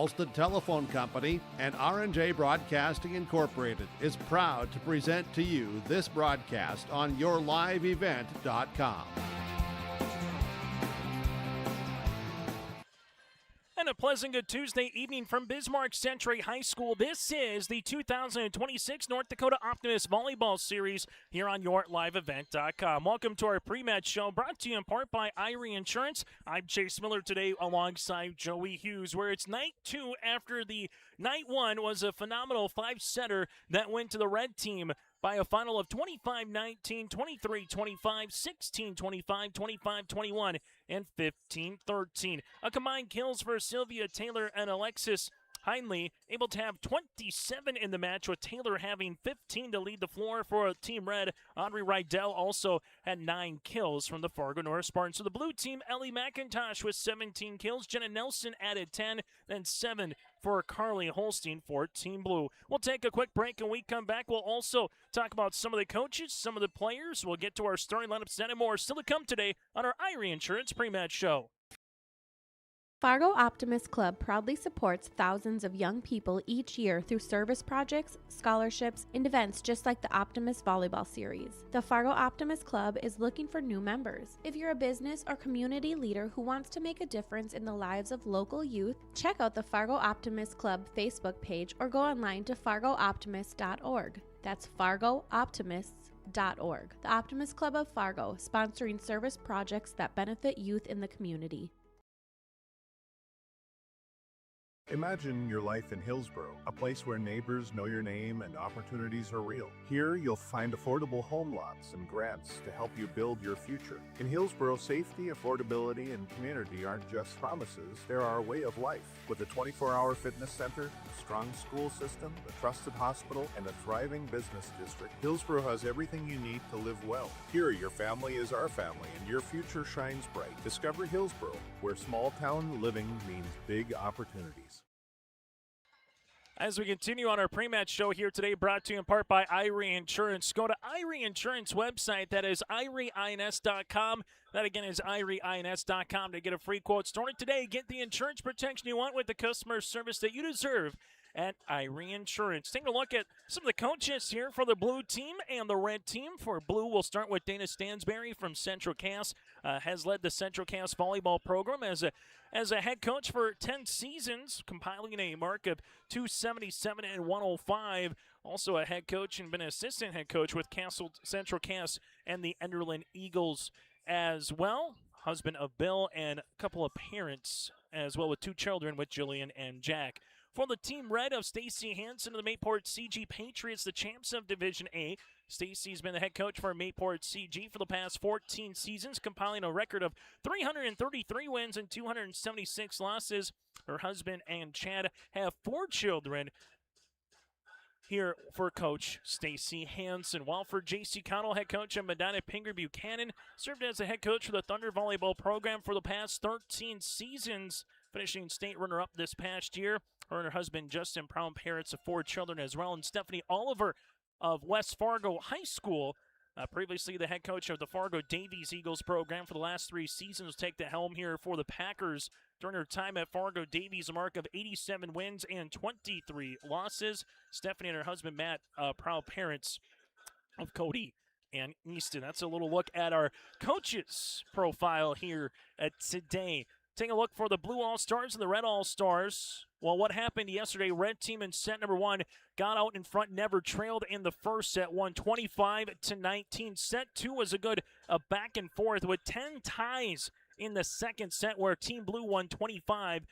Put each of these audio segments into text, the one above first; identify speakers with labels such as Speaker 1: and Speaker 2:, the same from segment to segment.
Speaker 1: Alston Telephone Company and R&J Broadcasting Incorporated is proud to present to you this broadcast on yourliveevent.com.
Speaker 2: And a pleasant good Tuesday evening from Bismarck Century High School. This is the 2026 North Dakota Optimists Volleyball Series here on yourliveevent.com. Welcome to our pre-match show brought to you in part by Irie Insurance. I'm Chase Miller today alongside Joey Hughes, where it's night two after the night one was a phenomenal five-setter that went to the red team by a final of 25-19, 23-25, 16-25, 25-21, and 15-13. A combined kills for Sylvia Taylor and Alexis Heinley, able to have 27 in the match, with Taylor having 15 to lead the floor for Team Red. Audrey Rydell also had 9 kills from the Fargo North Spartans. So the blue team, Ellie McIntosh with 17 kills. Jenna Nelson added 10, then 7 for Carly Holstein for Team Blue. We'll take a quick break, and when we come back, we'll also talk about some of the coaches, some of the players. We'll get to our starting lineups and more still to come today on our Irie Insurance pre-match show.
Speaker 3: Fargo Optimists Club proudly supports thousands of young people each year through service projects, scholarships, and events just like the Optimist Volleyball Series. The Fargo Optimist Club is looking for new members. If you're a business or community leader who wants to make a difference in the lives of local youth, check out the Fargo Optimist Club Facebook page or go online to fargooptimist.org. That's fargooptimists.org. The Optimist Club of Fargo, sponsoring service projects that benefit youth in the community.
Speaker 4: Imagine your life in Hillsboro, a place where neighbors know your name and opportunities are real. Here, you'll find affordable home lots and grants to help you build your future. In Hillsboro, safety, affordability, and community aren't just promises, they're our way of life. With a 24-hour fitness center, a strong school system, a trusted hospital, and a thriving business district, Hillsboro has everything you need to live well. Here, your family is our family, and your future shines bright. Discover Hillsboro, where small-town living means big opportunities.
Speaker 2: As we continue on our pre-match show here today, brought to you in part by Irie Insurance. Go to Irie Insurance website. That is irieins.com. That again is irieins.com to get a free quote. Starting today, get the insurance protection you want with the customer service that you deserve at Irie Insurance. Taking a look at some of the coaches here for the blue team and the red team. For blue, we'll start with Dana Stansberry from Central Cass. Has led the Central Cass volleyball program as a head coach for 10 seasons, compiling a mark of 277 and 105. Also a head coach and been an assistant head coach with Central Cass and the Enderlin Eagles as well. Husband of Bill and a couple of parents as well, with 2 children with Jillian and Jack. For the Team Red of Stacy Hansen of the Mayport CG Patriots, the champs of Division A. Stacy's been the head coach for Mayport CG for the past 14 seasons, compiling a record of 333 wins and 276 losses. Her husband and Chad have 4 children here for Coach Stacy Hansen. While for J.C. Connell, head coach of Medina Pinger Buchanan, served as the head coach for the Thunder Volleyball program for the past 13 seasons, finishing state runner-up this past year. Her and her husband, Justin, proud parents of 4 children as well. And Stephanie Oliver of West Fargo High School, previously the head coach of the Fargo Davies Eagles program for the last 3 seasons, take the helm here for the Packers during her time at Fargo Davies, a mark of 87 wins and 23 losses. Stephanie and her husband, Matt, proud parents of Cody and Easton. That's a little look at our coaches profile here today. Take a look for the Blue All-Stars and the Red All-Stars. Well, what happened yesterday, red team in set number 1 got out in front, never trailed in the first set, won 25-19. Set 2 was a good back and forth with 10 ties in the second set, where Team Blue won 25-23.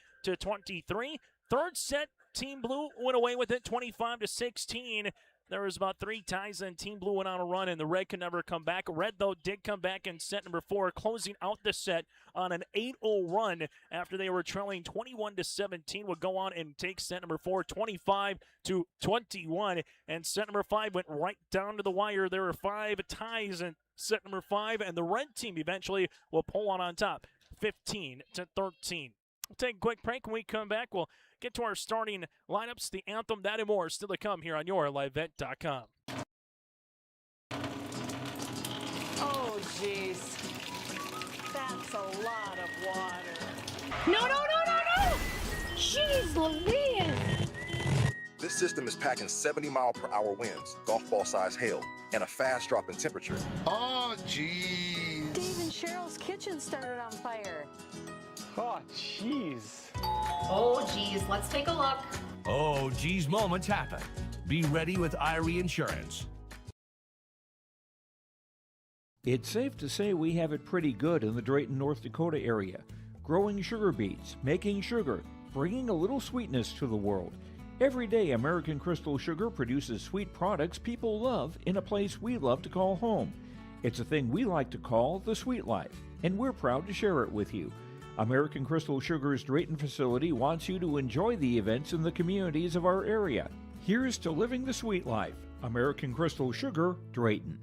Speaker 2: Third set, Team Blue went away with it 25-16. There was about 3 ties, and Team Blue went on a run, and the Red could never come back. Red, though, did come back in set number 4, closing out the set on an 8-0 run after they were trailing 21-17. Would go on and take set number 4, 25-21, and set number 5 went right down to the wire. There were 5 ties in set number 5, and the Red team eventually will pull on top, 15-13. We'll take a quick break. When we come back, we'll get to our starting lineups, the anthem, that and more still to come here on yourlivevet.com.
Speaker 5: Oh, jeez. That's a lot of water.
Speaker 6: No! Jeez,
Speaker 5: Jeez Louise!
Speaker 6: This system is packing 70-mile-per-hour winds, golf ball-sized hail, and a fast drop in temperature.
Speaker 7: Oh, jeez.
Speaker 5: Dave and Cheryl's kitchen started on fire.
Speaker 7: Oh, jeez.
Speaker 8: Oh, geez, let's take a look.
Speaker 9: Oh, geez, moments happen. Be ready with Irie Insurance.
Speaker 10: It's safe to say we have it pretty good in the Drayton, North Dakota area. Growing sugar beets, making sugar, bringing a little sweetness to the world. Every day, American Crystal Sugar produces sweet products people love in a place we love to call home. It's a thing we like to call the sweet life, and we're proud to share it with you. American Crystal Sugar's Drayton facility wants you to enjoy the events in the communities of our area. Here's to living the sweet life. American Crystal Sugar, Drayton.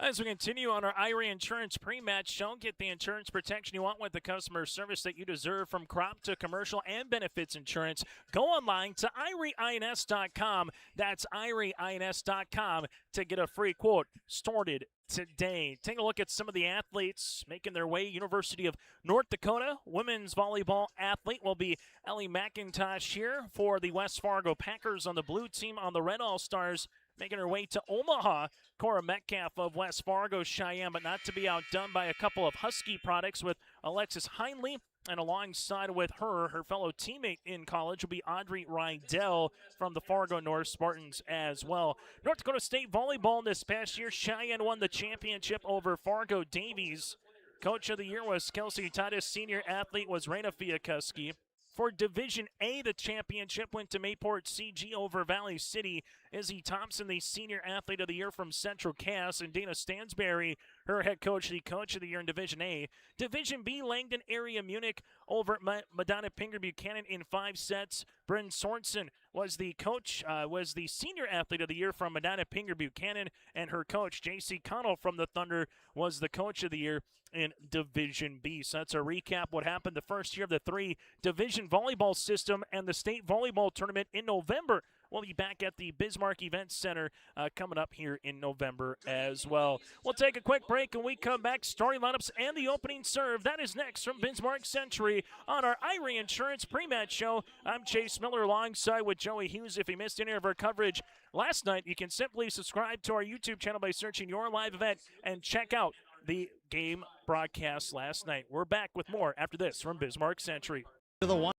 Speaker 2: As we continue on our Irie Insurance pre-match show, get the insurance protection you want with the customer service that you deserve from crop to commercial and benefits insurance. Go online to IrieINS.com. That's IrieINS.com to get a free quote started today. Take a look at some of the athletes making their way. University of North Dakota women's volleyball athlete will be Ellie McIntosh here for the West Fargo Packers on the blue team. On the red All-Stars, making her way to Omaha, Cora Metcalf of West Fargo Cheyenne, but not to be outdone by a couple of Husky products with Alexis Heinley. And alongside with her fellow teammate in college will be Audrey Rydell from the Fargo North Spartans as well. North Dakota State volleyball this past year, Cheyenne won the championship over Fargo Davies. Coach of the year was Kelsey Titus. Senior athlete was Raina Fiakuski. For Division A, the championship went to Mayport CG over Valley City. Izzy Thompson, the Senior Athlete of the Year from Central Cass, and Dana Stansberry, her head coach, the Coach of the Year in Division A. Division B, Langdon Area Munich over Madonna Pinger Buchanan in 5 sets. Bryn Sorensen was the coach, was the Senior Athlete of the Year from Madonna Pinger Buchanan, and her coach, J.C. Connell from the Thunder, was the Coach of the Year in Division B. So that's a recap what happened the first year of the 3-division volleyball system and the state volleyball tournament in November. We'll be back at the Bismarck Event Center coming up here in November as well. We'll take a quick break and we come back. Starting lineups and the opening serve. That is next from Bismarck Century on our Irie Insurance pre-match show. I'm Chase Miller alongside with Joey Hughes. If you missed any of our coverage last night, you can simply subscribe to our YouTube channel by searching your live event and check out the game broadcast last night. We're back with more after this from Bismarck Century.
Speaker 1: To the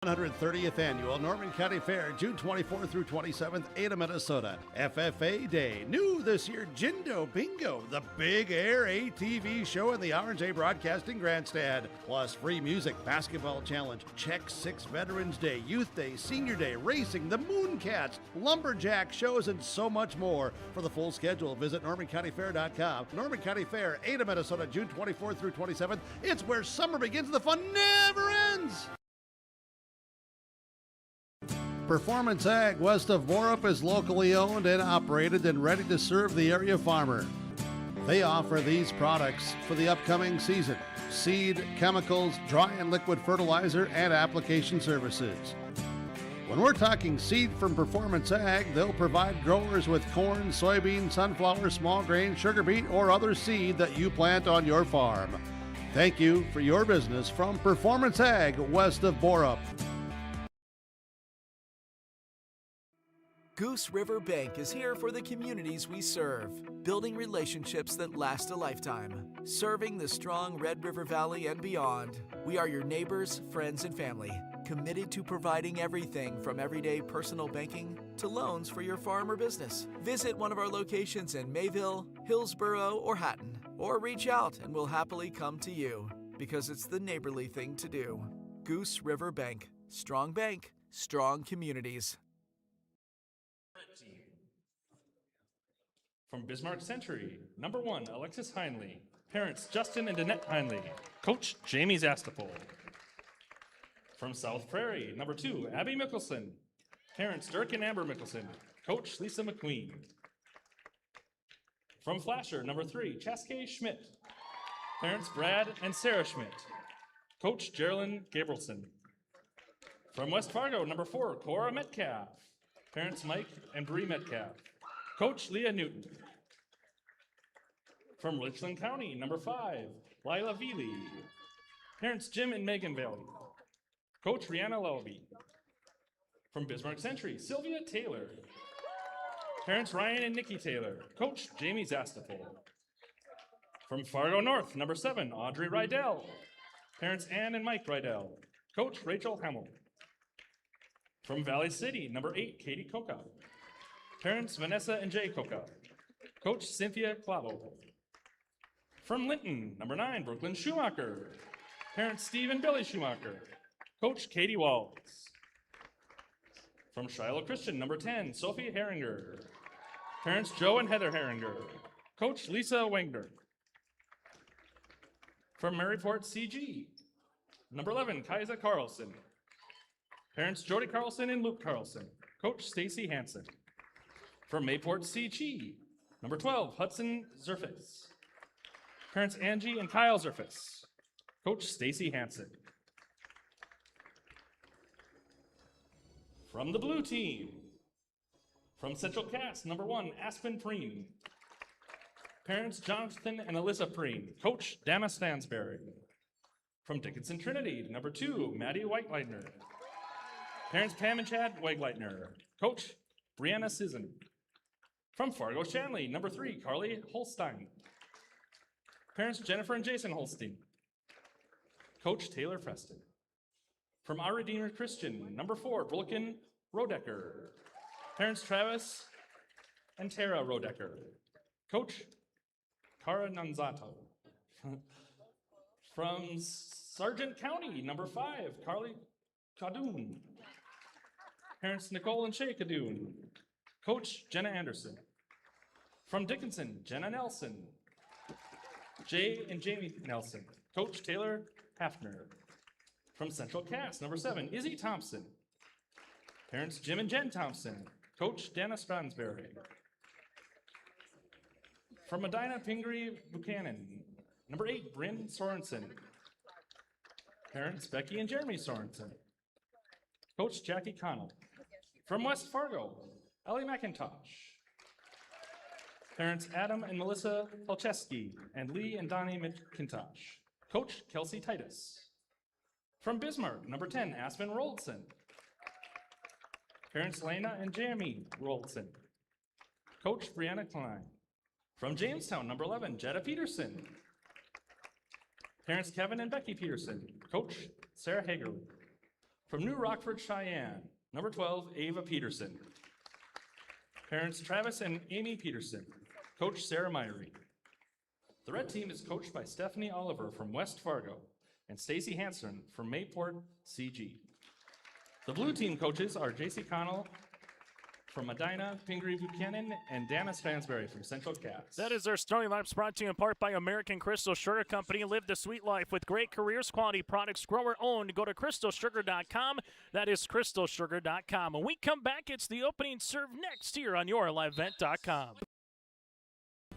Speaker 1: 130th Annual Norman County Fair, June 24th through 27th, Ada, Minnesota. FFA Day. New this year, Jindo Bingo, the Big Air ATV show in the R&J Broadcasting Grandstand. Plus free music, basketball challenge, Check 6 Veterans Day, Youth Day, Senior Day, racing, the Mooncats, lumberjack shows, and so much more. For the full schedule, visit NormanCountyFair.com. Norman County Fair, Ada, Minnesota, June 24th through 27th. It's where summer begins and the fun never ends. Performance Ag west of Borup is locally owned and operated and ready to serve the area farmer. They offer these products for the upcoming season: seed, chemicals, dry and liquid fertilizer, and application services. When we're talking seed from Performance Ag, they'll provide growers with corn, soybean, sunflower, small grain, sugar beet, or other seed that you plant on your farm. Thank you for your business from Performance Ag west of Borup.
Speaker 11: Goose River Bank is here for the communities we serve, building relationships that last a lifetime. Serving the strong Red River Valley and beyond, we are your neighbors, friends, and family, committed to providing everything from everyday personal banking to loans for your farm or business. Visit one of our locations in Mayville, Hillsboro, or Hatton, or reach out and we'll happily come to you, because it's the neighborly thing to do. Goose River Bank. Strong bank, strong communities.
Speaker 12: From Bismarck Century, number 1, Alexis Heinley. Parents, Justin and Danette Heinley. Coach, Jamie Zastapol. From South Prairie, number 2, Abby Mickelson. Parents, Dirk and Amber Mickelson. Coach, Lisa McQueen. From Flasher, number 3, Chaskay Schmidt. Parents, Brad and Sarah Schmidt. Coach, Geraldine Gabrielson. From West Fargo, number 4, Cora Metcalf. Parents, Mike and Bree Metcalf. Coach, Leah Newton. From Richland County, number 5, Lila Veely. Parents Jim and Megan Valley. Coach Rihanna Lullaby. From Bismarck Century, Sylvia Taylor. Parents Ryan and Nikki Taylor. Coach Jamie Zastapol. From Fargo North, number 7, Audrey Rydell. Parents Ann and Mike Rydell. Coach Rachel Hamill. From Valley City, number 8, Katie Coca. Parents Vanessa and Jay Coca. Coach Cynthia Clavo. From Linton, number 9, Brooklyn Schumacher. Parents Steve and Billy Schumacher. Coach Katie Walls. From Shiloh Christian, number 10, Sophie Herringer. Parents Joe and Heather Herringer. Coach Lisa Wengner. From Maryport CG, number 11, Kaisa Carlson. Parents Jody Carlson and Luke Carlson. Coach Stacy Hansen. From Mayport CG, number 12, Hudson Zerfis. Parents Angie and Kyle Zerfis. Coach Stacy Hansen. From the blue team, from Central Cass, number 1, Aspen Preem. Parents Jonathan and Alyssa Preem. Coach Dana Stansberry. From Dickinson Trinity, number 2, Maddie Whiteleitner. Parents Pam and Chad Whiteleitner. Coach Brianna Sisson. From Fargo Shanley, number 3, Carly Holstein. Parents Jennifer and Jason Holstein. Coach Taylor Preston. From Our Redeemer Christian, number 4, Brooklyn Rodecker. Parents Travis and Tara Rodecker. Coach Cara Nanzato. From Sargent County, number 5, Carly Kadoon. Parents Nicole and Shay Kadoon. Coach Jenna Anderson. From Dickinson, Jenna Nelson. Jay and Jamie Nelson. Coach Taylor Hafner. From Central Cass, number 7, Izzy Thompson. Parents Jim and Jen Thompson. Coach Dana Stransberry. From Medina Pingree Buchanan, number 8, Bryn Sorensen. Parents Becky and Jeremy Sorensen. Coach Jackie Connell. From West Fargo, Ellie McIntosh. Parents Adam and Melissa Polcheski and Lee and Donnie McIntosh. Coach Kelsey Titus. From Bismarck, number 10, Aspen Roldson. Parents Lena and Jamie Roldson. Coach Brianna Klein. From Jamestown, number 11, Jetta Peterson. Parents Kevin and Becky Peterson. Coach Sarah Hagerly. From New Rockford, Cheyenne, number 12, Ava Peterson. Parents Travis and Amy Peterson. Coach Sarah Myrie. The red team is coached by Stephanie Oliver from West Fargo and Stacy Hansen from Mayport CG. The blue team coaches are JC Connell from Medina, Pingree Buchanan, and Dana Stansberry from Central Cass.
Speaker 2: That is our starting lineups, brought to you in part by American Crystal Sugar Company. Live the sweet life with great careers, quality products, grower owned. Go to crystalsugar.com. That is crystalsugar.com. When we come back, it's the opening serve next here on YourLiveEvent.com.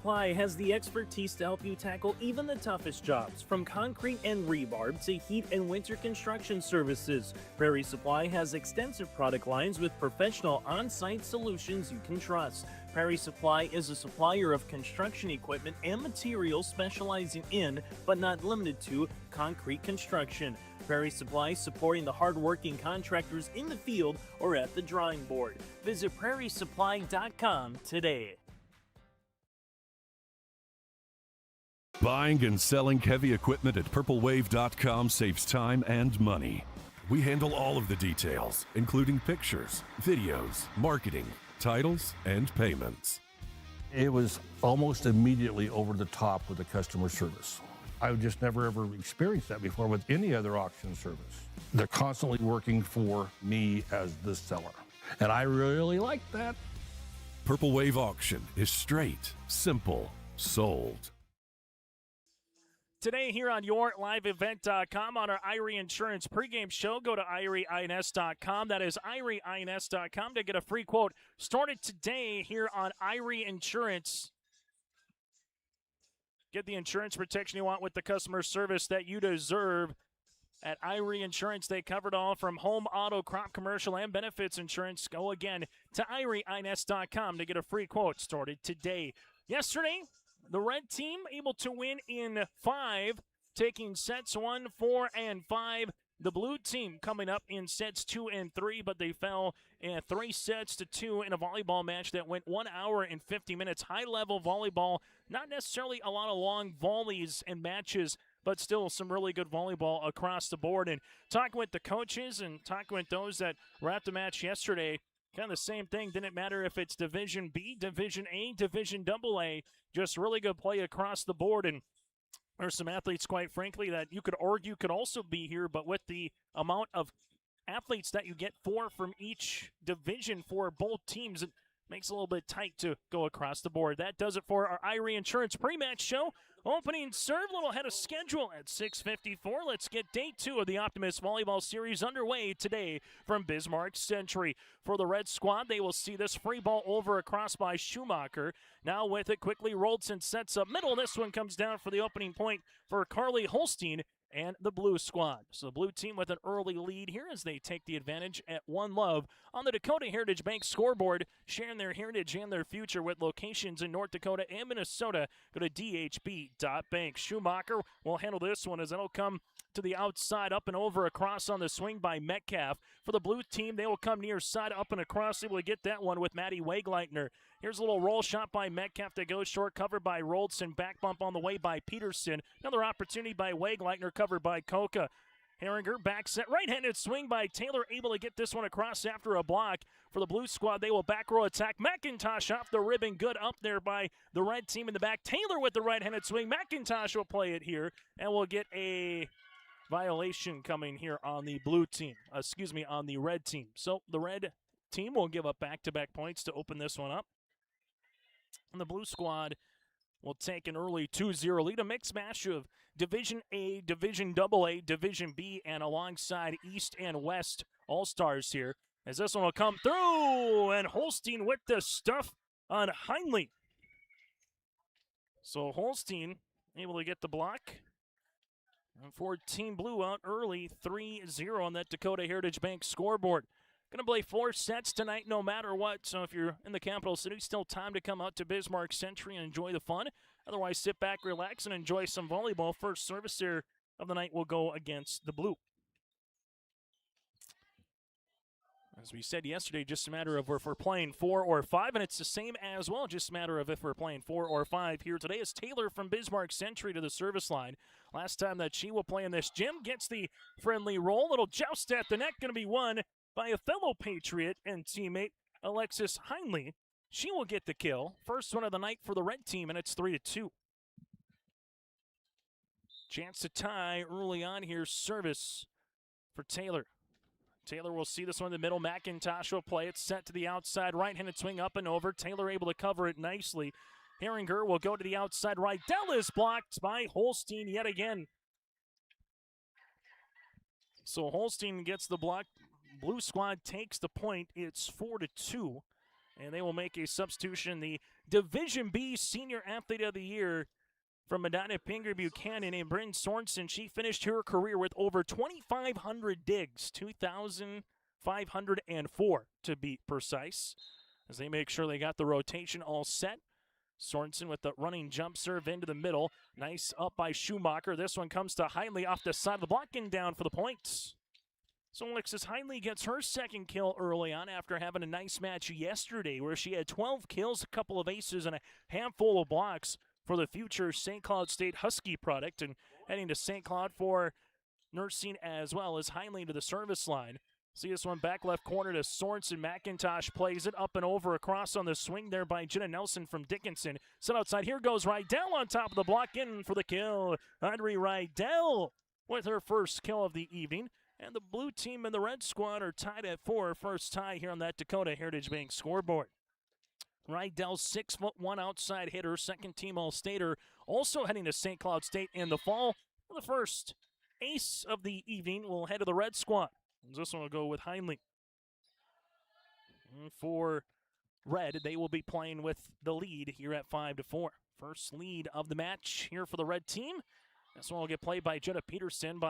Speaker 2: Supply has the expertise to help you tackle even the toughest jobs, from concrete and rebar to heat and winter construction services. Prairie Supply has extensive product lines with professional on-site solutions you can trust. Prairie Supply is a supplier of construction equipment and materials specializing in, but not limited to, concrete construction. Prairie Supply supporting the hard-working contractors in the field or at the drawing board. Visit prairiesupply.com today.
Speaker 13: Buying and selling heavy equipment at purplewave.com saves time and money. We handle all of the details, including pictures, videos, marketing, titles, and payments.
Speaker 14: It was almost immediately over the top with the customer service. I've just never ever experienced that before with any other auction service. They're constantly working for me as the seller, and I really like that.
Speaker 13: Purple Wave Auction is straight, simple, sold.
Speaker 2: Today here on YourLiveEvent.com on our Irie Insurance pregame show, go to IrieINS.com. That is IrieINS.com to get a free quote. Started today here on Irie Insurance. Get the insurance protection you want with the customer service that you deserve. At Irie Insurance, they covered all from home, auto, crop, commercial, and benefits insurance. Go again to IrieINS.com to get a free quote. Started today. Yesterday, the red team able to win in 5 taking sets 1, 4, and 5. The blue team coming up in sets 2 and 3, but they fell in 3 sets to 2 in a volleyball match that went 1 hour and 50 minutes. High-level volleyball, not necessarily a lot of long volleys and matches, but still some really good volleyball across the board. And talking with the coaches and talking with those that were at the match yesterday, kind of the same thing. Didn't matter if it's Division B, Division A, Division AA, just really good play across the board. And there's some athletes, quite frankly, that you could argue could also be here, but with the amount of athletes that you get 4 from each division for both teams, it makes it a little bit tight to go across the board. That does it for our Irie Insurance pre-match show. Opening serve, a little ahead of schedule at 6:54. Let's get day 2 of the Optimist Volleyball Series underway today from Bismarck Century. For the red squad, they will see this free ball over across by Schumacher. Now with it, quickly Roldson sets up middle. This one comes down for the opening point for Carly Holstein and the blue squad. So the blue team with an early lead here as they take the advantage at 1-love on the Dakota Heritage Bank scoreboard, sharing their heritage and their future with locations in North Dakota and Minnesota. Go to dhb.bank. Schumacher will handle this one as it'll come to the outside, up and over across on the swing by Metcalf. For the blue team, they will come near side, up and across, able to get that one with Maddie Wegleitner. Here's a little roll shot by Metcalf that goes short, covered by Roldson. Back bump on the way by Peterson. Another opportunity by Wegleitner, covered by Koka. Herringer back set, right-handed swing by Taylor, able to get this one across after a block. For the blue squad, they will back row attack. McIntosh off the ribbon, good up there by the red team in the back. Taylor with the right-handed swing. McIntosh will play it here, and we'll get a violation coming here on the blue team. On the red team. So the red team will give up back-to-back points to open this one up. And the blue squad will take an early 2-0 lead. A mixed match of Division A, Division AA, Division B, and alongside East and West All-Stars here. As this one will come through, and Holstein with the stuff on Heinley. So Holstein able to get the block. And for Team Blue out early, 3-0 on that Dakota Heritage Bank scoreboard. Going to play 4 sets tonight no matter what, so if you're in the capital city, still time to come out to Bismarck Century and enjoy the fun. Otherwise, sit back, relax, and enjoy some volleyball. First service here of the night will go against the blue. As we said yesterday, just a matter of if we're playing 4 or 5, and it's the same as well, just a matter of if we're playing 4 or 5 here today. Is Taylor from Bismarck Century to the service line. Last time that she will play in this gym, gets the friendly roll. Little joust at the net, going to be won by a fellow Patriot and teammate, Alexis Heinley. She will get the kill. First one of the night for the red team, and it's 3-2. Chance to tie early on here. Service for Taylor. Taylor will see this one in the middle. McIntosh will play it. Set to the outside. Right-handed swing up and over. Taylor able to cover it nicely. Herringer will go to the outside right. Dell is blocked by Holstein yet again. So Holstein gets the block. Blue squad takes the point. It's 4-2. And they will make a substitution. The Division B Senior Athlete of the Year from Medina Pinger Buchanan named Bryn Sorensen. She finished her career with over 2,500 digs, 2,504 to be precise, as they make sure they got the rotation all set. Sorensen with the running jump serve into the middle. Nice up by Schumacher. This one comes to Heinley off the side of the block and down for the points. So Alexis Heinley gets her second kill early on after having a nice match yesterday where she had 12 kills, a couple of aces, and a handful of blocks for the future St. Cloud State Husky product. And heading to St. Cloud for nursing as well as Heinley to the service line. See this one back left corner to Sorensen. McIntosh plays it up and over across on the swing there by Jenna Nelson from Dickinson. Set outside. Here goes Rydell on top of the block, in for the kill. Audrey Rydell with her first kill of the evening. And the blue team and the red squad are tied at 4. First tie here on that Dakota Heritage Bank scoreboard. Rydell, 6'1" outside hitter, second team All-Stater, also heading to St. Cloud State in the fall. The first ace of the evening will head to the red squad. This one will go with Heinley. For red, they will be playing with the lead here at 5-4. First lead of the match here for the red team. This one will get played by Jenna Peterson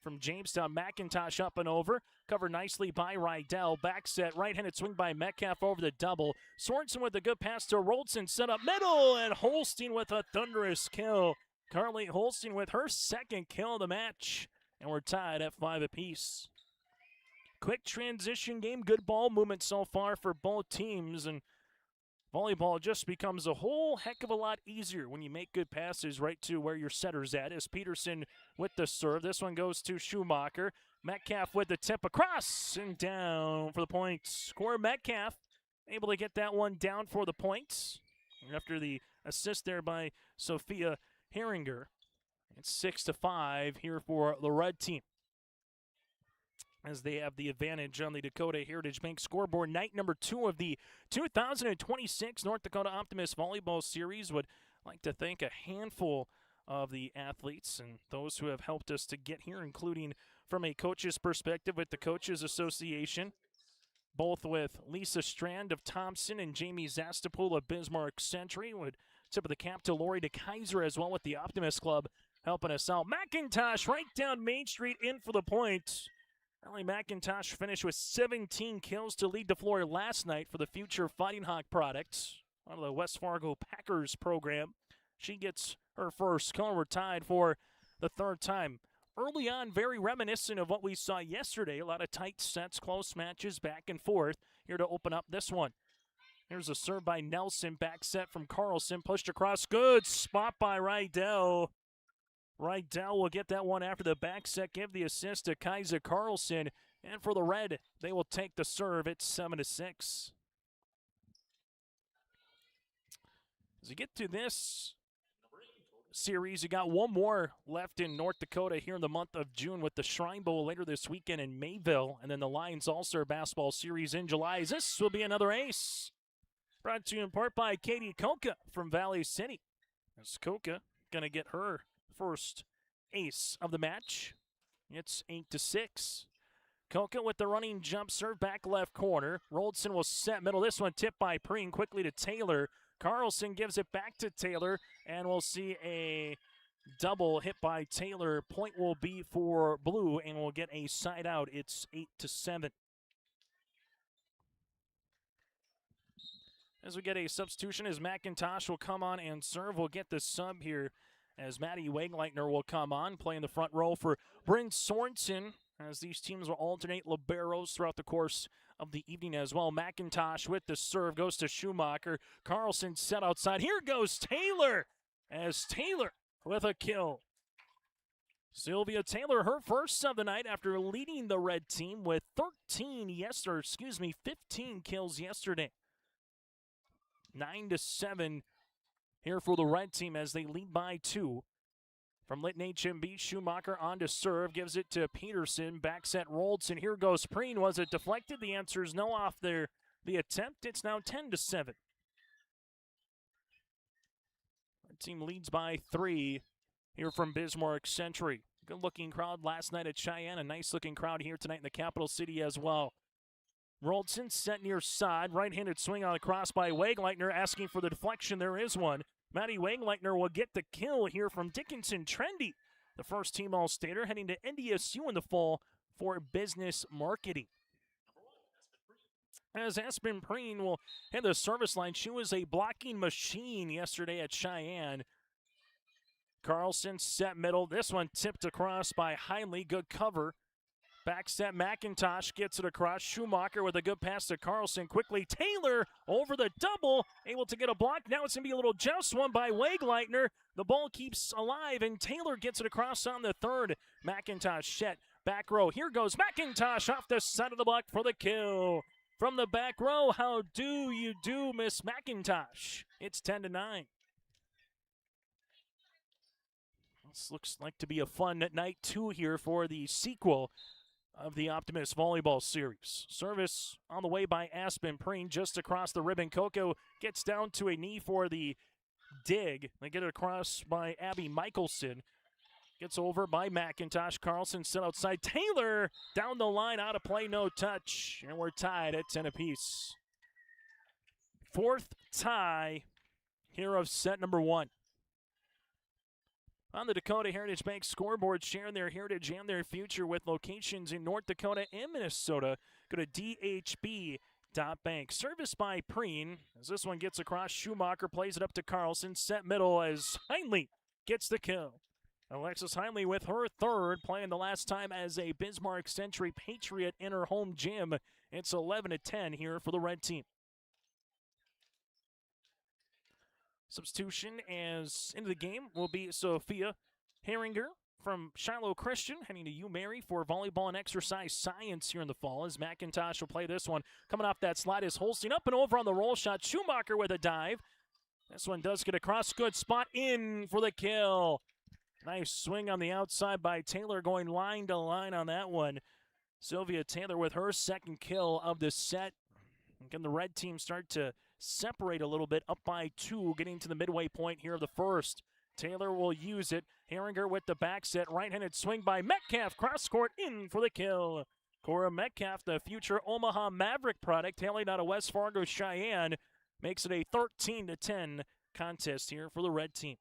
Speaker 2: from Jamestown. McIntosh up and over. Covered nicely by Rydell. Back set. Right-handed swing by Metcalf over the double. Sorensen with a good pass to Roldson. Set up middle. And Holstein with a thunderous kill. Carly Holstein with her second kill of the match, and we're tied at 5 apiece. Quick transition game, good ball movement so far for both teams, and volleyball just becomes a whole heck of a lot easier when you make good passes right to where your setter's at. As Peterson with the serve, this one goes to Schumacher. Metcalf with the tip across and down for the points. Cora Metcalf able to get that one down for the points after the assist there by Sophia Herringer. It's 6-5 here for the red team, as they have the advantage on the Dakota Heritage Bank scoreboard. Night number 2 of the 2026 North Dakota Optimist Volleyball Series. Would like to thank a handful of the athletes and those who have helped us to get here, including from a coach's perspective with the Coaches Association, both with Lisa Strand of Thompson and Jamie Zastapool of Bismarck Century. Would tip of the cap to Lori DeKaiser as well with the Optimist Club helping us out. McIntosh right down Main Street in for the point. Ellie McIntosh finished with 17 kills to lead the floor last night for the Future Fighting Hawk products out of the West Fargo Packers program. She gets her first kill. We're tied for the third time. Early on, very reminiscent of what we saw yesterday. A lot of tight sets, close matches, back and forth. Here to open up this one. Here's a serve by Nelson. Back set from Carlson. Pushed across. Good spot by Rydell. Rydell will get that one after the back set. Give the assist to Kaiser Carlson. And for the red, they will take the serve. It's 7-6. As you get to this series, you got one more left in North Dakota here in the month of June with the Shrine Bowl later this weekend in Mayville, and then the Lions All-Star Basketball Series in July. This will be another ace. Brought to you in part by Katie Koka from Valley City. As Koka going to get her first ace of the match. It's 8-6. Koka with the running jump serve, back left corner. Roldson will set middle. This one tipped by Preen quickly to Taylor. Carlson gives it back to Taylor, and we'll see a double hit by Taylor. Point will be for blue, and we'll get a side out. It's 8-7. As we get a substitution, as McIntosh will come on and serve, we'll get the sub here as Maddie Wegleitner will come on, play in the front row for Bryn Sorensen, as these teams will alternate liberos throughout the course of the evening as well. McIntosh with the serve goes to Schumacher. Carlson set outside. Here goes Taylor, as Taylor with a kill. Sylvia Taylor, her first of the night after leading the red team with 15 kills yesterday. 9-7 here for the red team as they lead by 2. From Lytton HMB, Schumacher on to serve, gives it to Peterson. Back set Roldson. Here goes Preen. Was it deflected? The answer is no off there. The attempt, it's now 10-7. Our team leads by 3 here from Bismarck Century. Good-looking crowd last night at Cheyenne. A nice-looking crowd here tonight in the capital city as well. Roldson set near side. Right-handed swing on the cross by Wegleitner, asking for the deflection. There is one. Maddie Wegleitner will get the kill here from Dickinson Trendy. The first team All-Stater heading to NDSU in the fall for business marketing. As Aspen Preen will hit the service line. She was a blocking machine yesterday at Cheyenne. Carlson set middle. This one tipped across by Heinley. Good cover. Back set McIntosh gets it across. Schumacher with a good pass to Carlson. Quickly Taylor over the double. Able to get a block. Now it's going to be a little joust one by Wegleitner. The ball keeps alive and Taylor gets it across on the third. McIntosh set back row. Here goes McIntosh off the side of the block for the kill. From the back row, how do you do, Miss McIntosh? It's 10-9. This looks like to be a fun night 2 here for the sequel of the Optimist Volleyball Series. Service on the way by Aspen Preen just across the ribbon. Coco gets down to a knee for the dig. They get it across by Abby Michelson. Gets over by McIntosh. Carlson set outside. Taylor down the line, out of play, no touch. And we're tied at 10 apiece. Fourth tie here of set number 1. On the Dakota Heritage Bank scoreboard, sharing their heritage and their future with locations in North Dakota and Minnesota. Go to dhb.bank. Service by Preen. As this one gets across, Schumacher plays it up to Carlson. Set middle as Heinley gets the kill. Alexis Heinley with her third, playing the last time as a Bismarck Century Patriot in her home gym. It's 11-10 here for the red team. Substitution as into the game will be Sophia Herringer from Shiloh Christian, heading to UMary for volleyball and exercise science here in the fall, as McIntosh will play this one. Coming off that slide is Holstein, up and over on the roll shot. Schumacher with a dive. This one does get across, good spot, in for the kill. Nice swing on the outside by Taylor, going line to line on that one. Sylvia Taylor with her second kill of the set. Can the red team start to separate a little bit, up by 2, getting to the midway point here of the first. Taylor will use it. Herringer with the back set. Right-handed swing by Metcalf. Cross court, in for the kill. Cora Metcalf, the future Omaha Maverick product, hailing out of West Fargo, Cheyenne, makes it a 13-10 contest here for the red team.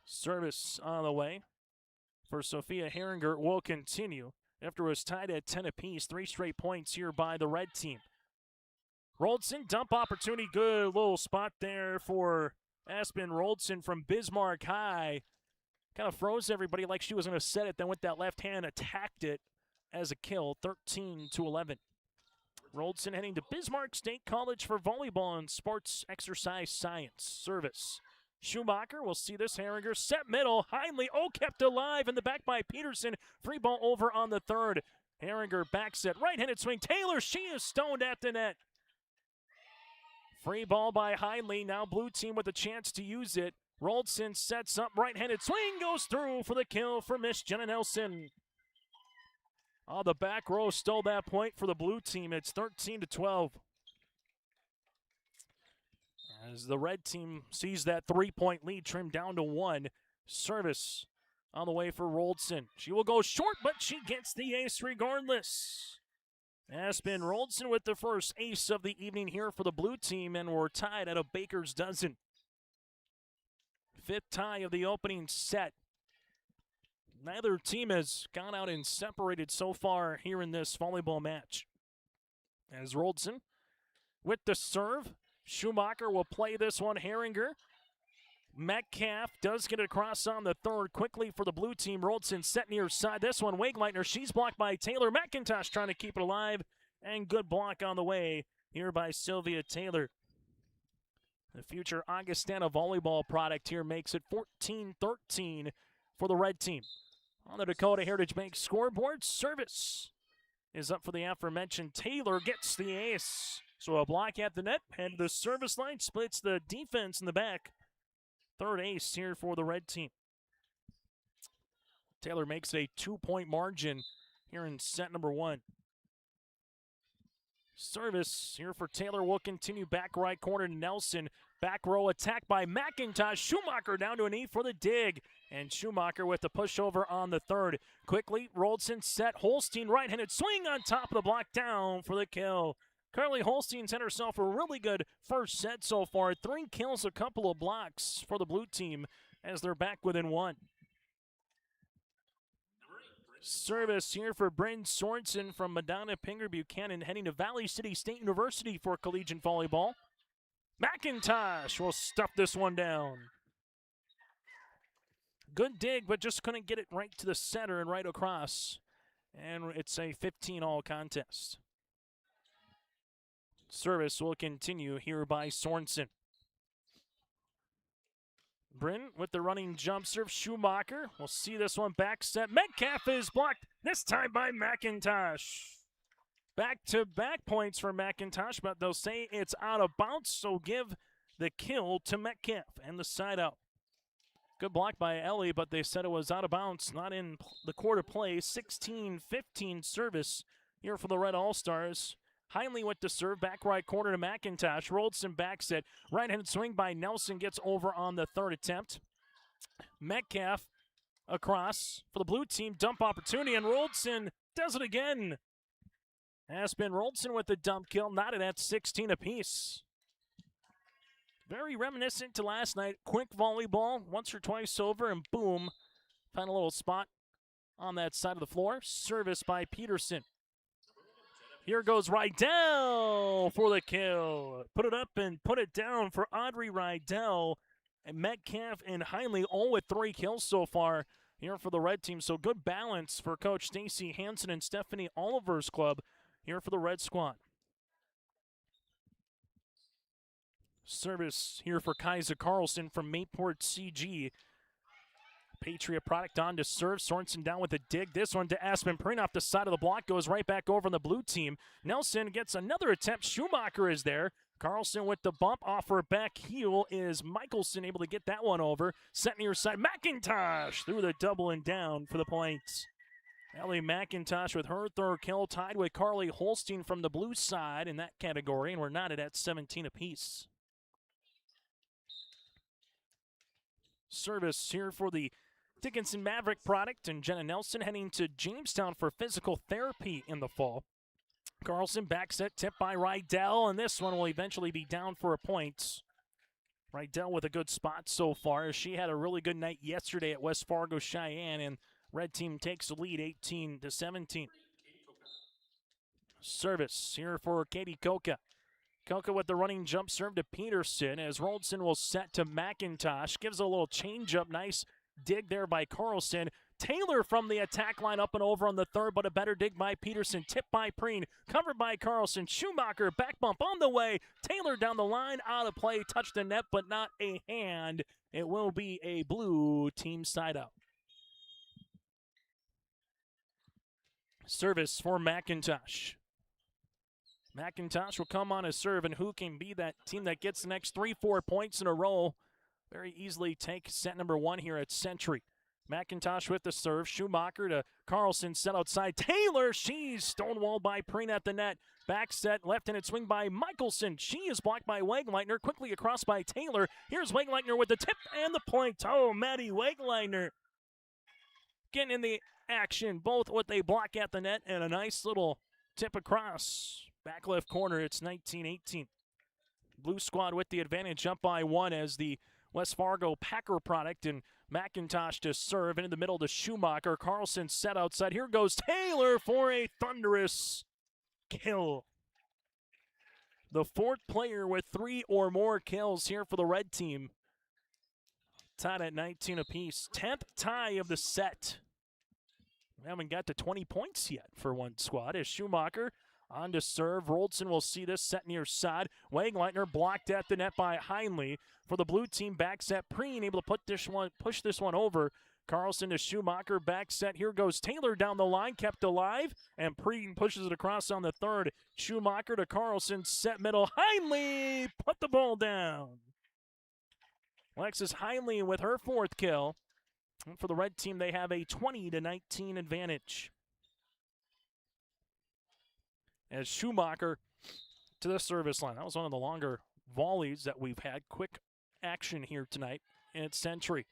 Speaker 2: Service on the way for Sophia Herringer will continue. After it was tied at 10 apiece, 3 straight points here by the red team. Roldson, dump opportunity, good little spot there for Aspen Roldson from Bismarck High. Kind of froze everybody like she was going to set it, then with that left hand attacked it as a kill, 13-11. Roldson heading to Bismarck State College for volleyball and sports exercise science. Service. Schumacher will see this. Herringer set middle. Heinley, kept alive in the back by Peterson. Free ball over on the third. Herringer back set. Right-handed swing. Taylor, she is stoned at the net. Free ball by Heinley. Now blue team with a chance to use it. Roldson sets up. Right-handed swing goes through for the kill for Miss Jenna Nelson. The back row stole that point for the blue team. It's 13-12. As the red team sees that 3-point lead trimmed down to 1. Service on the way for Roldson. She will go short, but she gets the ace regardless. Aspen Roldson with the first ace of the evening here for the blue team, and we're tied at a baker's dozen. 5th tie of the opening set. Neither team has gone out and separated so far here in this volleyball match. As Roldson with the serve. Schumacher will play this one. Herringer. Metcalf does get across on the third quickly for the blue team. Roldson set near side. This one, Wegleitner. She's blocked by Taylor. McIntosh trying to keep it alive. And good block on the way here by Sylvia Taylor. The future Augustana volleyball product here makes it 14-13 for the red team. On the Dakota Heritage Bank scoreboard, service is up for the aforementioned Taylor. Gets the ace. So a block at the net, and the service line splits the defense in the back. Third ace here for the red team. Taylor makes a 2-point margin here in set number 1. Service here for Taylor will continue back right corner to Nelson. Back row attack by McIntosh. Schumacher down to a knee for the dig. And Schumacher with the pushover on the third. Quickly, Roldson set. Holstein right-handed swing on top of the block, down for the kill. Carly Holstein's had herself a really good first set so far. 3 kills, a couple of blocks for the blue team as they're back within 1. Service here for Bryn Sorensen from Madonna Pinger Buchanan, heading to Valley City State University for collegiate volleyball. McIntosh will stuff this one down. Good dig, but just couldn't get it right to the center and right across. And it's a 15-all contest. Service will continue here by Sorensen. Bryn with the running jump serve. Schumacher. We'll see this one back set. Metcalf is blocked, this time by McIntosh. Back-to-back points for McIntosh, but they'll say it's out of bounds, so give the kill to Metcalf and the side out. Good block by Ellie, but they said it was out of bounds, not in the court of play. 16-15 service here for the Red All-Stars. Heinley with the serve, back right corner to McIntosh. Roldson back set. Right-handed swing by Nelson gets over on the third attempt. Metcalf across for the blue team. Dump opportunity, and Roldson does it again. Aspen Roldson with the dump kill, knotted at 16 apiece. Very reminiscent to last night. Quick volleyball, once or twice over, and boom. Found a little spot on that side of the floor. Service by Peterson. Here goes Rydell for the kill. Put it up and put it down for Audrey Rydell. And Metcalf and Heinley all with 3 kills so far here for the red team. So good balance for Coach Stacy Hansen and Stephanie Oliver's club here for the red squad. Service here for Kaiser Carlson from Mayport CG. Patriot product on to serve. Sorensen down with a dig. This one to Aspen Preen off the side of the block. Goes right back over on the blue team. Nelson gets another attempt. Schumacher is there. Carlson with the bump off her back heel. Is Michelson able to get that one over? Set near side. McIntosh through the double and down for the points. Ellie McIntosh with her third kill, tied with Carly Holstein from the blue side in that category, and we're knotted at 17 apiece. Service here for the Dickinson Maverick product, and Jenna Nelson heading to Jamestown for physical therapy in the fall. Carlson back set tipped by Rydell, and this one will eventually be down for a point. Rydell with a good spot so far. She had a really good night yesterday at West Fargo Cheyenne, and red team takes the lead 18-17. Service here for Katie Koka. Koka with the running jump serve to Peterson as Roldson will set to McIntosh. Gives a little change up. Nice dig there by Carlson. Taylor from the attack line up and over on the third, but a better dig by Peterson. Tipped by Preen. Covered by Carlson. Schumacher back bump on the way. Taylor down the line. Out of play. Touched the net, but not a hand. It will be a blue team side out. Service for McIntosh. McIntosh will come on a serve, and who can be that team that gets the next 3-4 points in a row? Very easily take set number 1 here at Century. McIntosh with the serve. Schumacher to Carlson, set outside. Taylor, she's stonewalled by Preen at the net. Back set, left-handed swing by Michelson. She is blocked by Wegleitner, quickly across by Taylor. Here's Wegleitner with the tip and the point. Oh, Maddie Wegleitner getting in the action, both with a block at the net and a nice little tip across. Back left corner, it's 19-18. Blue squad with the advantage, up by 1 as the West Fargo Packer product, and McIntosh to serve into the middle to Schumacher. Carlson set outside. Here goes Taylor for a thunderous kill. The 4th player with 3 or more kills here for the red team. Tied at 19 apiece. 10th tie of the set. We haven't got to 20 points yet for one squad as Schumacher on to serve. Roldson will see this set near side. Wegleitner blocked at the net by Heinley. For the blue team, back set. Preen able to push this one over. Carlson to Schumacher, back set. Here goes Taylor down the line, kept alive, and Preen pushes it across on the third. Schumacher to Carlson, set middle. Heinley put the ball down. Alexis Heinley with her 4th kill. And for the red team, they have a 20-19 advantage. As Schumacher to the service line. That was one of the longer volleys that we've had. Quick action here tonight at Century.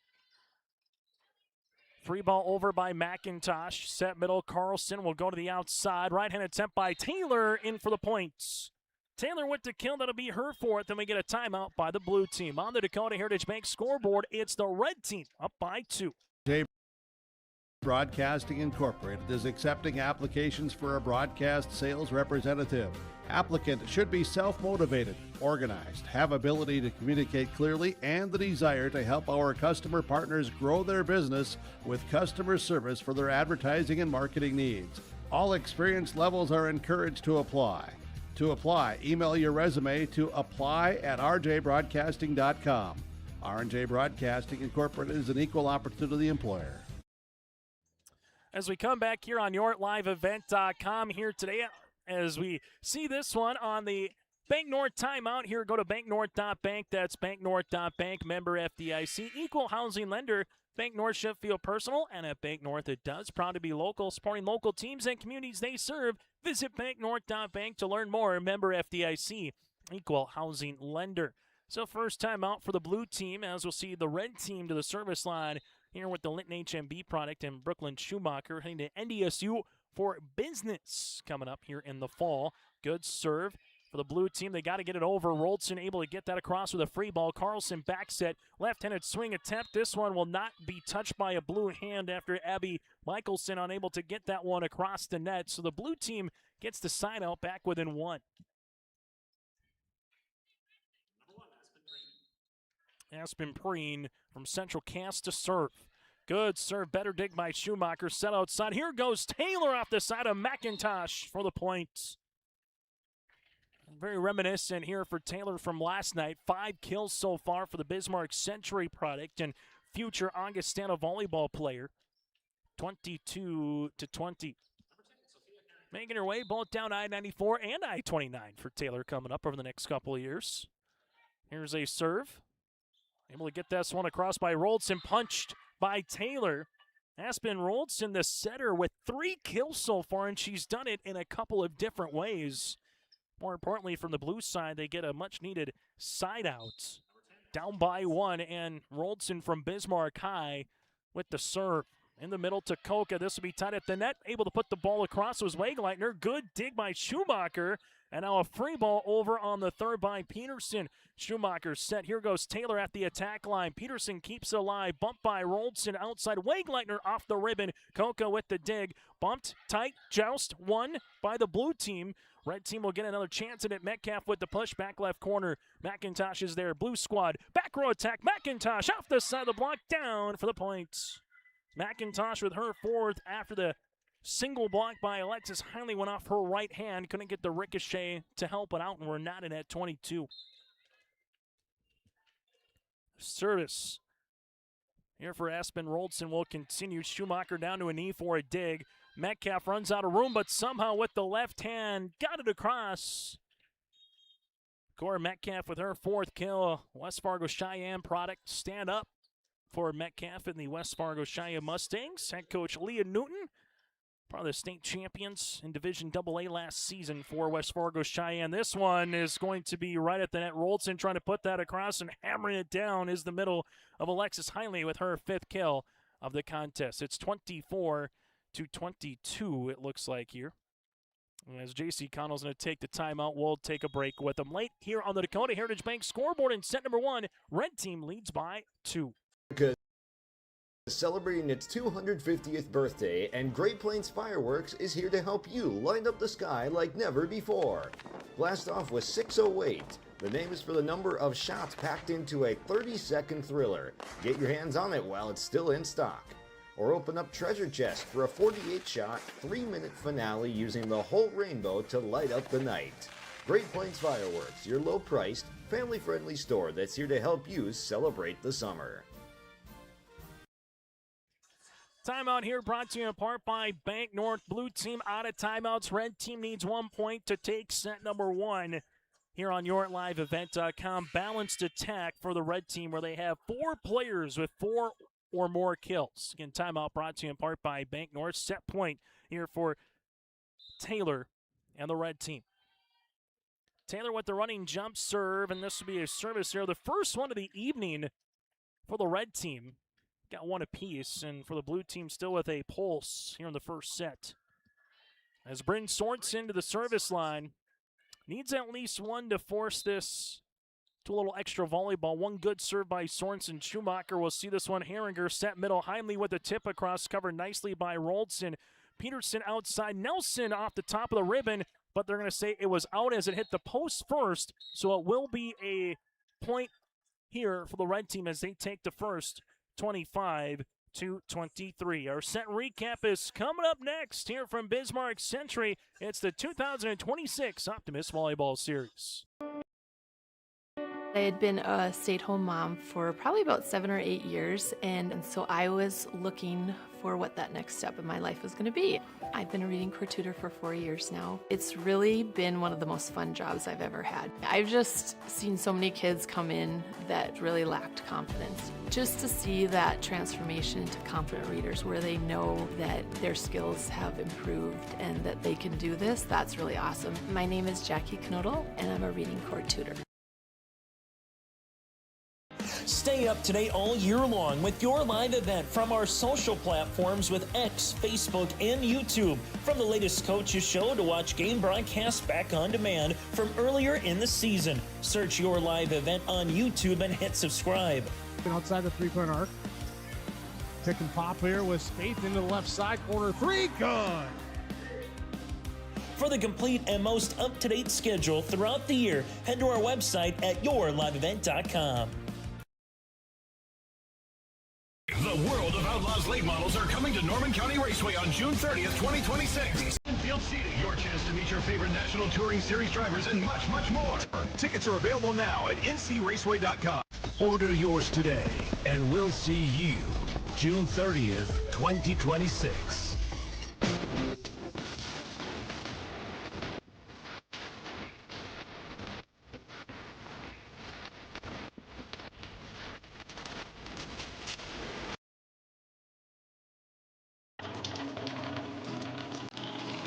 Speaker 2: Free ball over by McIntosh. Set middle. Carlson will go to the outside. Right-hand attempt by Taylor in for the points. Taylor with the kill. That'll be her 4th. And we get a timeout by the blue team. On the Dakota Heritage Bank scoreboard, it's the red team up by 2.
Speaker 1: Broadcasting Incorporated is accepting applications for a broadcast sales representative. Applicant should be self-motivated, organized, have ability to communicate clearly, and the desire to help our customer partners grow their business with customer service for their advertising and marketing needs. All experience levels are encouraged to apply. To apply, email your resume to apply@rjbroadcasting.com. R&J Broadcasting Incorporated is an equal opportunity employer.
Speaker 2: As we come back here on YourLiveEvent.com here today, as we see this one on the Bank North timeout here, go to banknorth.bank. That's banknorth.bank, member FDIC, equal housing lender. Bank North Sheffield Personal, and at Bank North it does. Proud to be local, supporting local teams and communities they serve. Visit banknorth.bank to learn more. Member FDIC, equal housing lender. So first time out for the blue team, as we'll see the red team to the service line here with the Linton HMB product and Brooklyn Schumacher heading to NDSU for business coming up here in the fall. Good serve for the blue team. They got to get it over. Roldson able to get that across with a free ball. Carlson back set. Left-handed swing attempt. This one will not be touched by a blue hand after Abby Michelson unable to get that one across the net. So the blue team gets the side out back within 1. Aspen Preen from Central Cass to serve. Good serve, better dig by Schumacher, set outside. Here goes Taylor off the side of McIntosh for the point. Very reminiscent here for Taylor from last night. 5 kills so far for the Bismarck Century product and future Augustana volleyball player. 22-20. Making her way both down I-94 and I-29 for Taylor coming up over the next couple of years. Here's a serve. Able to get this one across by Roldson, punched by Taylor. Aspen Roldson, the setter, with 3 kills so far, and she's done it in a couple of different ways. More importantly, from the blue side, they get a much-needed side out. Down by 1, and Roldson from Bismarck High with the serve. In the middle to Koka. This will be tied at the net. Able to put the ball across was Wegleitner. Good dig by Schumacher. And now a free ball over on the third by Peterson. Schumacher set. Here goes Taylor at the attack line. Peterson keeps it alive. Bumped by Roldson outside. Wegleitner off the ribbon. Koka with the dig. Bumped, tight, joust, won by the blue team. Red team will get another chance at it. Metcalf with the push, back left corner. McIntosh is there. Blue squad, back row attack. McIntosh off the side of the block, down for the point. McIntosh with her 4th after the single block by Alexis Hiley went off her right hand. Couldn't get the ricochet to help it out, and we're not in at 22. Service here for Aspen Roldson will continue. Schumacher down to a knee for a dig. Metcalf runs out of room, but somehow with the left hand, got it across. Cora Metcalf with her 4th kill. West Fargo Cheyenne product, stand up for Metcalf in the West Fargo Cheyenne Mustangs. Head coach Leah Newton, part of the state champions in Division AA last season for West Fargo Cheyenne. This one is going to be right at the net. Roldson trying to put that across and hammering it down is the middle of Alexis Hiley with her 5th kill of the contest. It's 24-22, it looks like here. And as J.C. Connell's going to take the timeout, we'll take a break with them. Late here on the Dakota Heritage Bank scoreboard in set number 1, red team leads by 2.
Speaker 15: Because celebrating its 250th birthday, and Great Plains Fireworks is here to help you light up the sky like never before. Blast off with 608. The name is for the number of shots packed into a 30-second thriller. Get your hands on it while it's still in stock. Or open up Treasure Chest for a 48-shot, 3-minute finale using the whole rainbow to light up the night. Great Plains Fireworks, your low-priced, family-friendly store that's here to help you celebrate the summer.
Speaker 2: Timeout here brought to you in part by Bank North. Blue team out of timeouts. Red team needs 1 point to take set number 1 here on YourLiveEvent.com. Balanced attack for the red team where they have 4 players with 4 or more kills. Again, timeout brought to you in part by Bank North. Set point here for Taylor and the red team. Taylor with the running jump serve, and this will be a service here. The first one of the evening for the red team. Got 1 apiece, and for the blue team still with a pulse here in the first set. As Bryn Sorensen to the service line. Needs at least 1 to force this to a little extra volleyball. 1 good serve by Sorensen. Schumacher will see this one. Herringer set middle. Heinley with the tip across, covered nicely by Roldson. Peterson outside. Nelson off the top of the ribbon, but they're going to say it was out as it hit the post first, so it will be a point here for the red team as they take the first. 25-23. Our set recap is coming up next here from Bismarck Century. It's the 2026 Optimist Volleyball Series.
Speaker 16: I had been a stay-at-home mom for probably about 7 or 8 years, and so I was looking for what that next step in my life was going to be. I've been a reading corps tutor for 4 years now. It's really been one of the most fun jobs I've ever had. I've just seen so many kids come in that really lacked confidence. Just to see that transformation into confident readers where they know that their skills have improved and that they can do this, that's really awesome. My name is Jackie Knodel, and I'm a reading corps tutor.
Speaker 2: Stay up to date all year long with your live event from our social platforms with X, Facebook, and YouTube. From the latest coaches show to watch game broadcasts back on demand from earlier in the season. Search your live event on YouTube and hit subscribe.
Speaker 17: Outside the three-point arc. Pick and pop here with Spaeth into the left side corner. 3, good!
Speaker 2: For the complete and most up-to-date schedule throughout the year, head to our website at YourLiveEvent.com.
Speaker 9: Buzz late models are coming to Norman County Raceway on June 30th, 2026. Field seating, your chance to meet your favorite National Touring Series drivers, and much, much more. Tickets are available now at ncraceway.com. Order yours today, and we'll see you June 30th, 2026.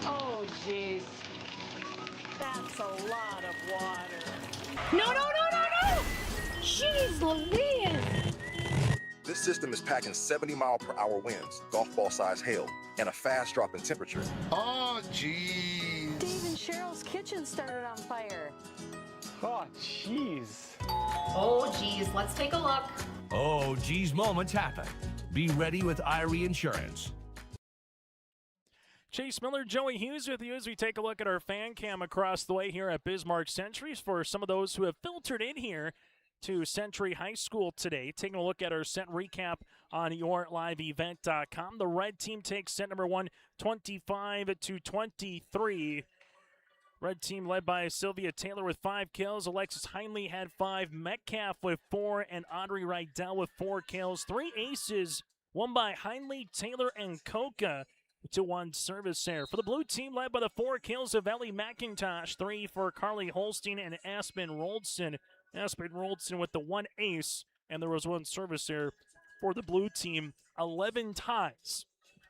Speaker 5: Oh, jeez. That's a lot of water. No, no, no, no, no! Jeez Louise!
Speaker 6: This system is packing 70-mile-per-hour winds, golf ball-sized hail, and a fast drop in temperature.
Speaker 7: Oh, jeez.
Speaker 5: Dave and Cheryl's kitchen started on fire.
Speaker 7: Oh, jeez.
Speaker 8: Oh, geez, let's take a look.
Speaker 9: Oh, geez, moments happen. Be ready with Irie Insurance.
Speaker 2: Chase Miller, Joey Hughes with you as we take a look at our fan cam across the way here at Bismarck Centuries for some of those who have filtered in here to Century High School today. Taking a look at our set recap on yourliveevent.com. The red team takes set number 1, 25-23. Red team led by Sylvia Taylor with 5 kills. Alexis Heinley had 5. Metcalf with 4. And Audrey Rydell with 4 kills. 3 aces, won by Heinley, Taylor, and Coca. To 1 service there. For the blue team, led by the 4 kills of Ellie McIntosh. 3 for Carly Holstein and Aspen Roldson. Aspen Roldson with the 1 ace. And there was 1 service there for the blue team. 11 ties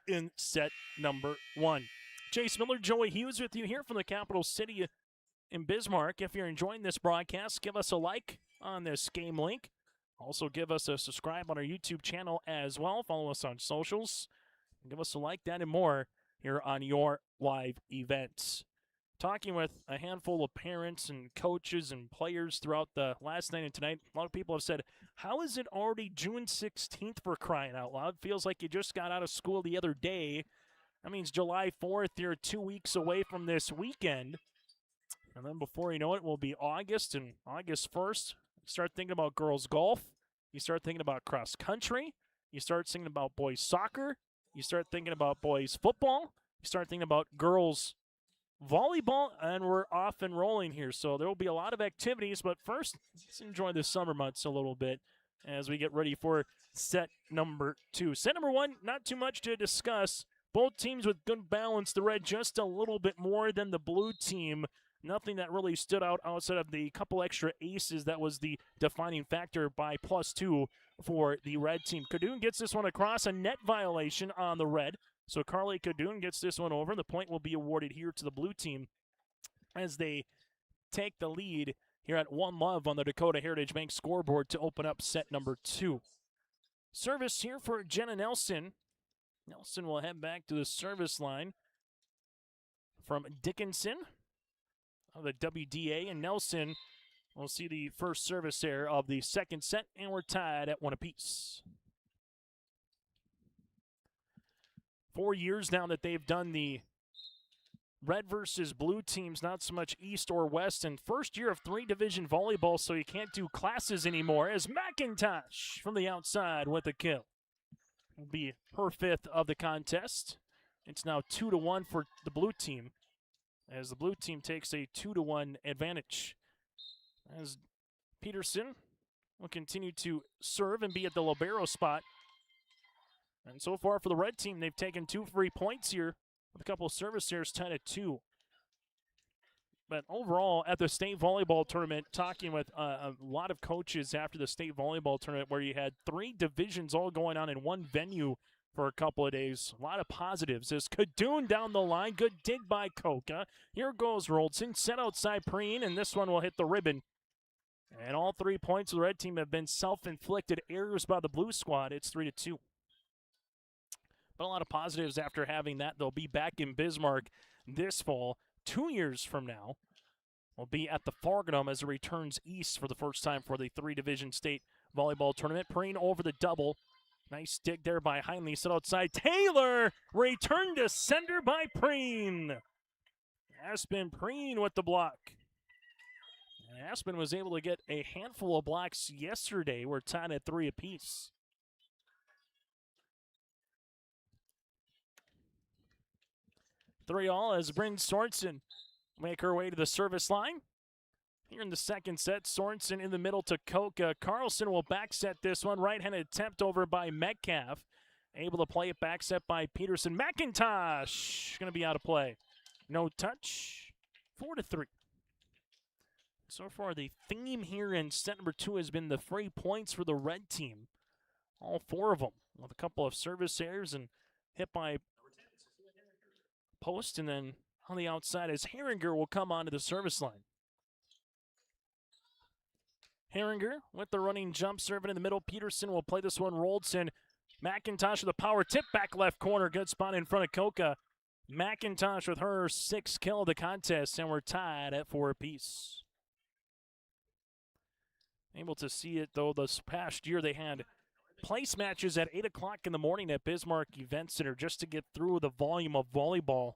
Speaker 2: in set number 1. Chase Miller, Joey Hughes with you here from the capital city in Bismarck. If you're enjoying this broadcast, give us a like on this game link. Also give us a subscribe on our YouTube channel as well. Follow us on socials. Give us a like, that, and more here on Your Live Events. Talking with a handful of parents and coaches and players throughout the last night and tonight, a lot of people have said, how is it already June 16th for crying out loud? Feels like you just got out of school the other day. That means July 4th, you're 2 weeks away from this weekend. And then before you know it, will be August, and August 1st, you start thinking about girls golf. You start thinking about cross country. You start thinking about boys soccer. You start thinking about boys football. You start thinking about girls volleyball, and we're off and rolling here. So there will be a lot of activities, but first, let's enjoy the summer months a little bit as we get ready for set number 2. Set number 1, not too much to discuss. Both teams with good balance. The red just a little bit more than the blue team. Nothing that really stood out outside of the couple extra aces. That was the defining factor by +2 for the red team. Cadoon gets this one across, a net violation on the red. So Carly Cadoon gets this one over. The point will be awarded here to the blue team as they take the lead here at 1-love on the Dakota Heritage Bank scoreboard to open up set number 2. Service here for Jenna Nelson. Nelson will head back to the service line from Dickinson of the WDA, and Nelson will see the first service there of the second set, and we're tied at 1 apiece. 4 years now that they've done the red versus blue teams, not so much east or west, and first year of 3-division volleyball, so you can't do classes anymore, as McIntosh from the outside with a kill. Will be her 5th of the contest. It's now 2-1 for the blue team, as the blue team takes a 2-1 advantage. As Peterson will continue to serve and be at the libero spot. And so far for the red team, they've taken 2 free points here with a couple of service errors, tied at 2. But overall, at the state volleyball tournament, talking with a lot of coaches after the state volleyball tournament where you had 3 divisions all going on in one venue for a couple of days. A lot of positives. As Cadoon down the line, good dig by Coca. Here goes Roldson, set outside Preen, and this one will hit the ribbon. And all 3 points of the red team have been self-inflicted errors by the blue squad. It's 3-2. But a lot of positives after having that. They'll be back in Bismarck this fall. 2 years from now, will be at the Fargadum as it returns east for the first time for the 3-division state volleyball tournament. Preen over the double. Nice dig there by Heinley. Set outside. Taylor! Return to sender by Preen. Aspen Preen with the block. And Aspen was able to get a handful of blocks yesterday. We're tied at 3 apiece. 3-all as Bryn Sorensen make her way to the service line. Here in the second set, Sorensen in the middle to Koka. Carlson will back set this one. Right-handed attempt over by Metcalf. Able to play it back set by Peterson. McIntosh going to be out of play. No touch. 4-3. So far, the theme here in set number 2 has been the free points for the red team. All 4 of them with a couple of service errors and hit by post. And then on the outside as Herringer will come onto the service line. Herringer with the running jump serve in the middle. Peterson will play this one. Roldson. McIntosh with a power tip back left corner. Good spot in front of Koka. McIntosh with her 6th kill of the contest, and we're tied at 4 apiece. Able to see it, though, this past year they had place matches at 8 o'clock in the morning at Bismarck Event Center just to get through the volume of volleyball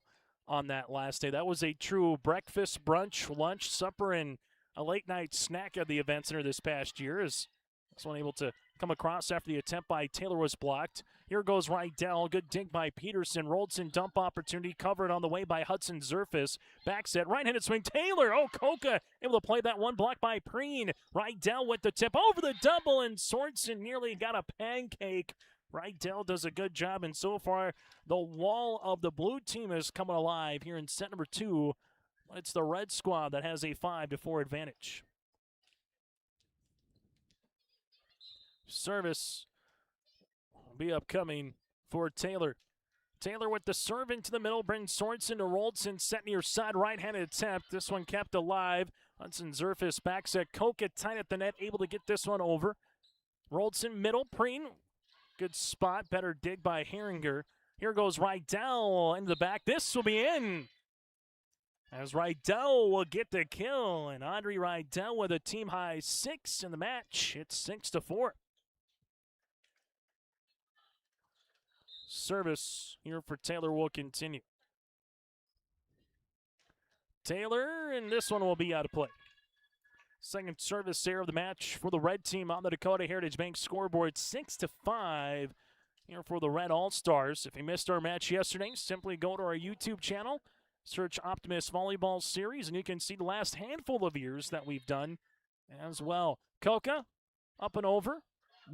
Speaker 2: on that last day. That was a true breakfast, brunch, lunch, supper, and a late-night snack at the Event Center this past year. As this one able to come across after the attempt by Taylor was blocked. Here goes Rydell. Good dig by Peterson. Roldson dump opportunity covered on the way by Hudson Zerfus. Back set, right-handed swing. Taylor, Koka able to play that one, blocked by Preen. Rydell with the tip over the double, and Sorensen nearly got a pancake. Rydell does a good job, and so far the wall of the blue team is coming alive here in set number 2. It's the red squad that has a 5-4 advantage. Service will be upcoming for Taylor. Taylor with the serve into the middle, brings Sorensen to Roldson, set near side, right-handed attempt. This one kept alive. Hudson Zerfus back set. Koka tight at the net, able to get this one over. Roldson middle, Preen. Good spot, better dig by Herringer. Here goes Rydell into the back. This will be in. As Rydell will get the kill, and Audrey Rydell with a team-high 6 in the match. It's 6-4. Service here for Taylor will continue. Taylor, and this one will be out of play. Second service error of the match for the red team on the Dakota Heritage Bank scoreboard. 6-5 here for the Red All-Stars. If you missed our match yesterday, simply go to our YouTube channel, search Optimist Volleyball Series, and you can see the last handful of years that we've done as well. Koka up and over.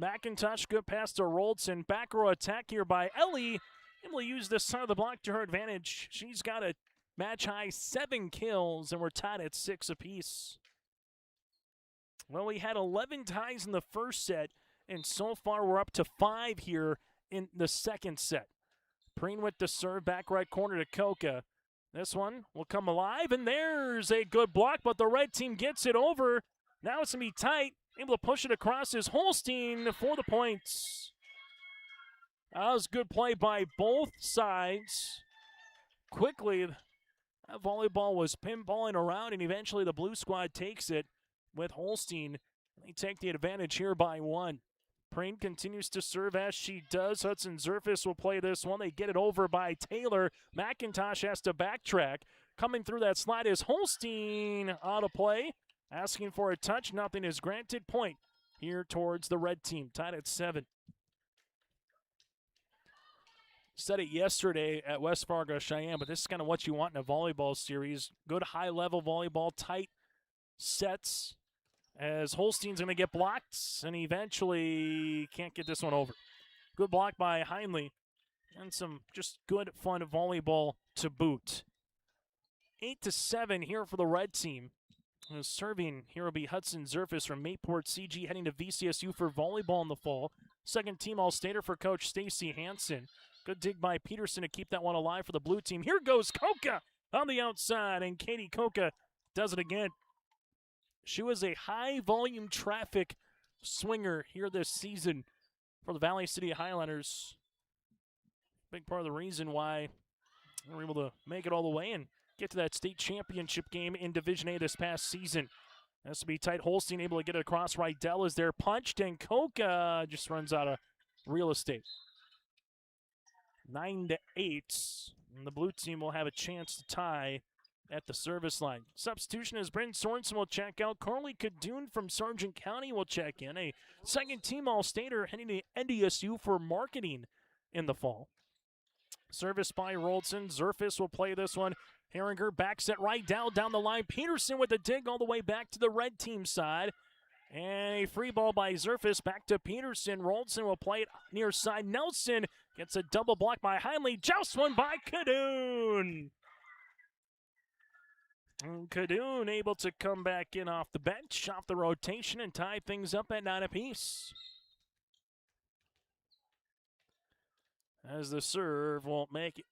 Speaker 2: McIntosh, good pass to Roldson. Back row attack here by Ellie. Able to use this side of the block to her advantage. She's got a match-high 7 kills, and we're tied at 6 apiece. Well, we had 11 ties in the first set, and so far we're up to 5 here in the second set. Preen with the serve, back right corner to Koka. This one will come alive, and there's a good block, but the red team gets it over. Now it's going to be tight. Able to push it across is Holstein for the points. That was good play by both sides. Quickly, that volleyball was pinballing around, and eventually the blue squad takes it with Holstein. They take the advantage here by 1. Preen continues to serve as she does. Hudson Zerfus will play this one. They get it over by Taylor. McIntosh has to backtrack. Coming through that slide is Holstein out of play. Asking for a touch. Nothing is granted. Point here towards the red team. Tied at 7. Said it yesterday at West Fargo Cheyenne, but this is kind of what you want in a volleyball series. Good high-level volleyball, tight sets. As Holstein's going to get blocked and eventually can't get this one over. Good block by Heinley and some just good, fun volleyball to boot. 8-7 here for the red team. Serving here will be Hudson Zerfus from Mayport CG, heading to VCSU for volleyball in the fall. Second team All-Stater for Coach Stacy Hansen. Good dig by Peterson to keep that one alive for the blue team. Here goes Koka on the outside, and Katie Koka does it again. She was a high-volume traffic swinger here this season for the Valley City Highlanders. Big part of the reason why they were able to make it all the way and get to that state championship game in Division A this past season. Has to be tight. Holstein able to get it across. Rydell is there punched, and Koka just runs out of real estate. 9-8, and the blue team will have a chance to tie at the service line. Substitution as Bryn Sorensen will check out. Carly Cadoon from Sargent County will check in. A second team All-Stater heading to NDSU for marketing in the fall. Service by Roldson. Zerfis will play this one. Herringer backs it right down the line. Peterson with the dig all the way back to the red team side. And a free ball by Zerfis back to Peterson. Roldson will play it near side. Nelson gets a double block by Heinley. Joust one by Kadoon. And Kadoon able to come back in off the bench, off the rotation, and tie things up at 9 apiece. As the serve won't make it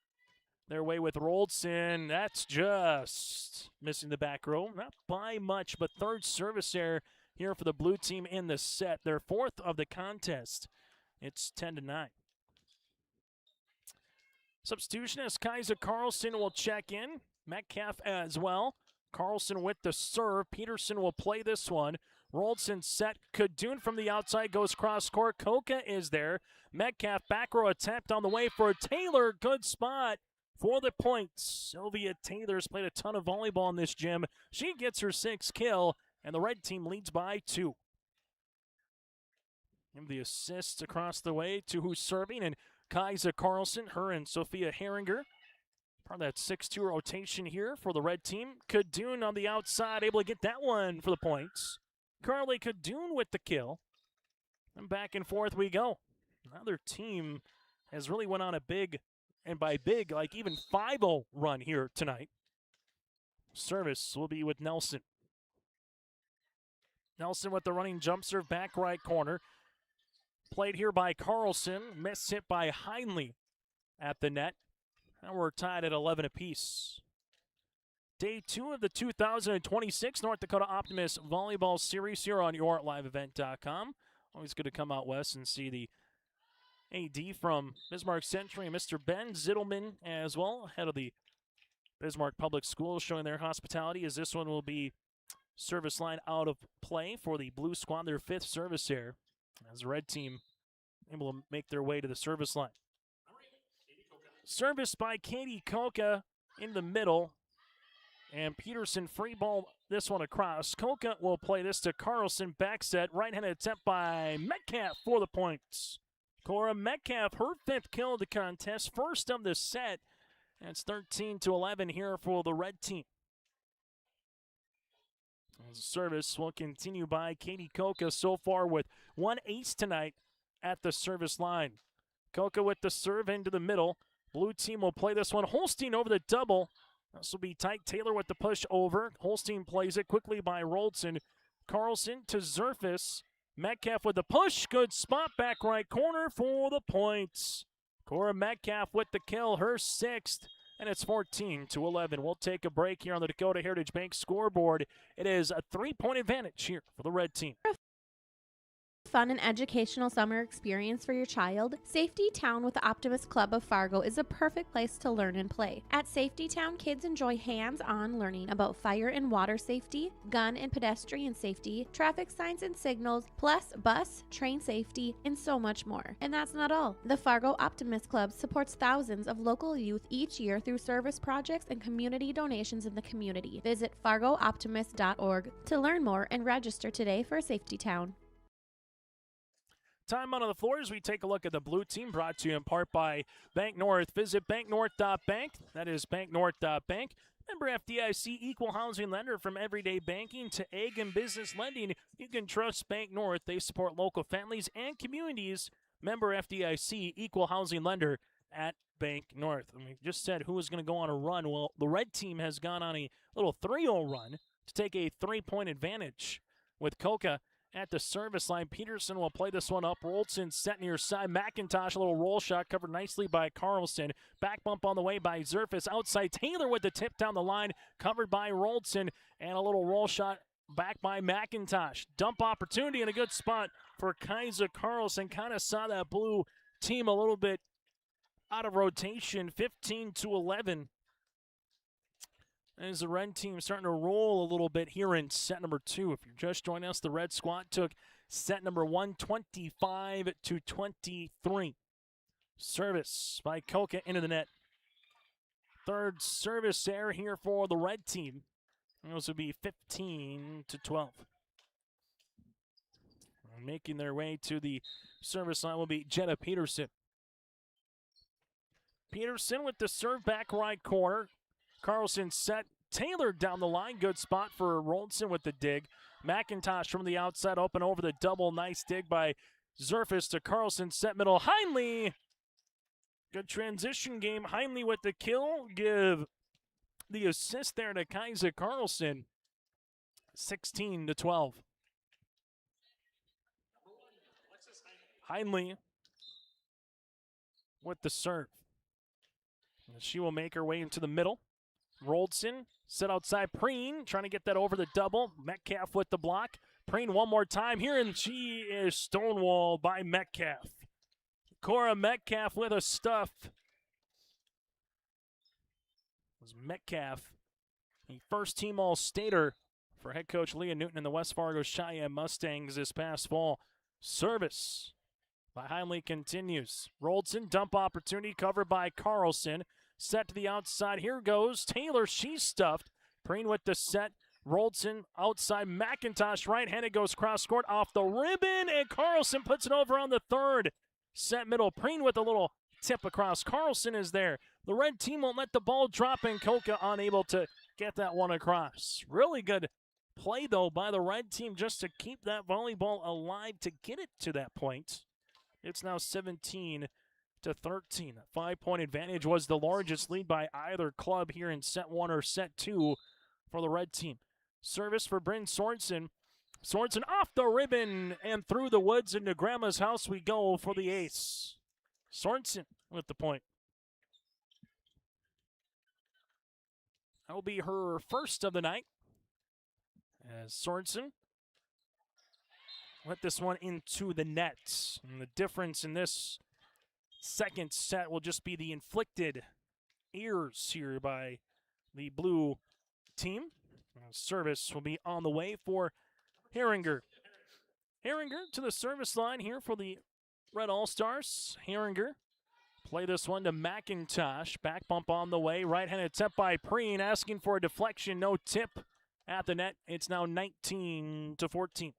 Speaker 2: their way with Roldson. That's just missing the back row. Not by much, but third service error here for the blue team in the set. Their fourth of the contest. It's 10-9. Substitution as Kaiser Carlson will check in. Metcalf as well. Carlson with the serve. Peterson will play this one. Roldson set. Kadoon from the outside goes cross court. Koka is there. Metcalf back row attempt on the way for Taylor. Good spot for the points. Sylvia Taylor's played a ton of volleyball in this gym. She gets her sixth kill, and the red team leads by 2. And the assist across the way to who's serving, and Kaiser Carlson, her and Sophia Herringer. Part of that 6-2 rotation here for the red team. Kadoon on the outside, able to get that one for the points. Carly Kadoon with the kill. And back and forth we go. Another team has really went on a big, and by big, like even 5-0 run here tonight. Service will be with Nelson. Nelson with the running jump serve, back right corner. Played here by Carlson. Miss hit by Heinley at the net. And we're tied at 11 apiece. Day 2 of the 2026 North Dakota Optimists Volleyball Series here on YourLiveEvent.com. Always good to come out west and see the AD from Bismarck Century, Mr. Ben Zittelman as well, head of the Bismarck Public Schools, showing their hospitality as this one will be service line out of play for the Blue Squad, their 5th service error, as the red team able to make their way to the service line. Service by Katie Koka in the middle. And Peterson free ball this one across. Koka will play this to Carlson. Back set. Right-handed attempt by Metcalf for the points. Cora Metcalf, her 5th kill of the contest. First of the set. And it's 13-11 here for the red team. As the service will continue by Katie Koka so far with 1 ace tonight at the service line. Koka with the serve into the middle. Blue team will play this one. Holstein over the double. This will be tight. Taylor with the push over. Holstein plays it quickly by Roldson. Carlson to Zerfis. Metcalf with the push. Good spot. Back right corner for the points. Cora Metcalf with the kill. Her 6th. And it's 14-11. We'll take a break here on the Dakota Heritage Bank scoreboard. It is a 3-point advantage here for the red team.
Speaker 3: Fun and educational summer experience for your child? Safety Town with the Optimist Club of Fargo is a perfect place to learn and play. At Safety Town, kids enjoy hands-on learning about fire and water safety, gun and pedestrian safety, traffic signs and signals, plus bus, train safety, and so much more. And that's not all. The Fargo Optimist Club supports thousands of local youth each year through service projects and community donations in the community. Visit fargooptimist.org to learn more and register today for Safety Town.
Speaker 2: Time out on the floor as we take a look at the blue team, brought to you in part by Bank North. Visit banknorth.bank. That is banknorth.bank. Member FDIC, equal housing lender. From everyday banking to ag and business lending, you can trust Bank North. They support local families and communities. Member FDIC, equal housing lender at Bank North. And we just said who was going to go on a run. Well, the red team has gone on a little 3-0 run to take a 3-point advantage with Koka at the service line. Peterson will play this one up. Roldson set near side. McIntosh, a little roll shot covered nicely by Carlson. Back bump on the way by Zerfis. Outside Taylor with the tip down the line, covered by Roldson. And a little roll shot back by McIntosh. Dump opportunity and a good spot for Kaiser Carlson. Kind of saw that blue team a little bit out of rotation. 15-11. As the red team starting to roll a little bit here in set number 2. If you're just joining us, the red squad took set number 1, 25-23. Service by Koka into the net. Third service error here for the red team. And those would be 15-12. Making their way to the service line will be Jenna Peterson. Peterson with the serve back right corner. Carlson set. Taylor down the line. Good spot for Roldson with the dig. McIntosh from the outside open over the double. Nice dig by Zerfus to Carlson. Set middle. Heinle. Good transition game. Heinle with the kill. Give the assist there to Kaiser Carlson. 16-12. Heinle with the serve. She will make her way into the middle. Roldson set outside Preen, trying to get that over the double. Metcalf with the block. Preen one more time here, and she is stonewalled by Metcalf. Cora Metcalf with a stuff. It was Metcalf, the first team All-Stater for head coach Leah Newton and the West Fargo Cheyenne Mustangs this past fall. Service by Heinle continues. Roldson, dump opportunity covered by Carlson. Set to the outside. Here goes Taylor. She's stuffed. Preen with the set. Roldson outside. McIntosh right-handed goes cross-court off the ribbon, and Carlson puts it over on the third. Set middle. Preen with a little tip across. Carlson is there. The red team won't let the ball drop, and Koka unable to get that one across. Really good play, though, by the red team just to keep that volleyball alive to get it to that point. It's now 17-13. A 5-point advantage was the largest lead by either club here in set one or set two for the red team. Service for Bryn Sorensen. Sorensen off the ribbon and through the woods into Grandma's house we go for the ace. Sorensen with the point. That will be her first of the night. As Sorensen let this one into the net. And the difference in this second set will just be the inflicted errors here by the blue team. Service will be on the way for Herringer. Herringer to the service line here for the Red All-Stars. Herringer play this one to McIntosh. Back bump on the way. Right-handed tip by Preen, asking for a deflection. No tip at the net. It's now 19-14.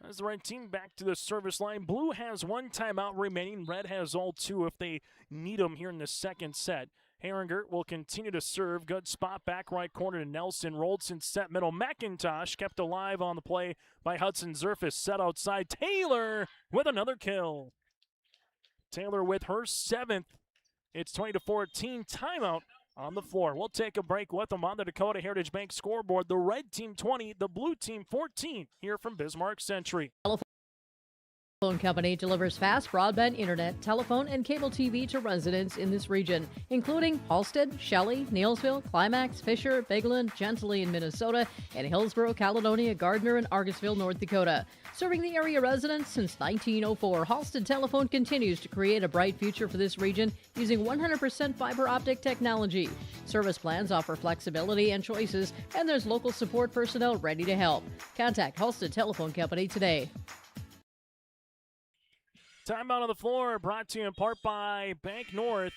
Speaker 2: As the red team back to the service line. Blue has one timeout remaining. Red has all two if they need them here in the second set. Herringer will continue to serve. Good spot back right corner to Nelson. Roldson set middle. McIntosh kept alive on the play by Hudson Zerfus. Set outside. Taylor with another kill. Taylor with her seventh. It's 20-14. Timeout on the floor. We'll take a break with them on the Dakota Heritage Bank scoreboard. The red team 20, the blue team 14 here from Bismarck Century.
Speaker 18: Telephone Company delivers fast broadband internet, telephone, and cable TV to residents in this region, including Halstead, Shelley, Neilsville, Climax, Fisher, Bigland, Gentilly in Minnesota, and Hillsborough, Caledonia, Gardner, and Argosville, North Dakota. Serving the area residents since 1904, Halstead Telephone continues to create a bright future for this region using 100% fiber optic technology. Service plans offer flexibility and choices, and there's local support personnel ready to help. Contact Halstead Telephone Company today.
Speaker 2: Timeout on the floor brought to you in part by Bank North.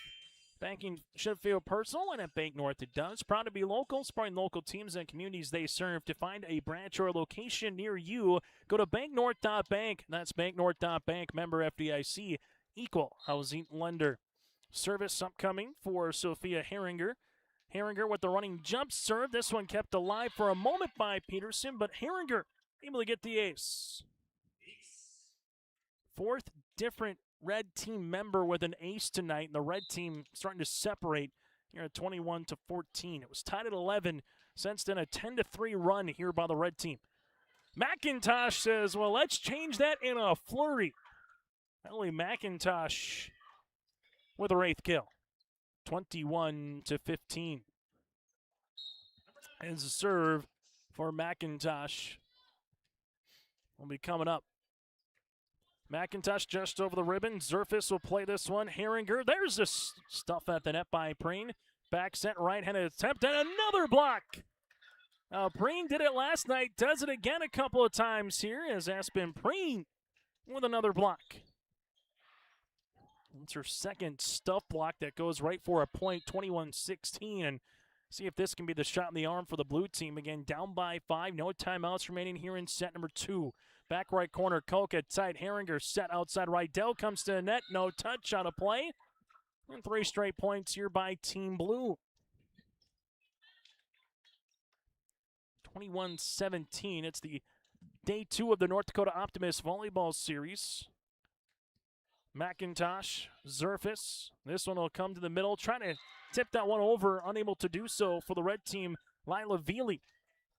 Speaker 2: Banking should feel personal, and at Bank North it does. Proud to be local, supporting local teams and communities they serve. To find a branch or location near you, go to banknorth.bank. That's banknorth.bank, member FDIC, equal housing lender. Service upcoming for Sophia Herringer. Herringer with the running jump serve. This one kept alive for a moment by Peterson, but Herringer able to get the ace. Fourth different red team member with an ace tonight, and the red team starting to separate here at 21-14. It was tied at 11, since then a 10-3 run here by the red team. McIntosh says, well, let's change that in a flurry. Ellie McIntosh with her eighth kill. 21-15. As a serve for McIntosh will be coming up. McIntosh just over the ribbon. Zerfus will play this one. Herringer, there's the stuff at the net by Preen. Back set, right-handed attempt, and another block. Preen did it last night, does it again a couple of times here as Aspen Preen with another block. It's her second stuff block that goes right for a point, 21-16, and see if this can be the shot in the arm for the blue team. Again, down by 5, no timeouts remaining here in set number 2. Back right corner, Koka tight. Herringer set outside right. Dell comes to the net. No touch on a play. And 3 straight points here by Team Blue. 21-17. It's the day 2 of the North Dakota Optimists Volleyball Series. McIntosh, Zerfus. This one will come to the middle. Trying to tip that one over. Unable to do so for the red team. Lila Veely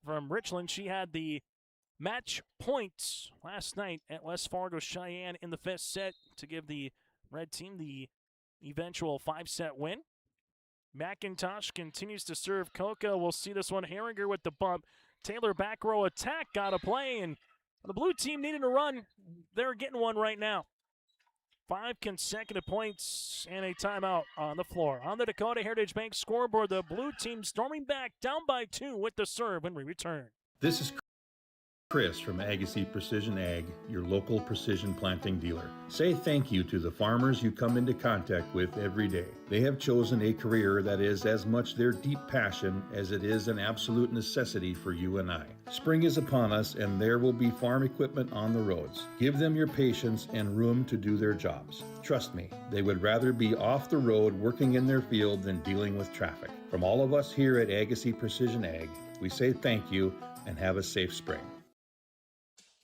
Speaker 2: from Richland. She had the match points last night at West Fargo Cheyenne in the 5th set to give the red team the eventual 5-set win. McIntosh continues to serve Koka. We'll see this one. Herringer with the bump. Taylor back row attack. Got a play, and the blue team needed a run. They're getting one right now. 5 consecutive points and a timeout on the floor. On the Dakota Heritage Bank scoreboard, the blue team storming back down by 2 with the serve when we return.
Speaker 19: This is Chris from Agassiz Precision Ag, your local precision planting dealer. Say thank you to the farmers you come into contact with every day. They have chosen a career that is as much their deep passion as it is an absolute necessity for you and I. Spring is upon us and there will be farm equipment on the roads. Give them your patience and room to do their jobs. Trust me, they would rather be off the road working in their field than dealing with traffic. From all of us here at Agassiz Precision Ag, we say thank you and have a safe spring.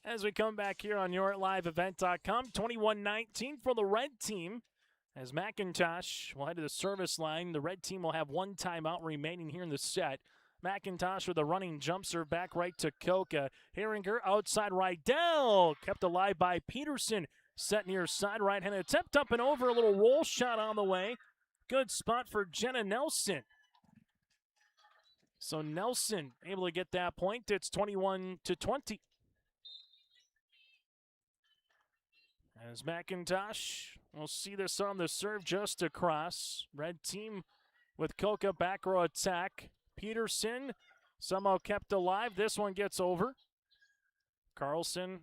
Speaker 2: As we come back here on YourLiveEvent.com, 21-19 for the red team. As McIntosh will head to the service line, the red team will have 1 timeout remaining here in the set. McIntosh with a running jump serve back right to Koka. Herringer outside right. Dell kept alive by Peterson. Set near side right-handed attempt up and over. A little roll shot on the way. Good spot for Jenna Nelson. So Nelson able to get that point. It's 21-20. As McIntosh, we'll see this on the serve just across. Red team with Koka back row attack. Peterson somehow kept alive. This one gets over. Zerfus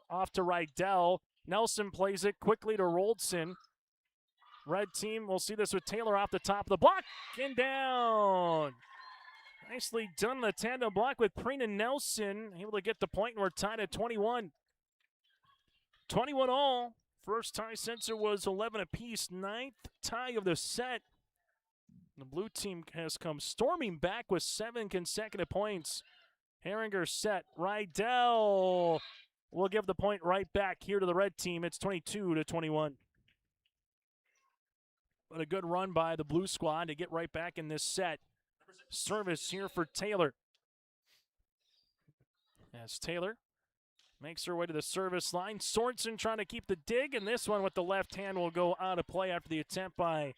Speaker 2: off to Rydell. Nelson plays it quickly to Roldson. Red team, we'll see this with Taylor off the top of the block and down. Nicely done, the tandem block with Prina Nelson. Able to get the point, and we're tied at 21. 21 all. First tie since it was 11 apiece. 9th tie of the set. The blue team has come storming back with 7 consecutive points. Herringer set. Rydell will give the point right back here to the red team. It's 22-21. But a good run by the blue squad to get right back in this set. Service here for Taylor. As Taylor makes her way to the service line. Sorensen trying to keep the dig, and this one with the left hand will go out of play after the attempt by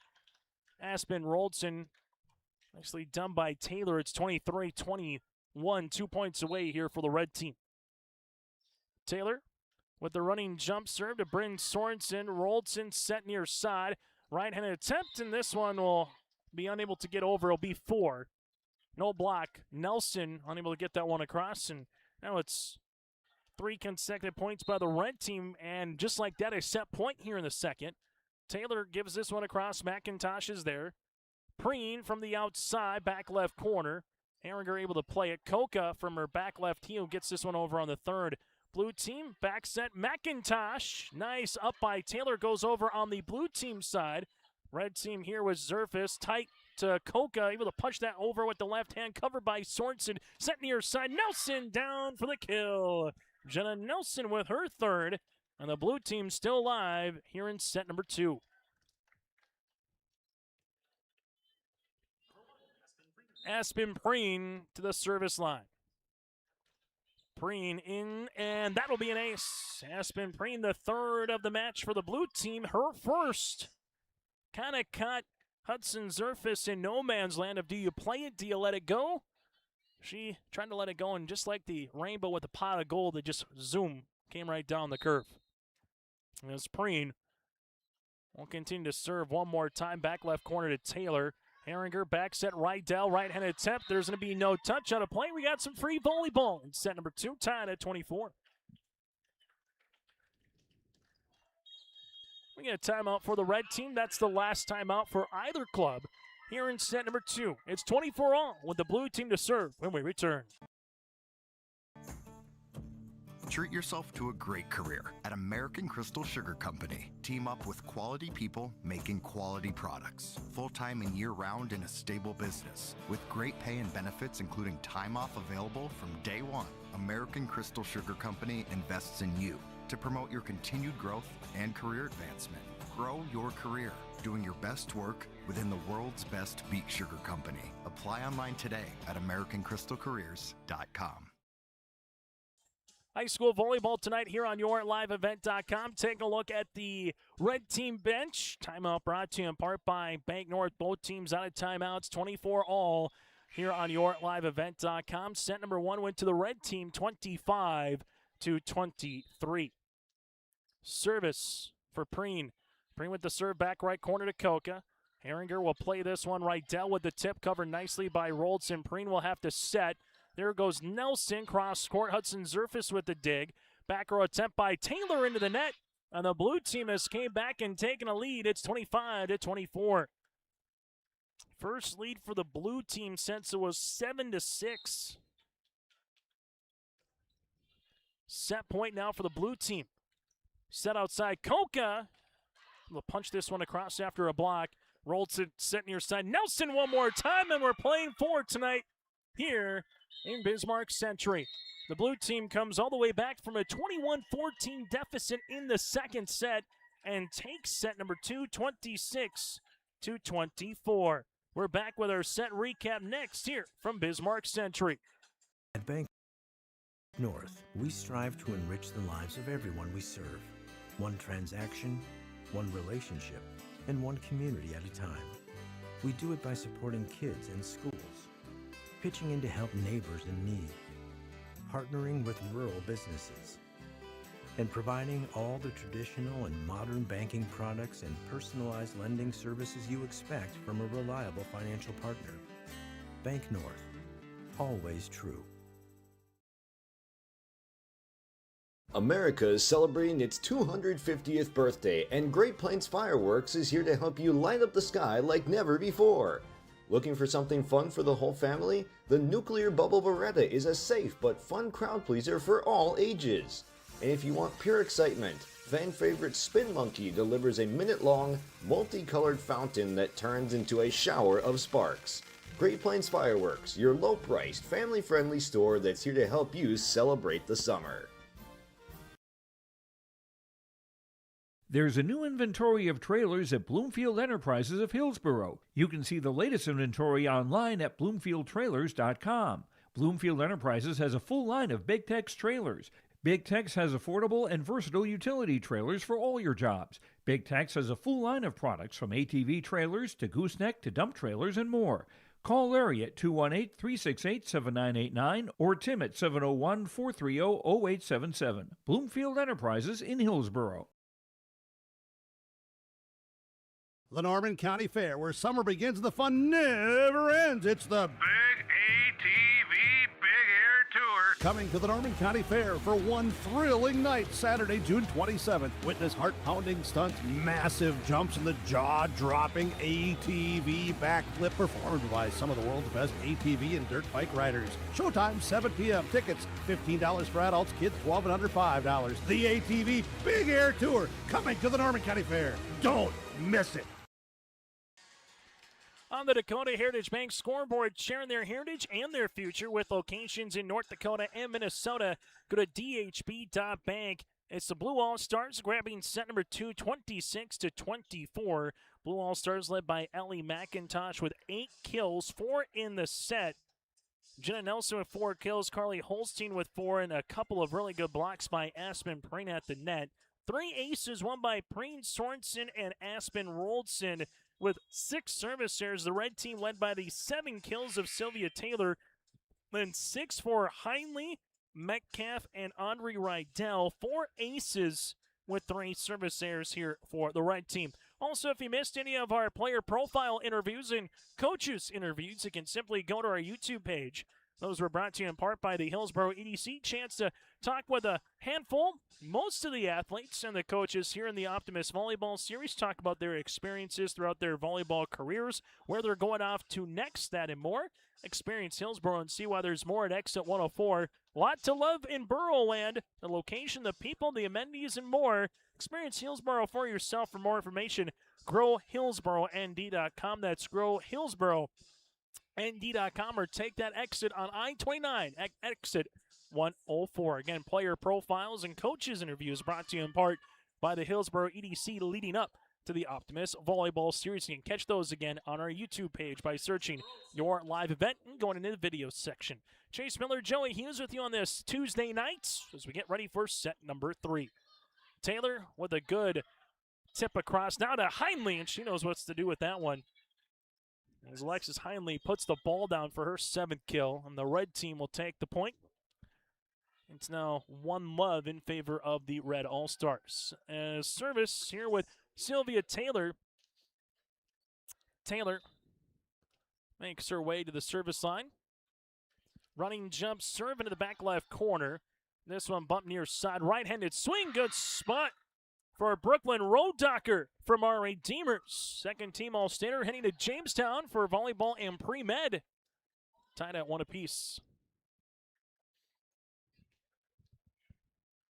Speaker 2: Aspen Roldson. Nicely done by Taylor. It's 23-21, 2 points away here for the red team. Taylor with the running jump serve to Bryn Sorensen. Roldson set near side. Right-handed attempt, and this one will be unable to get over. It'll be 4. No block. Nelson unable to get that one across, and now it's 3 consecutive points by the red team, and just like that, a set point here in the second. Taylor gives this one across. McIntosh is there. Preen from the outside, back left corner. Herringer able to play it. Koka from her back left heel gets this one over on the third. Blue team, back set. McIntosh, nice up by Taylor, goes over on the blue team side. Red team here with Zerfus, tight to Koka, able to punch that over with the left hand, covered by Sorensen. Set near side, Nelson down for the kill. Jenna Nelson with her third, and the blue team still alive here in set number 2. Aspen Preen to the service line. Preen in, and that'll be an ace. Aspen Preen, the third of the match for the blue team, her first. Kind of caught Hudson Zerfus in no man's land of do you play it, do you let it go? She tried to let it go, and just like the rainbow with the pot of gold, it just zoom, came right down the curve. And as Preen will continue to serve one more time, back left corner to Taylor. Herringer back set, Rydell, right-handed attempt. There's going to be no touch on a play. We got some free volleyball in set number 2, tied at 24. We get a timeout for the red team. That's the last timeout for either club here in set number 2. It's 24 all with the blue team to serve when we return.
Speaker 20: Treat yourself to a great career at American Crystal Sugar Company. Team up with quality people making quality products. Full-time and year-round in a stable business. With great pay and benefits including time off available from day one. American Crystal Sugar Company invests in you to promote your continued growth and career advancement. Grow your career doing your best work within the world's best beet sugar company. Apply online today at AmericanCrystalCareers.com.
Speaker 2: High school volleyball tonight here on YourLiveEvent.com. Take a look at the red team bench. Timeout brought to you in part by Bank North. Both teams out of timeouts, 24 all here on YourLiveEvent.com. Set number one went to the red team, 25-23. Service for Preen. Preen with the serve back right corner to Koka. Herringer will play this one right. Dell with the tip, covered nicely by Roldson. Preen will have to set. There goes Nelson, cross court. Hudson Zerfus with the dig. Back row attempt by Taylor into the net. And the blue team has came back and taken a lead. It's 25-24. First lead for the blue team since it was 7-6. Set point now for the blue team. Set outside. Koka will punch this one across after a block. Roldson set near side. Nelson one more time, and we're playing four tonight here in Bismarck Century. The blue team comes all the way back from a 21-14 deficit in the second set and takes set number two, 26-24. We're back with our set recap next here from Bismarck Century.
Speaker 21: At Bank North, we strive to enrich the lives of everyone we serve. One transaction, one relationship, and one community at a time. We do it by supporting kids and schools, pitching in to help neighbors in need, partnering with rural businesses, and providing all the traditional and modern banking products and personalized lending services you expect from a reliable financial partner. Bank North, always true.
Speaker 15: America is celebrating its 250th birthday, and Great Plains Fireworks is here to help you light up the sky like never before. Looking for something fun for the whole family? The Nuclear Bubble Beretta is a safe but fun crowd pleaser for all ages. And if you want pure excitement, fan favorite Spin Monkey delivers a minute-long, multicolored fountain that turns into a shower of sparks. Great Plains Fireworks, your low-priced, family-friendly store that's here to help you celebrate the summer.
Speaker 10: There's a new inventory of trailers at Bloomfield Enterprises of Hillsborough. You can see the latest inventory online at BloomfieldTrailers.com. Bloomfield Enterprises has a full line of Big Tex trailers. Big Tex has affordable and versatile utility trailers for all your jobs. Big Tex has a full line of products from ATV trailers to gooseneck to dump trailers and more. Call Larry at 218-368-7989 or Tim at 701-430-0877. Bloomfield Enterprises in Hillsborough.
Speaker 1: The Norman County Fair, where summer begins and the fun never ends. It's the
Speaker 7: Big ATV Big Air Tour.
Speaker 1: Coming to the Norman County Fair for one thrilling night, Saturday, June 27th. Witness heart-pounding stunts, massive jumps, and the jaw-dropping ATV backflip performed by some of the world's best ATV and dirt bike riders. Showtime, 7 p.m. Tickets, $15 for adults, kids 12 and under $5. The ATV Big Air Tour, coming to the Norman County Fair. Don't miss it.
Speaker 2: On the Dakota Heritage Bank scoreboard, sharing their heritage and their future with locations in North Dakota and Minnesota. Go to dhb.bank. It's the Blue All-Stars grabbing set number 2, 26-24. Blue All-Stars led by Ellie McIntosh with 8 kills, 4 in the set. Jenna Nelson with 4 kills, Carly Holstein with 4, and a couple of really good blocks by Aspen Preen at the net. 3 aces won by Preen Sorensen and Aspen Roldson with 6 service errors. The red team led by the 7 kills of Sylvia Taylor, then 6 for Heinley, Metcalf, and Audrey Rydell. 4 aces with 3 service errors here for the red team. Also, if you missed any of our player profile interviews and coaches interviews, you can simply go to our YouTube page. Those were brought to you in part by the Hillsboro EDC. Chance to talk with a handful, most of the athletes and the coaches here in the Optimist Volleyball Series, talk about their experiences throughout their volleyball careers, where they're going off to next, that and more. Experience Hillsboro and see why there's more at Exit 104. A lot to love in Boroland. The location, the people, the amenities, and more. Experience Hillsboro for yourself. For more information, growhillsboroND.com. That's growhillsboroND.com, or take that exit on I-29 at Exit 104. Again, player profiles and coaches interviews brought to you in part by the Hillsboro EDC leading up to the Optimist Volleyball Series. You can catch those again on our YouTube page by searching your live event and going into the video section. Chase Miller, Joey Hughes with you on this Tuesday night as we get ready for set number 3. Taylor with a good tip across now to Heinley, and she knows what to do with that one. As Alexis Heinley puts the ball down for her 7th kill, and the red team will take the point. It's now 1-love in favor of the Red All-Stars. As service here with Sylvia Taylor. Taylor makes her way to the service line. Running jump serve into the back left corner. This one bumped near side. Right-handed swing. Good spot for Brooklyn Rodocker from our Redeemers. Second team All-Stater heading to Jamestown for volleyball and pre-med. Tied at 1 apiece.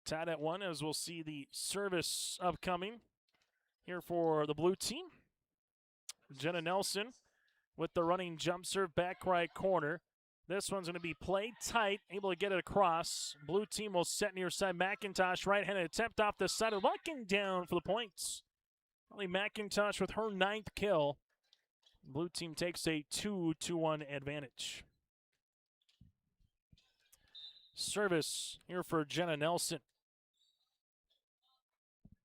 Speaker 2: Tied at 1 as we'll see the service upcoming here for the blue team. Jenna Nelson with the running jump serve back right corner. This one's going to be played tight, able to get it across. Blue team will set near side. McIntosh, right-handed attempt off the side, locking down for the points. Only McIntosh with her 9th kill. Blue team takes a 2-1 advantage. Service here for Jenna Nelson.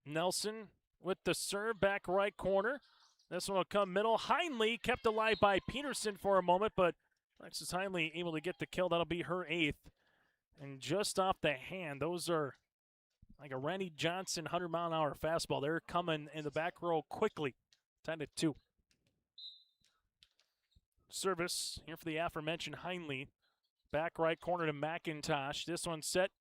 Speaker 2: Nelson with the serve, back right corner. This one will come middle. Heinley kept alive by Peterson for a moment, but Alexis Heinley able to get the kill. That'll be her 8th. And just off the hand, those are like a Randy Johnson 100-mile-an-hour fastball. They're coming in the back row quickly. 10-2. Service here for the aforementioned Heinley. Back right corner to McIntosh. This one set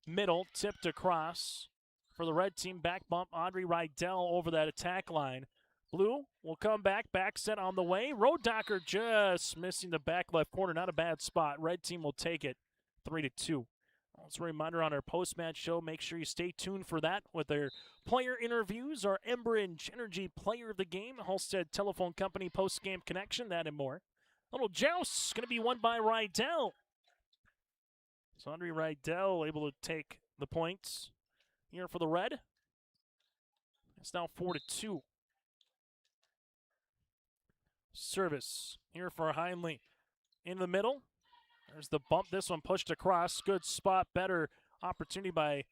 Speaker 2: middle, tipped across. For the red team, back bump, Audrey Rydell over that attack line. Blue will come back set on the way. Rodocker just missing the back left corner. Not a bad spot. Red team will take it 3-2. Also a reminder on our post-match show, make sure you stay tuned for that with their player interviews, our Enbridge Energy Player of the Game, Halstead Telephone Company post-game connection, that and more. Little joust going to be won by Rydell. So Audrey Rydell able to take the points here for the red. It's now 4-2. Service here for Heinley. In the middle. There's the bump. This one pushed across. Good spot. Better opportunity by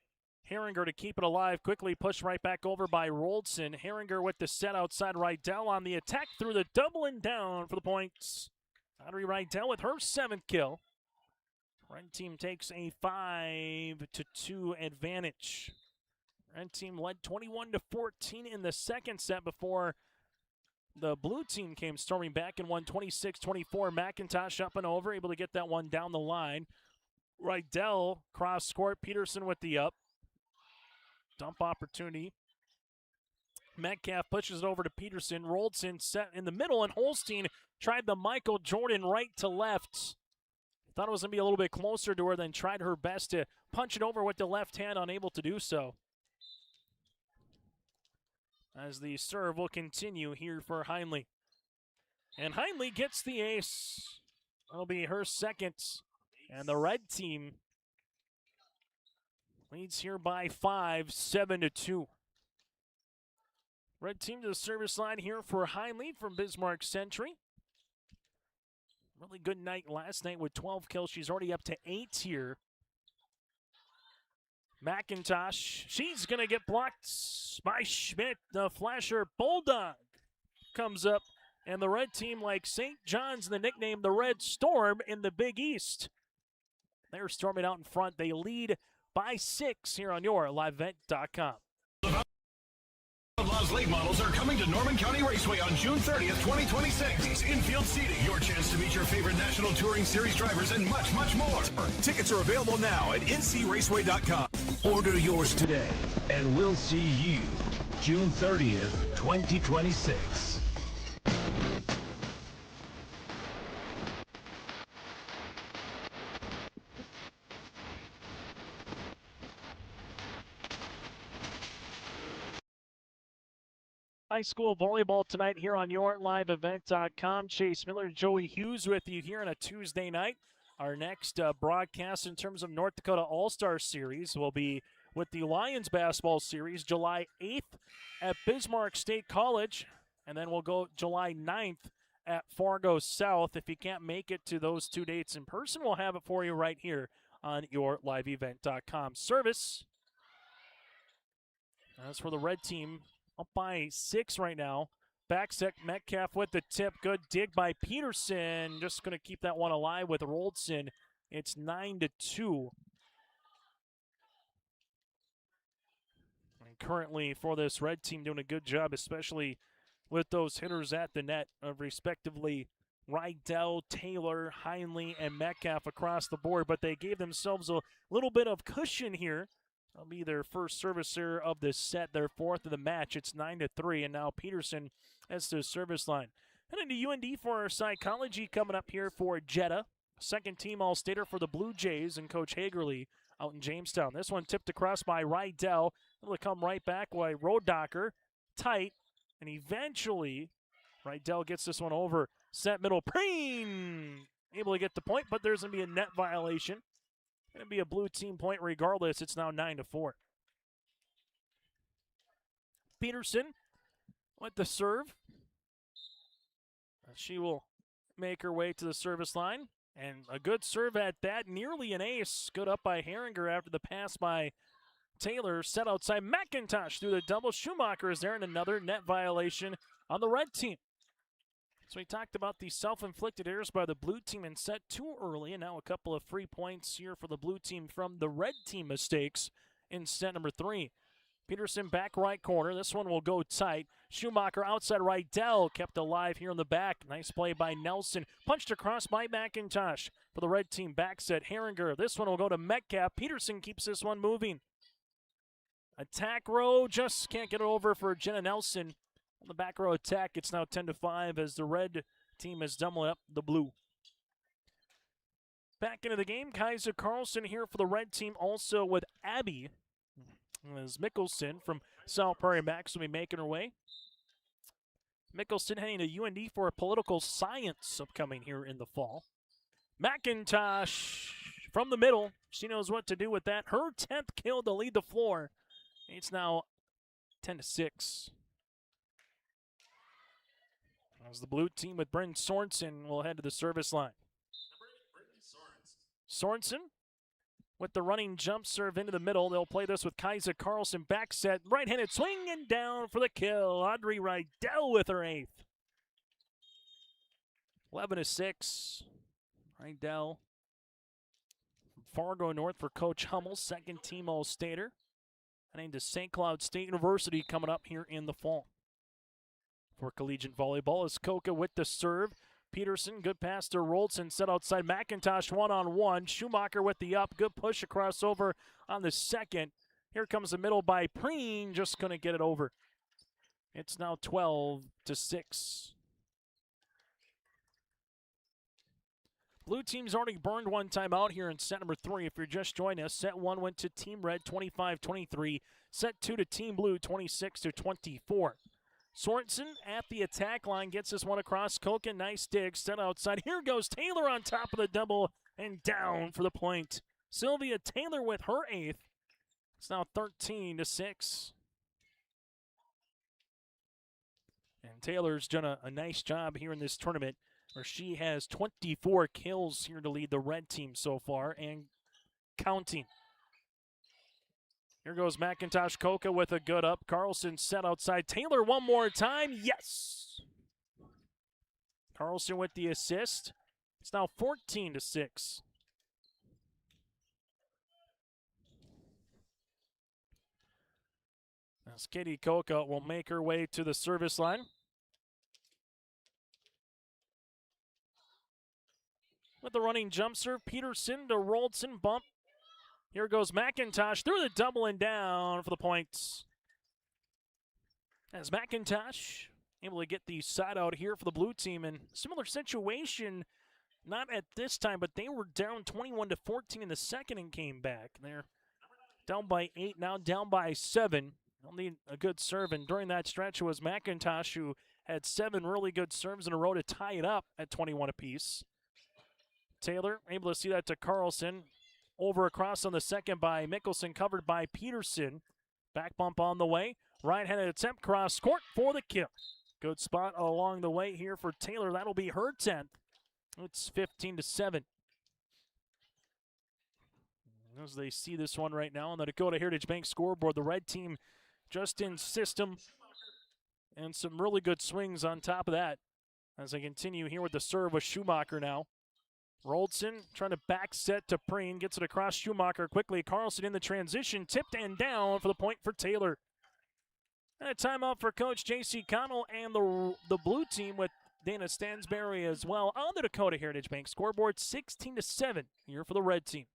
Speaker 2: Herringer to keep it alive. Quickly pushed right back over by Roldson. Herringer with the set outside. Rydell on the attack through the double and down for the points. Audrey Rydell with her 7th kill. Red team takes a 5-2 advantage. Red team led 21-14 in the second set before the blue team came storming back and won 26-24. McIntosh up and over, able to get that one down the line. Rydell cross court. Peterson with the up. Dump opportunity. Metcalf pushes it over to Peterson. Roldson set in the middle, and Holstein tried the Michael Jordan right to left. Thought it was going to be a little bit closer to her, then tried her best to punch it over with the left hand, unable to do so. As the serve will continue here for Heinley. And Heinley gets the ace. That'll be her 2nd. And the red team leads here by 5, 7-2. Red team to the service line here for Heinley from Bismarck Century. Really good night last night with 12 kills. She's already up to 8 here. McIntosh, she's going to get blocked by Schmidt. The flasher Bulldog comes up, and the red team, like St. John's, the nickname the Red Storm in the Big East. They're storming out in front. They lead by 6 here on your liveevent.com.
Speaker 9: Las late models are coming to Norman County Raceway on June 30th, 2026. Infield seating, your chance to meet your favorite National Touring Series drivers, and much, much more. Tickets are available now at ncraceway.com.
Speaker 4: Order yours today, and we'll see you June 30th, 2026.
Speaker 2: High school volleyball tonight here on YourLiveEvent.com. Chase Miller, Joey Hughes with you here on a Tuesday night. Our next broadcast in terms of North Dakota All-Star Series will be with the Lions Basketball Series July 8th at Bismarck State College, and then we'll go July 9th at Fargo South. If you can't make it to those 2 dates in person, we'll have it for you right here on YourLiveEvent.com. Service. As for the red team, up by 6 right now. Backset Metcalf with the tip. Good dig by Peterson. Just going to keep that one alive with Roldson. It's 9-2. And currently for this red team doing a good job, especially with those hitters at the net of respectively Rydell, Taylor, Heinley, and Metcalf across the board. But they gave themselves a little bit of cushion here. That'll be their first servicer of the set, their fourth of the match. It's 9-3, and now Peterson heads to the service line. Heading to UND for our psychology coming up here for Jetta. Second team All-Stater for the Blue Jays and Coach Hagerly out in Jamestown. This one tipped across by Rydell. It'll come right back by Rodacker. Tight, and eventually Rydell gets this one over. Set middle, Preen! Able to get the point, but there's going to be a net violation. Going to be a blue team point regardless. It's now 9-4. Peterson with the serve. She will make her way to the service line. And a good serve at that. Nearly an ace. Good up by Herringer after the pass by Taylor. Set outside McIntosh through the double. Schumacher is there, and another net violation on the red team. So we talked about the self-inflicted errors by the blue team in set 2 early, and now a couple of free points here for the blue team from the red team mistakes in set number 3. Peterson back right corner. This one will go tight. Schumacher outside Rydell kept alive here in the back. Nice play by Nelson. Punched across by McIntosh for the red team back set. Herringer. This one will go to Metcalf. Peterson keeps this one moving. Attack row just can't get it over for Jenna Nelson. On the back row attack, it's now 10-5 as the red team is doubling up the blue. Back into the game, Kaiser Carlson here for the red team, also with Abby. As Mickelson from South Prairie Max will be making her way. Mickelson heading to UND for a political science upcoming here in the fall. McIntosh from the middle. She knows what to do with that. Her 10th kill to lead the floor. It's now 10-6. As the blue team with Bryn Sorensen will head to the service line. Sorensen with the running jump serve into the middle. They'll play this with Kaiser Carlson. Back set, right-handed swing and down for the kill. Audrey Rydell with her 8th. 11-6. Rydell. Fargo North for Coach Hummel, second team All-Stater. Heading to St. Cloud State University coming up here in the fall. For collegiate volleyball is Koka with the serve. Peterson, good pass to Roldson, set outside McIntosh one-on-one. Schumacher with the up, good push across over on the second. Here comes the middle by Preen, just going to get it over. It's now 12-6. Blue team's already burned one time out here in set number 3. If you're just joining us, set 1 went to Team Red 25-23. Set 2 to Team Blue 26-24. Sorensen at the attack line gets this one across. Koken, nice dig, set outside. Here goes Taylor on top of the double and down for the point. Sylvia Taylor with her 8th. It's now 13-6. And Taylor's done a nice job here in this tournament where she has 24 kills here to lead the red team so far and counting. Here goes McIntosh Koka with a good up. Carlson set outside. Taylor one more time. Yes! Carlson with the assist. It's now 14-6. As Katie Koka will make her way to the service line. With the running jump serve, Peterson to Roldson, bump. Here goes McIntosh through the double and down for the points. As McIntosh able to get the side out here for the blue team, and similar situation, not at this time, but they were down 21-14 in the second and came back. They're down by 8, now down by 7. They'll need a good serve, and during that stretch it was McIntosh who had 7 really good serves in a row to tie it up at 21 apiece. Taylor able to see that to Carlson. Over across on the second by Mickelson, covered by Peterson. Back bump on the way. Right-handed attempt, cross court for the kill. Good spot along the way here for Taylor. That'll be her 10th. It's 15-7. As they see this one right now on the Dakota Heritage Bank scoreboard, the red team just in system and some really good swings on top of that. As they continue here with the serve with Schumacher now. Roldson trying to back set to Preen, gets it across Schumacher quickly. Carlson in the transition, tipped and down for the point for Taylor. And a timeout for Coach J.C. Connell and the blue team with Dana Stansberry as well on the Dakota Heritage Bank scoreboard, 16-7 here for the red team.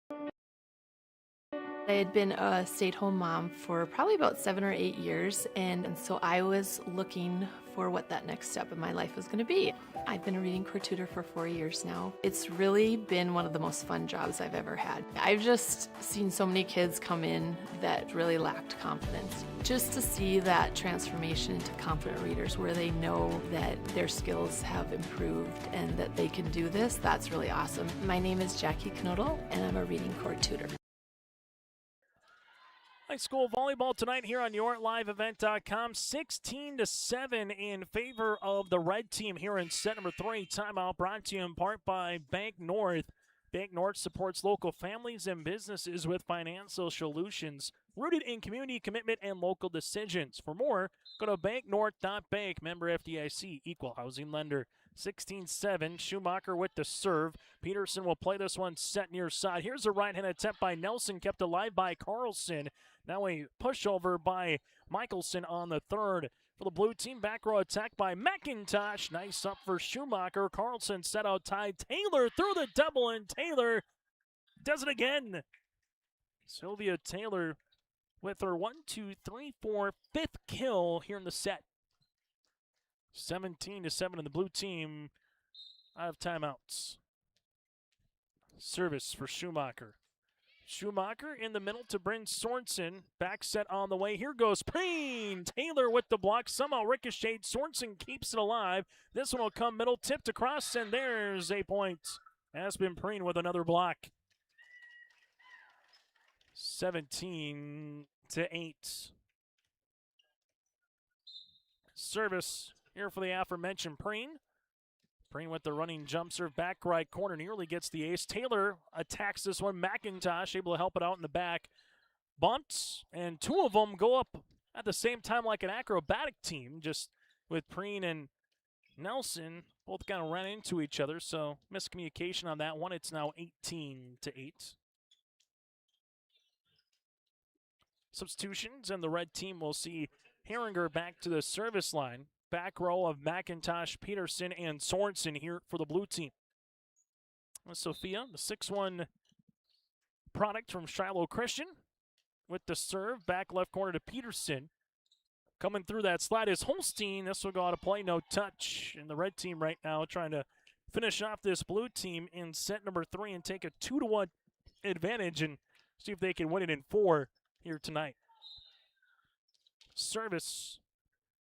Speaker 16: I had been a stay-at-home mom for probably about 7 or 8 years, and so I was looking for what that next step in my life was going to be. I've been a reading core tutor for 4 years now. It's really been one of the most fun jobs I've ever had. I've just seen so many kids come in that really lacked confidence. Just to see that transformation into confident readers where they know that their skills have improved and that they can do this, that's really awesome. My name is Jackie Knodel, and I'm a reading core tutor.
Speaker 2: High school volleyball tonight here on YourLiveEvent.com. 16-7 in favor of the red team here in set number 3. Timeout brought to you in part by Bank North. Bank North supports local families and businesses with financial solutions rooted in community commitment and local decisions. For more, go to banknorth.bank, member FDIC, equal housing lender. 16-7, Schumacher with the serve. Peterson will play this one set near side. Here's a right-hand attempt by Nelson, kept alive by Carlson. Now a pushover by Michelson on the third. For the blue team, back row attack by McIntosh. Nice up for Schumacher. Carlson set out tied. Taylor through the double, and Taylor does it again. Sylvia Taylor with her 5th kill here in the set. 17-7 in the blue team out of timeouts. Service for Schumacher. Schumacher in the middle to Bryn Sorensen. Back set on the way. Here goes Preen. Taylor with the block. Somehow ricocheted. Sorensen keeps it alive. This one will come middle. Tipped across, and there's a point. Aspen Preen with another block. 17-8. Service here for the aforementioned Preen. Preen with the running jump serve, back right corner, nearly gets the ace. Taylor attacks this one. McIntosh able to help it out in the back. Bumps, and 2 of them go up at the same time like an acrobatic team, just with Preen and Nelson both kind of ran into each other, so miscommunication on that one. It's now 18-8. Substitutions, and the red team will see Herringer back to the service line. Back row of McIntosh, Peterson, and Sorensen here for the blue team. Sophia, the 6'1" product from Shiloh Christian, with the serve. Back left corner to Peterson. Coming through that slide is Holstein. This will go out of play, no touch. And the red team right now trying to finish off this blue team in set number 3 and take a 2-1 advantage and see if they can win it in 4 here tonight. Service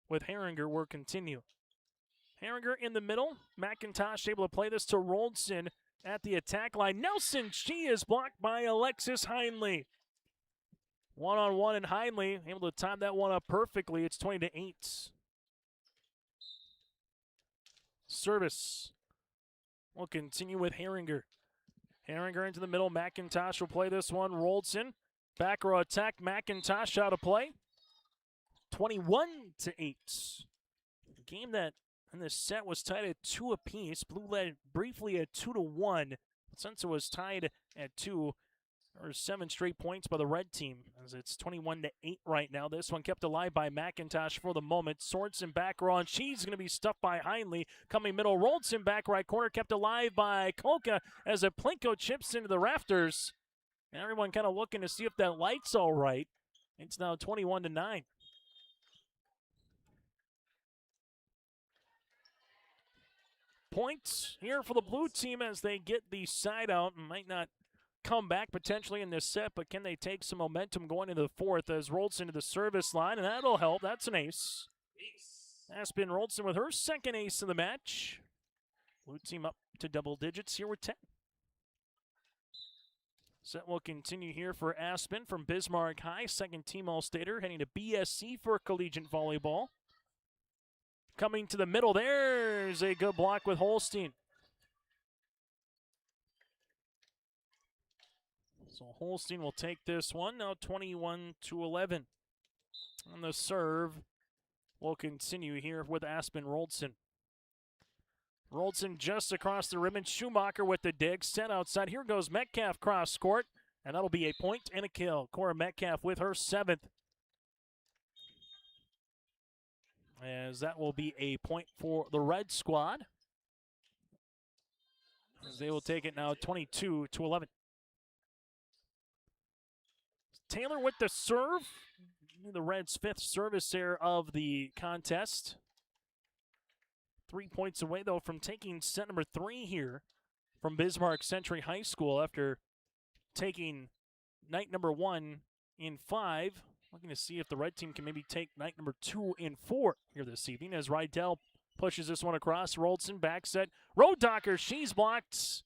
Speaker 2: with Herringer will continue. Herringer in the middle. McIntosh able to play this to Roldson at the attack line. Nelson, she is blocked by Alexis Heinley. One-on-one, and Heinley able to time that one up perfectly. It's 20-8. Service will continue with Herringer. Herringer into the middle. McIntosh will play this one. Roldson. Back row attack. McIntosh out of play. 21-8. The game that in this set was tied at 2 apiece. Blue led briefly at 2-1. Since it was tied at 2 Or 7 straight points by the red team, as it's 21-8 right now. This one kept alive by McIntosh for the moment. Sorensen back row, and she's going to be stuffed by Heinley. Coming middle, Roldson back right corner, kept alive by Koka as a Plinko chips into the rafters. And everyone kind of looking to see if that light's all right. It's now 21-9. Points here for the blue team as they get the side out and might not come back potentially in this set, but can they take some momentum going into the fourth as Roldson to the service line, and that'll help. That's an ace. Aspen Roldson with her second ace of the match. Blue team up to double digits here with 10. Set will continue here for Aspen from Bismarck High, second team All-Stater, heading to BSC for collegiate volleyball. Coming to the middle, there's a good block with Holstein. So Holstein will take this one, now 21-11. And the serve will continue here with Aspen Roldson. Roldson just across the ribbon. Schumacher with the dig, set outside. Here goes Metcalf cross court, and that'll be a point and a kill. Cora Metcalf with her 7th. As that will be a point for the red squad. As they will take it now 22-11. Taylor with the serve. The Reds' 5th service error of the contest. 3 points away, though, from taking set number 3 here from Bismarck Century High School after taking night number 1 in 5. Looking to see if the red team can maybe take night number 2 in 4 here this evening as Rydell pushes this one across. Roldson back set. Road Docker, she's blocked.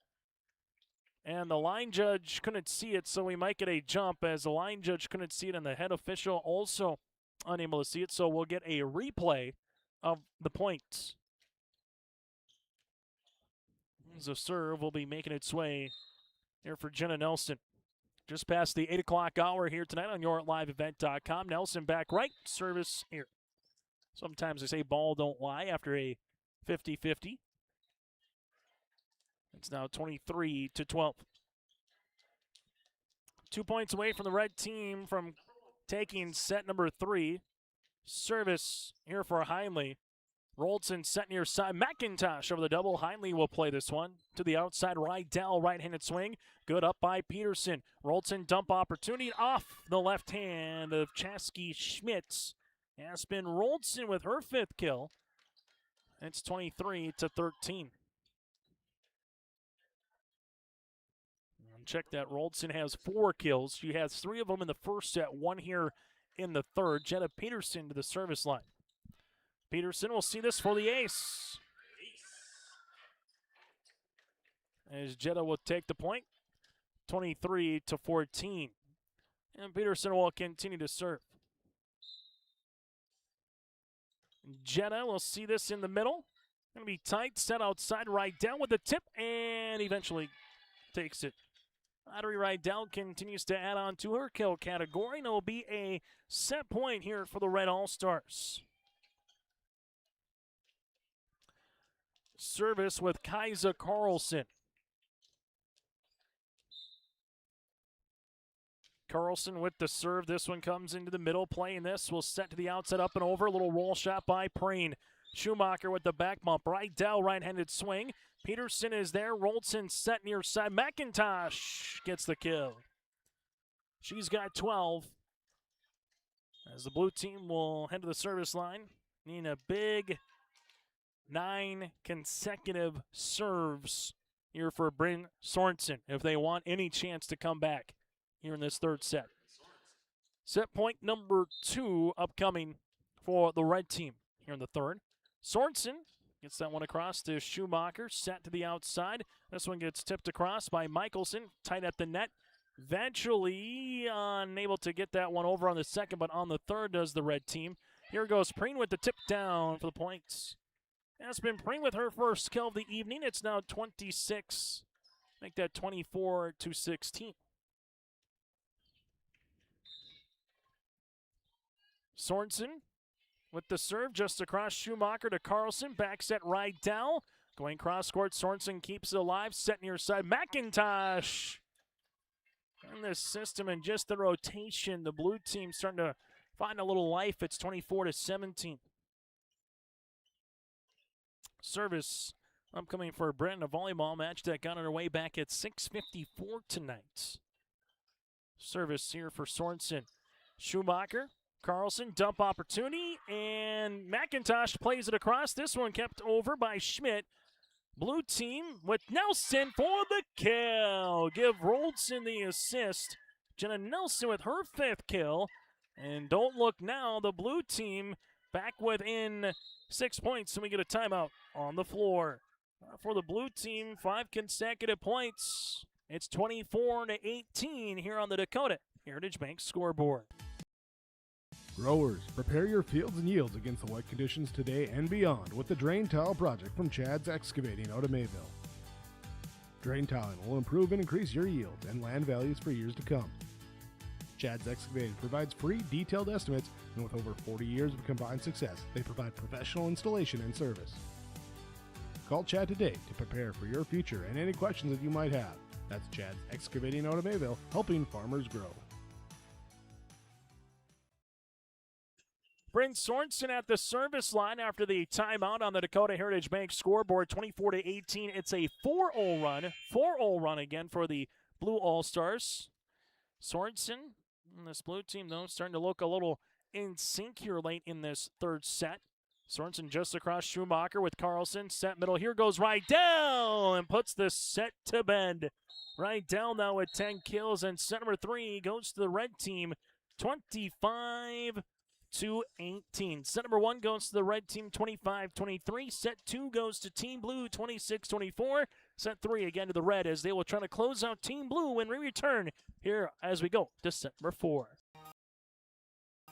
Speaker 2: And the line judge couldn't see it, so we might get a jump as the line judge couldn't see it and the head official also unable to see it. So we'll get a replay of the points. The serve will be making its way here for Jenna Nelson. Just past the 8 o'clock hour here tonight on YourLiveEvent.com. Nelson back right, service here. Sometimes they say ball don't lie after a 50-50. It's now 23-12. 2 points away from the red team from taking set number 3. Service here for Heinley. Roldson set near side. McIntosh over the double. Heinley will play this one. To the outside, Rydell, right-handed swing. Good up by Peterson. Roldson dump opportunity off the left hand of Chasky Schmitz. Aspen Roldson with her 5th kill. It's 23-13. Check that. Roldson has 4 kills. She has 3 of them in the first set, 1 here in the third. Jetta Peterson to the service line. Peterson will see this for the ace. As Jetta will take the point, 23-14. And Peterson will continue to serve. Jetta will see this in the middle. Going to be tight, set outside, right down with the tip, and eventually takes it. Audrey Rydell continues to add on to her kill category, and it will be a set point here for the Red All-Stars. Service with Kaisa Carlson. Carlson with the serve. This one comes into the middle. Playing this will set to the outside, up and over. A little roll shot by Preen. Schumacher with the back bump. Rydell, right-handed swing. Peterson is there. Roldson set near side. McIntosh gets the kill. She's got 12. As the blue team will head to the service line. Need a big 9 consecutive serves here for Bryn Sorensen if they want any chance to come back here in this third set. Set point number 2 upcoming for the red team here in the third. Sorensen gets that one across to Schumacher, set to the outside. This one gets tipped across by Michelson, tight at the net. Eventually unable to get that one over on the second, but on the third does the red team. Here goes Preen with the tip down for the points. Aspen Preen with her first kill of the evening. It's now 26. Make that 24-16. Sorensen with the serve just across Schumacher to Carlson. Back set Rydell. Going cross court. Sorensen keeps it alive. Set near side. McIntosh. in this system and just the rotation. The blue team starting to find a little life. It's 24-17. Service upcoming for Brandon, a volleyball match that got underway back at 6:54 tonight. Service here for Sorensen. Schumacher, Carlson, dump opportunity, and McIntosh plays it across. This one kept over by Schmidt. Blue team with Nelson for the kill. Give Roldson the assist. Jenna Nelson with her 5th kill. And don't look now, the blue team back within 6 points, and we get a timeout on the floor. For the blue team, 5 consecutive points. It's 24-18 here on the Dakota Heritage Bank scoreboard.
Speaker 17: Growers, prepare your fields and yields against the wet conditions today and beyond with the Drain Tile project from Chad's Excavating out of Mayville. Drain tiling will improve and increase your yields and land values for years to come. Chad's Excavating provides free detailed estimates, and with over 40 years of combined success, they provide professional installation and service. Call Chad today to prepare for your future and any questions that you might have. That's Chad's Excavating out of Mayville, helping farmers grow.
Speaker 2: Bryn Sorensen at the service line after the timeout on the Dakota Heritage Bank scoreboard, 24-18. It's a 4-0 run. 4-0 run again for the Blue All-Stars. Sorensen, this blue team, though, starting to look a little in sync here late in this third set. Sorensen just across Schumacher with Carlson. Set middle. Here goes Rydell and puts the set to bed. Rydell now with 10 kills, and set number 3 goes to the red team, 25-18. Set number 1 goes to the red team, 25-23. Set 2 goes to Team Blue, 26-24. Set 3 again to the red as they will try to close out Team Blue when we return here as we go to set number 4.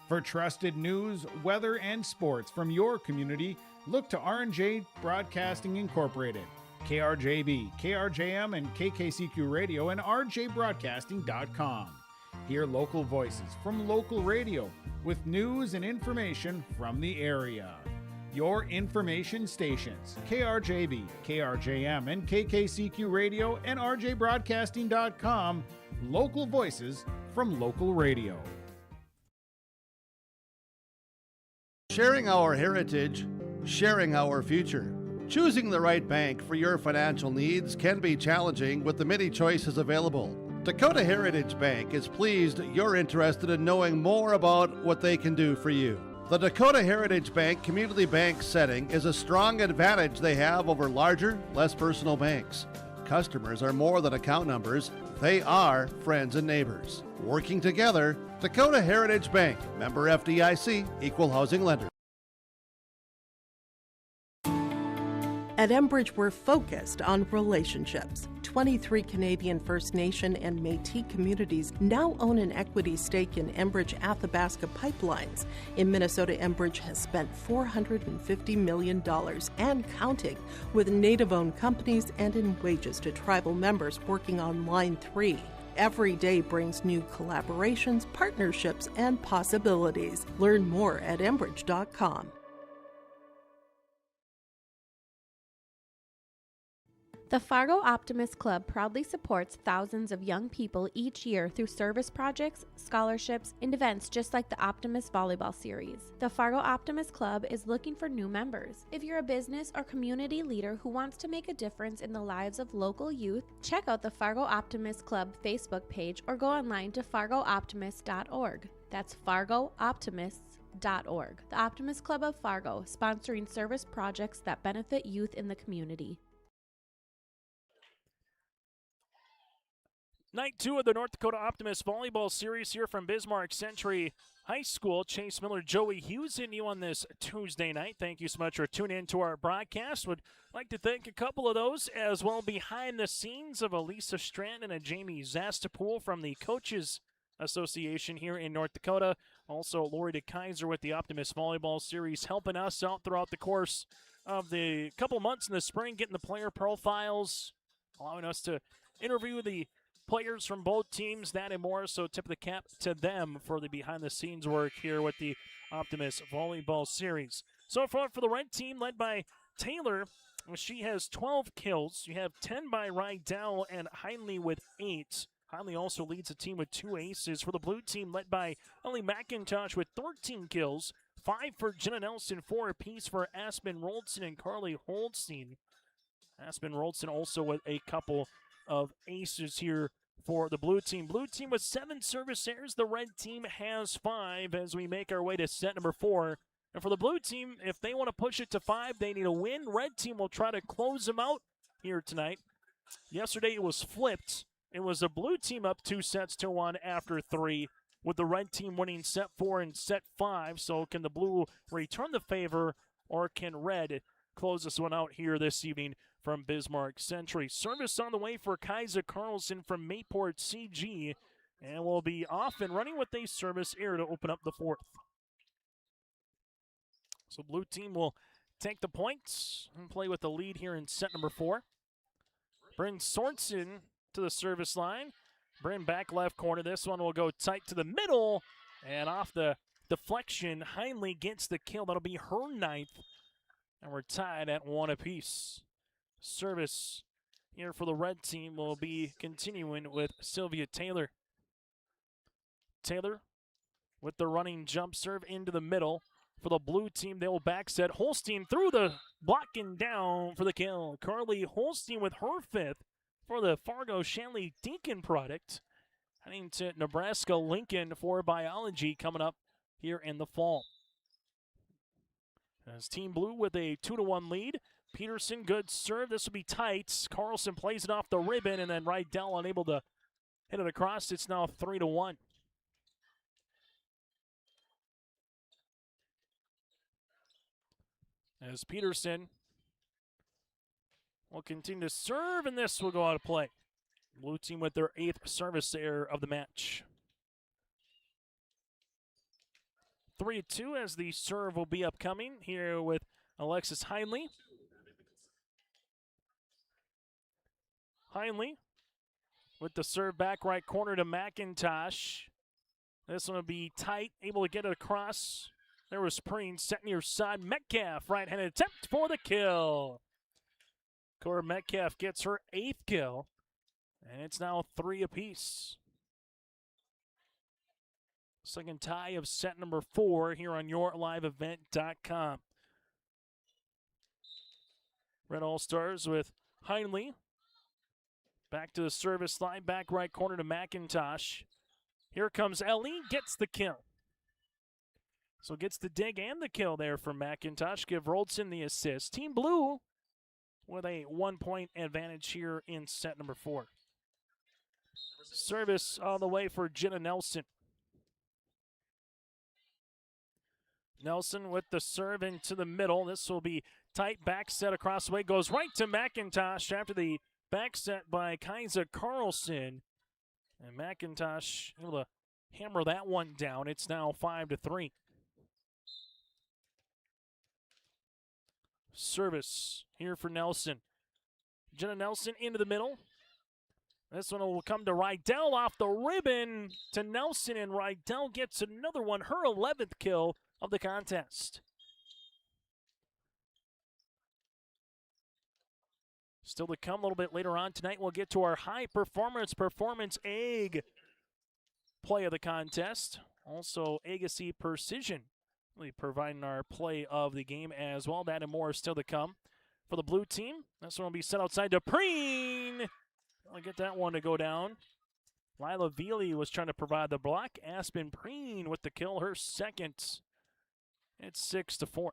Speaker 11: For trusted news, weather, and sports from your community, look to R&J Broadcasting Incorporated, KRJB, KRJM, and KKCQ Radio, and rjbroadcasting.com. Hear local voices from local radio with news and information from the area. Your information stations, KRJB, KRJM, and KKCQ Radio, and rjbroadcasting.com. Local voices from local radio.
Speaker 1: Sharing our heritage, sharing our future. Choosing the right bank for your financial needs can be challenging with the many choices available. Dakota Heritage Bank is pleased you're interested in knowing more about what they can do for you. The Dakota Heritage Bank community bank setting is a strong advantage they have over larger, less personal banks. Customers are more than account numbers, they are friends and neighbors. Working together, Dakota Heritage Bank, member FDIC, equal housing lender.
Speaker 22: At Enbridge, we're focused on relationships. 23 Canadian First Nation and Métis communities now own an equity stake in Enbridge Athabasca Pipelines. In Minnesota, Enbridge has spent $450 million and counting with Native-owned companies and in wages to tribal members working on Line 3. Every day brings new collaborations, partnerships, and possibilities. Learn more at Enbridge.com.
Speaker 3: The Fargo Optimist Club proudly supports thousands of young people each year through service projects, scholarships, and events just like the Optimist Volleyball series. The Fargo Optimist Club is looking for new members. If you're a business or community leader who wants to make a difference in the lives of local youth, check out the Fargo Optimist Club Facebook page or go online to fargooptimist.org. That's fargooptimists.org. The Optimist Club of Fargo, sponsoring service projects that benefit youth in the community.
Speaker 2: Night 2 of the North Dakota Optimists Volleyball Series here from Bismarck Century High School. Chase Miller, Joey Hughes in you on this Tuesday night. Thank you so much for tuning in to our broadcast. Would like to thank a couple of those as well behind the scenes of Elisa Strand and a Jamie Zastapool from the Coaches Association here in North Dakota. Also, Lori DeKaiser with the Optimist Volleyball Series helping us out throughout the course of the couple months in the spring, getting the player profiles, allowing us to interview the players from both teams, that and more. So tip of the cap to them for the behind-the-scenes work here with the Optimist Volleyball Series. So far for the red team, led by Taylor, she has 12 kills. You have 10 by Rydell and Heinley with 8. Heinley also leads the team with 2 aces. For the blue team, led by Ellie McIntosh with 13 kills, 5 for Jenna Nelson, 4 apiece for Aspen Roldson and Carly Holstein. Aspen Roldson also with a couple of aces here for the blue team. Blue team with 7 service errors. The red team has 5 as we make our way to set number 4. And for the blue team, if they want to push it to 5, they need a win. Red team will try to close them out here tonight. Yesterday it was flipped. It was the blue team up 2-1 after 3, with the red team winning set 4 and set 5. So can the blue return the favor, or can red close this one out here this evening from Bismarck Century? Service on the way for Kaiser Carlson from Mayport CG, and will be off and running with a service error to open up the 4th. So blue team will take the points and play with the lead here in set number 4. Bryn Sorensen to the service line. Bryn back left corner. This one will go tight to the middle, and off the deflection, Heinley gets the kill. That'll be her 9th, and we're tied at 1 apiece. Service here for the red team will be continuing with Sylvia Taylor. Taylor with the running jump serve into the middle. For the blue team, they will back set. Holstein through the blocking down for the kill. Carly Holstein with her 5th for the Fargo Shanley Deacon product. Heading to Nebraska Lincoln for biology coming up here in the fall. As Team Blue with a 2-1 lead. Peterson, good serve. This will be tight. Carlson plays it off the ribbon, and then Rydell unable to hit it across. It's now 3-1. As Peterson will continue to serve, and this will go out of play. Blue team with their 8th service error of the match. 3-2 as the serve will be upcoming here with Alexis Heinley. Heinley with the serve back right corner to McIntosh. This one will be tight, able to get it across. There was Preen set near side. Metcalf, right-handed attempt for the kill. Cora Metcalf gets her 8th kill, and it's now 3 apiece. Second tie of set number 4 here on YourLiveEvent.com. Red All-Stars with Heinley. Back to the service line, back right corner to McIntosh. Here comes Ellie, gets the kill. So gets the dig and the kill there for McIntosh. Give Roldson the assist. Team Blue with a 1-point advantage here in set number 4. Service all the way for Jenna Nelson. Nelson with the serve into the middle. This will be tight back set across the way. Goes right to McIntosh after the back set by Kaiser Carlson. And McIntosh able to hammer that one down. It's now 5-3. Service here for Nelson. Jenna Nelson into the middle. This one will come to Rydell off the ribbon to Nelson, and Rydell gets another one, her 11th kill of the contest. Still to come a little bit later on tonight, we'll get to our high performance egg play of the contest. Also, Agassi Precision really providing our play of the game as well. That and more is still to come for the blue team. This one will be set outside to Preen. I'll get that one to go down. Lila Veely was trying to provide the block. Aspen Preen with the kill, her 2nd. It's 6-4.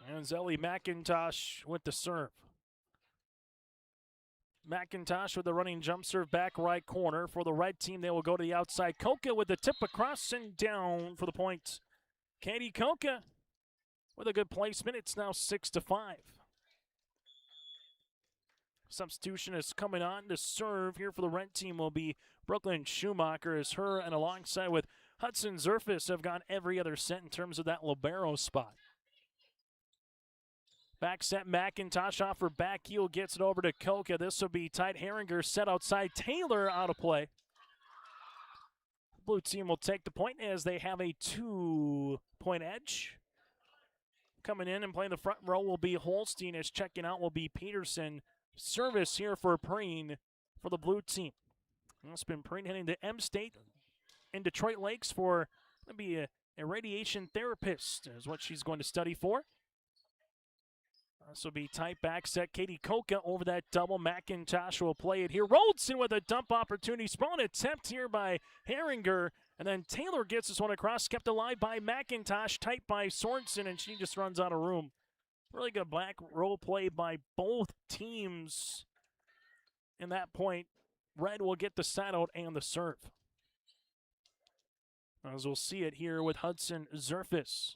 Speaker 2: And Ellie McIntosh with the serve. McIntosh with the running jump serve back right corner. For the red team, they will go to the outside. Koka with the tip across and down for the point. Katie Koka with a good placement. It's now 6-5. Substitution is coming on to serve here for the red team will be Brooklyn Schumacher, as her and alongside with Hudson Zerfis have gone every other set in terms of that libero spot. Back set McIntosh off her back heel, gets it over to Koka. This will be tight. Herringer set outside. Taylor out of play. Blue team will take the point as they have a 2-point edge. Coming in and playing the front row will be Holstein, as checking out will be Peterson Service here for Preen for the blue team. It's been Preen heading to M State in Detroit Lakes for going to be a radiation therapist is what she's going to study for. This will be tight back set. Katie Koka over that double. McIntosh will play it here. Roldson with a dump opportunity. Sprawn attempt here by Herringer. And then Taylor gets this one across. Kept alive by McIntosh. Tight by Sorensen, and she just runs out of room. Really good back row play by both teams. In that point, Red will get the side out and the serve. As we'll see it here with Hudson Zerfis.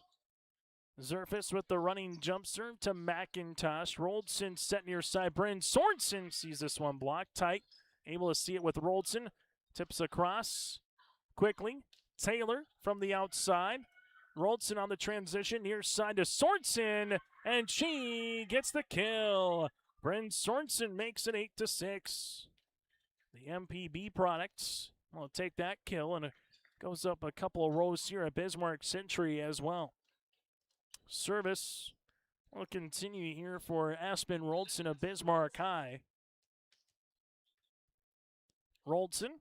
Speaker 2: Zerfis with the running jump serve to McIntosh. Roldson set near side. Bryn Sorensen sees this one blocked tight. Able to see it with Roldson. Tips across quickly. Taylor from the outside. Roldson on the transition. Near side to Sorensen. And she gets the kill. Bryn Sorensen makes it 8-6. The MPB products will take that kill, and it goes up a couple of rows here at Bismarck Century as well. Service will continue here for Aspen Roldson of Bismarck High. Roldson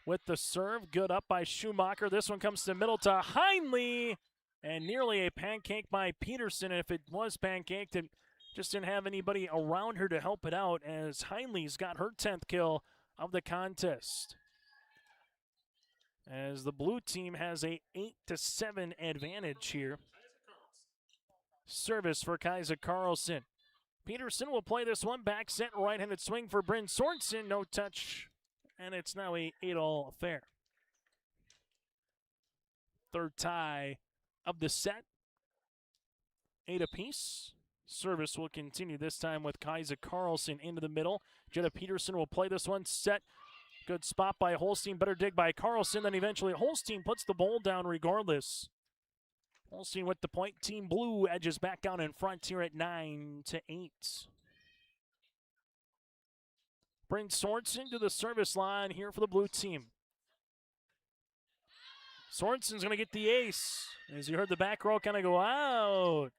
Speaker 2: with the serve, good up by Schumacher. This one comes to middle to Heinle, and nearly a pancake by Peterson. If it was pancaked, it just didn't have anybody around her to help it out, as Heinle's got her 10th kill of the contest. As the blue team has a 8-7 advantage here. Service for Kaiser Carlson. Peterson will play this one. Back set, right-handed swing for Bryn Sorensen. No touch, and it's now a 8-all affair. Third tie of the set. 8 apiece. Service will continue this time with Kaiser Carlson into the middle. Jenna Peterson will play this one. Set. Good spot by Holstein. Better dig by Carlson. Then eventually Holstein puts the ball down regardless. Holstein with the point. Team Blue edges back down in front here at 9-8. Bryn Sorensen to the service line here for the blue team. Sorensen's going to get the ace. As you heard the back row kind of go out.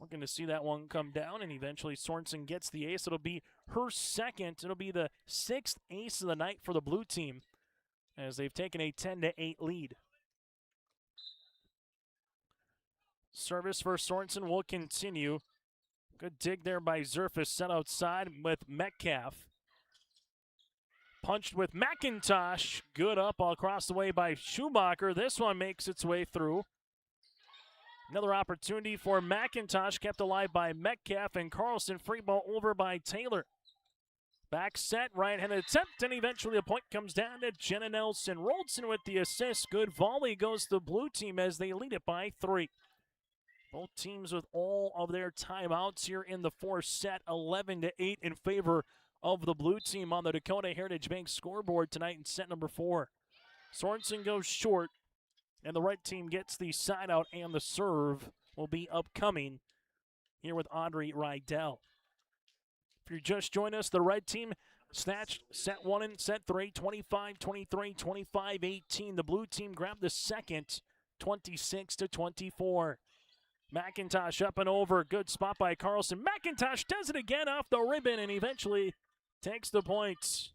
Speaker 2: We're going to see that one come down, and eventually Sorensen gets the ace. It'll be her second. It'll be the 6th ace of the night for the blue team, as they've taken a 10-8 lead. Service for Sorensen will continue. Good dig there by Zerfis, set outside with Metcalf. Punched with McIntosh. Good up all across the way by Schumacher. This one makes its way through. Another opportunity for McIntosh, kept alive by Metcalf, and Carlson free ball over by Taylor. Back set, right-handed attempt, and eventually a point comes down to Jenna Nelson. Roldson with the assist. Good volley goes to the blue team as they lead it by 3. Both teams with all of their timeouts here in the fourth set, 11-8 in favor of the blue team on the Dakota Heritage Bank scoreboard tonight in set number 4. Sorensen goes short, and the red team gets the side out, and the serve will be upcoming here with Audrey Rydell. If you're just joining us, the red team snatched set 1 and set 3, 25-23, 25-18. The blue team grabbed the second, 26-24. McIntosh up and over. Good spot by Carlson. McIntosh does it again off the ribbon and eventually takes the points.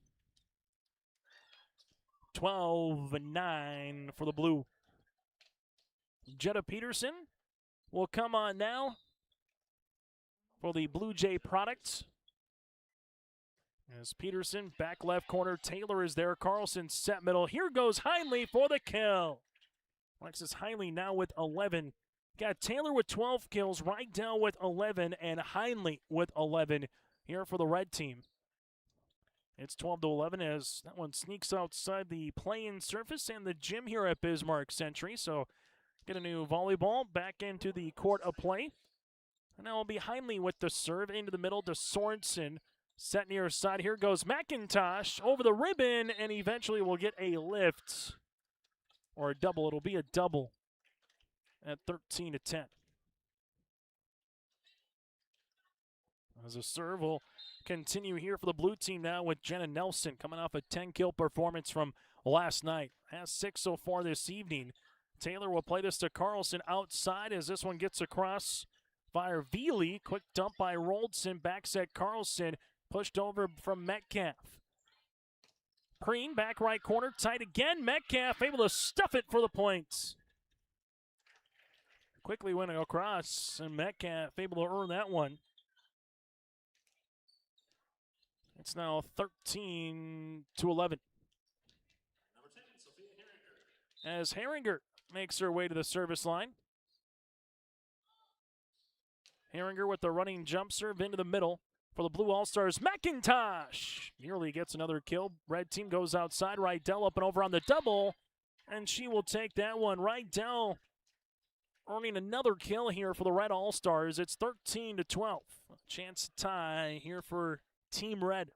Speaker 2: 12-9 for the blue. Jetta Peterson will come on now for the Blue Jay products. As Peterson, back left corner, Taylor is there. Carlson set middle. Here goes Heinle for the kill. Alexis Heinle now with 11. Got Taylor with 12 kills, Rydell with 11, and Heinle with 11 here for the red team. It's 12-11 as that one sneaks outside the play-in surface and the gym here at Bismarck Century. So get a new volleyball back into the court of play. And now it'll be Heinle with the serve into the middle to Sorensen. Set near side. Here goes McIntosh over the ribbon, and eventually we'll get a lift or a double. It'll be a double at 13-10. As a serve will continue here for the blue team now with Jenna Nelson coming off a 10-kill performance from last night. Has 6 so far this evening. Taylor will play this to Carlson outside as this one gets across fire. Veely, quick dump by Roldson, back set Carlson, pushed over from Metcalf. Preen, back right corner, tight again. Metcalf able to stuff it for the points. Quickly went across, and Metcalf able to earn that one. It's now 13-11. As Herringer makes her way to the service line. Herringer with the running jump serve into the middle for the Blue All-Stars. McIntosh nearly gets another kill. Red team goes outside. Rydell up and over on the double, and she will take that one. Rydell earning another kill here for the Red All-Stars. It's 13-12. Chance to tie here for Team Red.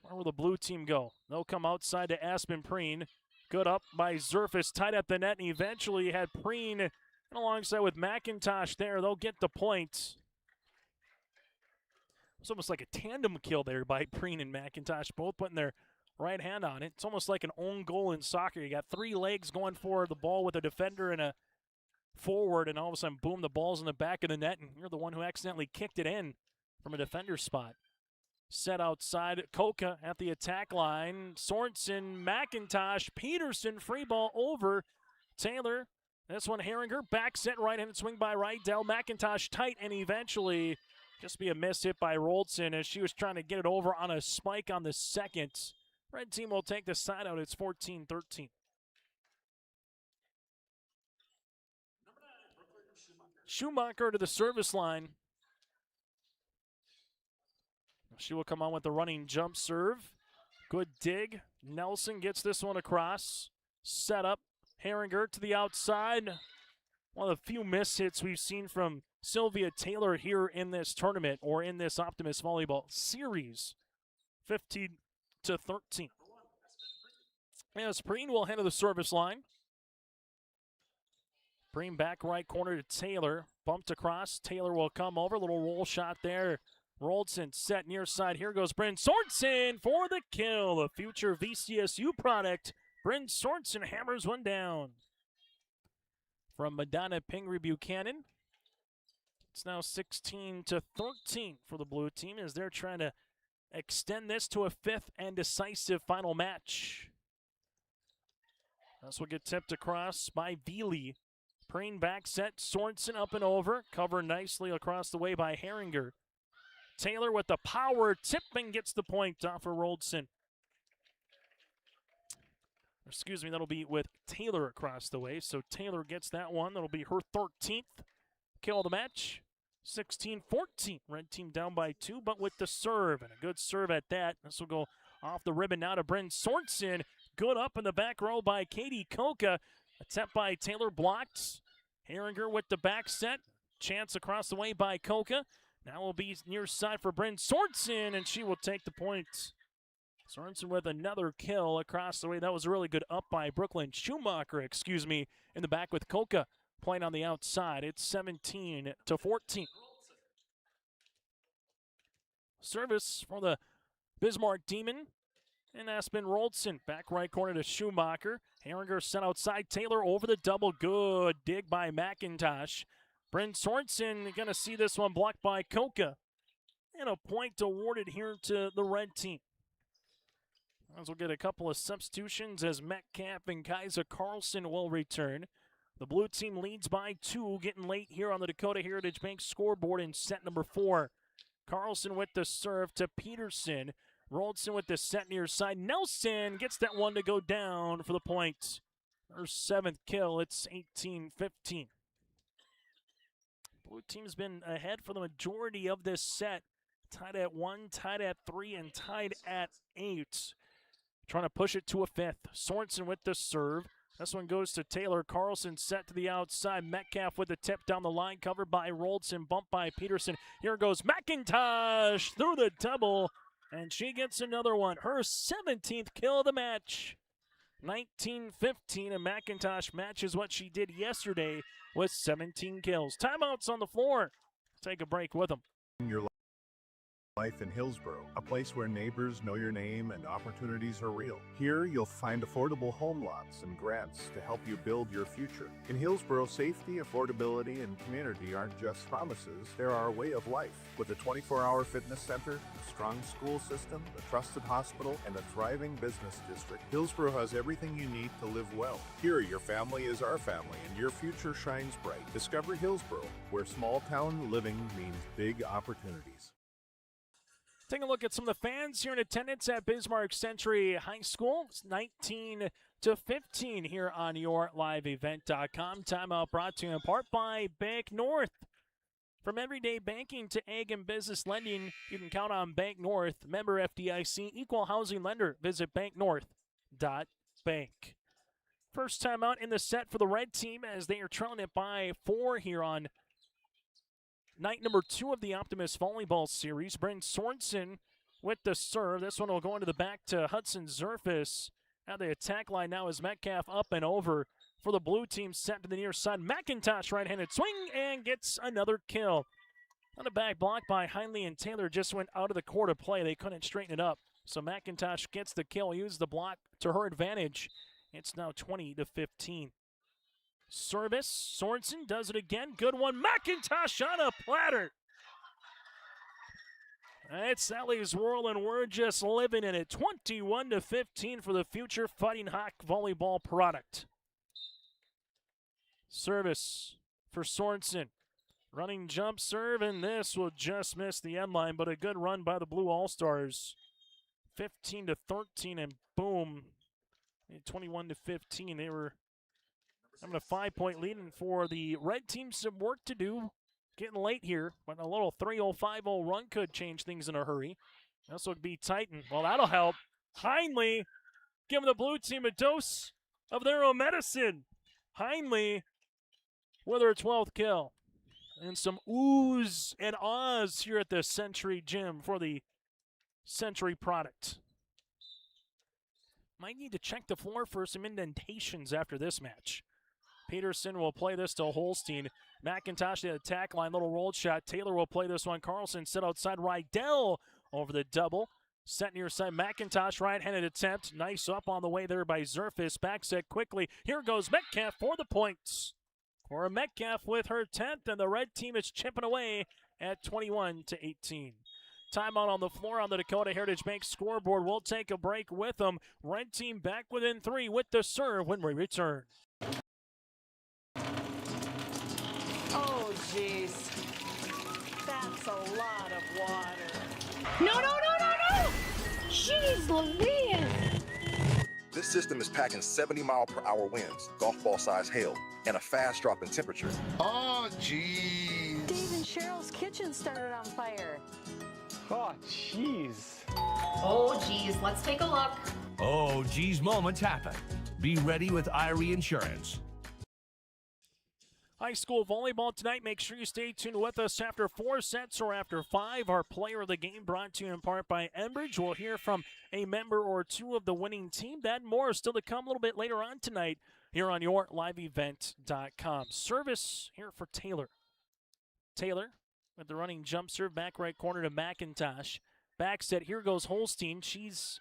Speaker 2: Where will the blue team go? They'll come outside to Aspen Preen. Good up by Zerfus, tight at the net, and eventually had Preen alongside with McIntosh there. They'll get the point. It's almost like a tandem kill there by Preen and McIntosh, both putting their right hand on it. It's almost like an own goal in soccer. You got three legs going for the ball with a defender and a forward, and all of a sudden, boom, the ball's in the back of the net, and you're the one who accidentally kicked it in from a defender spot. Set outside, Koka at the attack line. Sorensen, McIntosh, Peterson, free ball over. Taylor, this one Herringer, back set, right-handed swing by Rydell. McIntosh tight, and eventually just be a miss hit by Roldson as she was trying to get it over on a spike on the second. Red team will take the side out. It's 14-13. Schumacher to the service line. She will come on with the running jump serve. Good dig. Nelson gets this one across. Set up. Herringer to the outside. One of the few miss hits we've seen from Sylvia Taylor here in this tournament or in this Optimist Volleyball series. 15-13. As Preen will head to the service line. Preen back right corner to Taylor. Bumped across. Taylor will come over. Little roll shot there. Roldson set near side. Here goes Bryn Sorensen for the kill. A future VCSU product. Bryn Sorensen hammers one down. From Madonna Pingree Buchanan. It's now 16-13 for the blue team as they're trying to extend this to a fifth and decisive final match. This will get tipped across by Veely. Preen back set. Sorensen up and over. Covered nicely across the way by Herringer. Taylor with the power tip and gets the point off of Roldson. Excuse me, that'll be with Taylor across the way. So Taylor gets that one. That'll be her 13th kill of the match. 16-14. Red team down by 2, but with the serve. And a good serve at that. This will go off the ribbon now to Bryn Sorensen. Good up in the back row by Katie Koka. Attempt by Taylor blocked. Herringer with the back set. Chance across the way by Koka. Now will be near side for Bryn Sorensen, and she will take the point. Sorensen with another kill across the way. That was a really good up by Brooklyn Schumacher, in the back with Koka playing on the outside. It's 17-14. Service for the Bismarck Demon. And Aspen Roldson, back right corner to Schumacher. Herringer sent outside. Taylor over the double. Good dig by McIntosh. Bryn Sorensen going to see this one blocked by Koka. And a point awarded here to the red team. As we'll get a couple of substitutions as Metcalf and Kaiser Carlson will return. The blue team leads by 2, getting late here on the Dakota Heritage Bank scoreboard in set number 4. Carlson with the serve to Peterson. Roldson with the set near side. Nelson gets that one to go down for the point. Her 7th kill. It's 18-15. Blue team's been ahead for the majority of this set. Tied at 1, tied at 3, and tied at 8. Trying to push it to a 5th. Sorensen with the serve. This one goes to Taylor. Carlson set to the outside. Metcalf with the tip down the line. Covered by Roldson. Bumped by Peterson. Here goes McIntosh through the double. And she gets another one. Her 17th kill of the match. 19-15, and McIntosh matches what she did yesterday with 17 kills. Timeouts on the floor. Take a break with them.
Speaker 6: Your
Speaker 12: Life in Hillsborough, a place where neighbors know your name and opportunities are real. Here, you'll find affordable home lots and grants to help you build your future. In Hillsborough, safety, affordability, and community aren't just promises, they're our way of life. With a 24-hour fitness center, a strong school system, a trusted hospital, and a thriving business district, Hillsborough has everything you need to live well. Here, your family is our family, and your future shines bright. Discover Hillsborough, where small-town living means big opportunities.
Speaker 2: Take a look at some of the fans here in attendance at Bismarck Century High School. It's 19-15 here on YourLiveEvent.com. Timeout brought to you in part by Bank North. From everyday banking to ag and business lending, you can count on Bank North. Member FDIC, equal housing lender. Visit banknorth.bank. First time out in the set for the red team as they are trailing it by 4 here on night number 2 of the Optimist Volleyball Series. Bryn Sorensen with the serve. This one will go into the back to Hudson Zerfus. Now the attack line now is Metcalf up and over for the blue team, set to the near side. McIntosh right-handed swing and gets another kill. On a back block by Heinley and Taylor just went out of the court of play. They couldn't straighten it up. So McIntosh gets the kill, used the block to her advantage. It's now 20-15. Service, Sorensen does it again. Good one. McIntosh on a platter. It's Sally's Whirl, and we're just living in it. 21-15 for the future Fighting Hawk volleyball product. Service for Sorensen. Running jump serve, and this will just miss the end line, but a good run by the Blue All-Stars. 15-13, and boom. 21-15. They were having a 5-point lead, and for the red team, some work to do. Getting late here, but a little 3-0-5-0 run could change things in a hurry. This will be Titan. Well, that'll help. Heinley giving the blue team a dose of their own medicine. Heinley with her 12th kill. And some oohs and ahs here at the Century Gym for the Century product. Might need to check the floor for some indentations after this match. Peterson will play this to Holstein. McIntosh, the attack line, little rolled shot. Taylor will play this one. Carlson set outside. Rydell over the double. Set near side. McIntosh, right-handed attempt. Nice up on the way there by Zerfus. Back set quickly. Here goes Metcalf for the points. Cora Metcalf with her 10th, and the red team is chipping away at 21-18. Timeout on the floor on the Dakota Heritage Bank scoreboard. We'll take a break with them. Red team back within 3 with the serve when we return.
Speaker 5: Oh, jeez. That's a lot of water. No, no, no, no, no! Jeez Louise!
Speaker 6: This system is packing 70-mile-per-hour winds, golf ball-size hail, and a fast drop in temperature.
Speaker 5: Oh, jeez. Dave and Cheryl's kitchen started on fire.
Speaker 14: Oh, jeez.
Speaker 8: Oh, geez, let's take a look.
Speaker 4: Oh, geez, moments happen. Be ready with Irie Insurance.
Speaker 2: High school volleyball tonight. Make sure you stay tuned with us after 4 sets or after 5. Our player of the game brought to you in part by Enbridge. We'll hear from a member or two of the winning team. That and more is still to come a little bit later on tonight here on YourLiveEvent.com. Service here for Taylor. Taylor with the running jump serve, back right corner to McIntosh. Back set, here goes Holstein. She's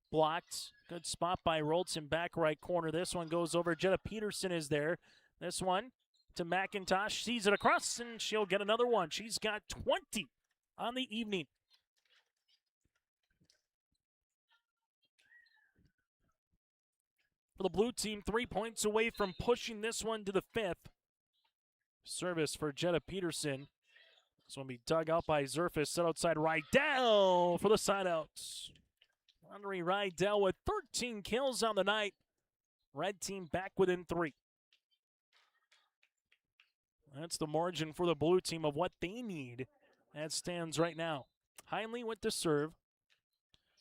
Speaker 2: blocked. Good spot by Roldson, back right corner. This one goes over. Jetta Peterson is there. This one to McIntosh, sees it across, and she'll get another one. She's got 20 on the evening. For the blue team, 3 points away from pushing this one to the 5th. Service for Jetta Peterson. This one will be dug out by Zerfus, set outside Rydell for the side outs. Andre Rydell with 13 kills on the night. Red team back within 3. That's the margin for the blue team of what they need. That stands right now. Heinley with the serve.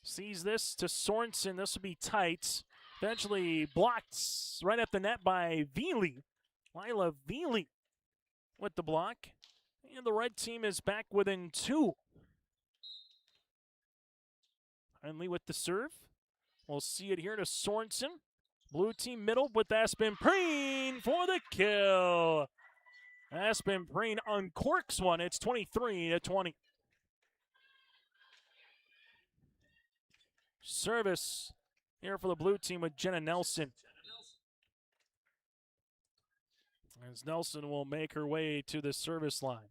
Speaker 2: Sees this to Sorensen. This will be tight. Eventually blocked right at the net by Veely. Lila Veely with the block. And the red team is back within 2. Heinley with the serve. We'll see it here to Sorensen. Blue team middle with Aspen Preen for the kill. Aspen Preen uncorks one. It's 23-20. Service here for the blue team with Jenna Nelson. As Nelson will make her way to the service line.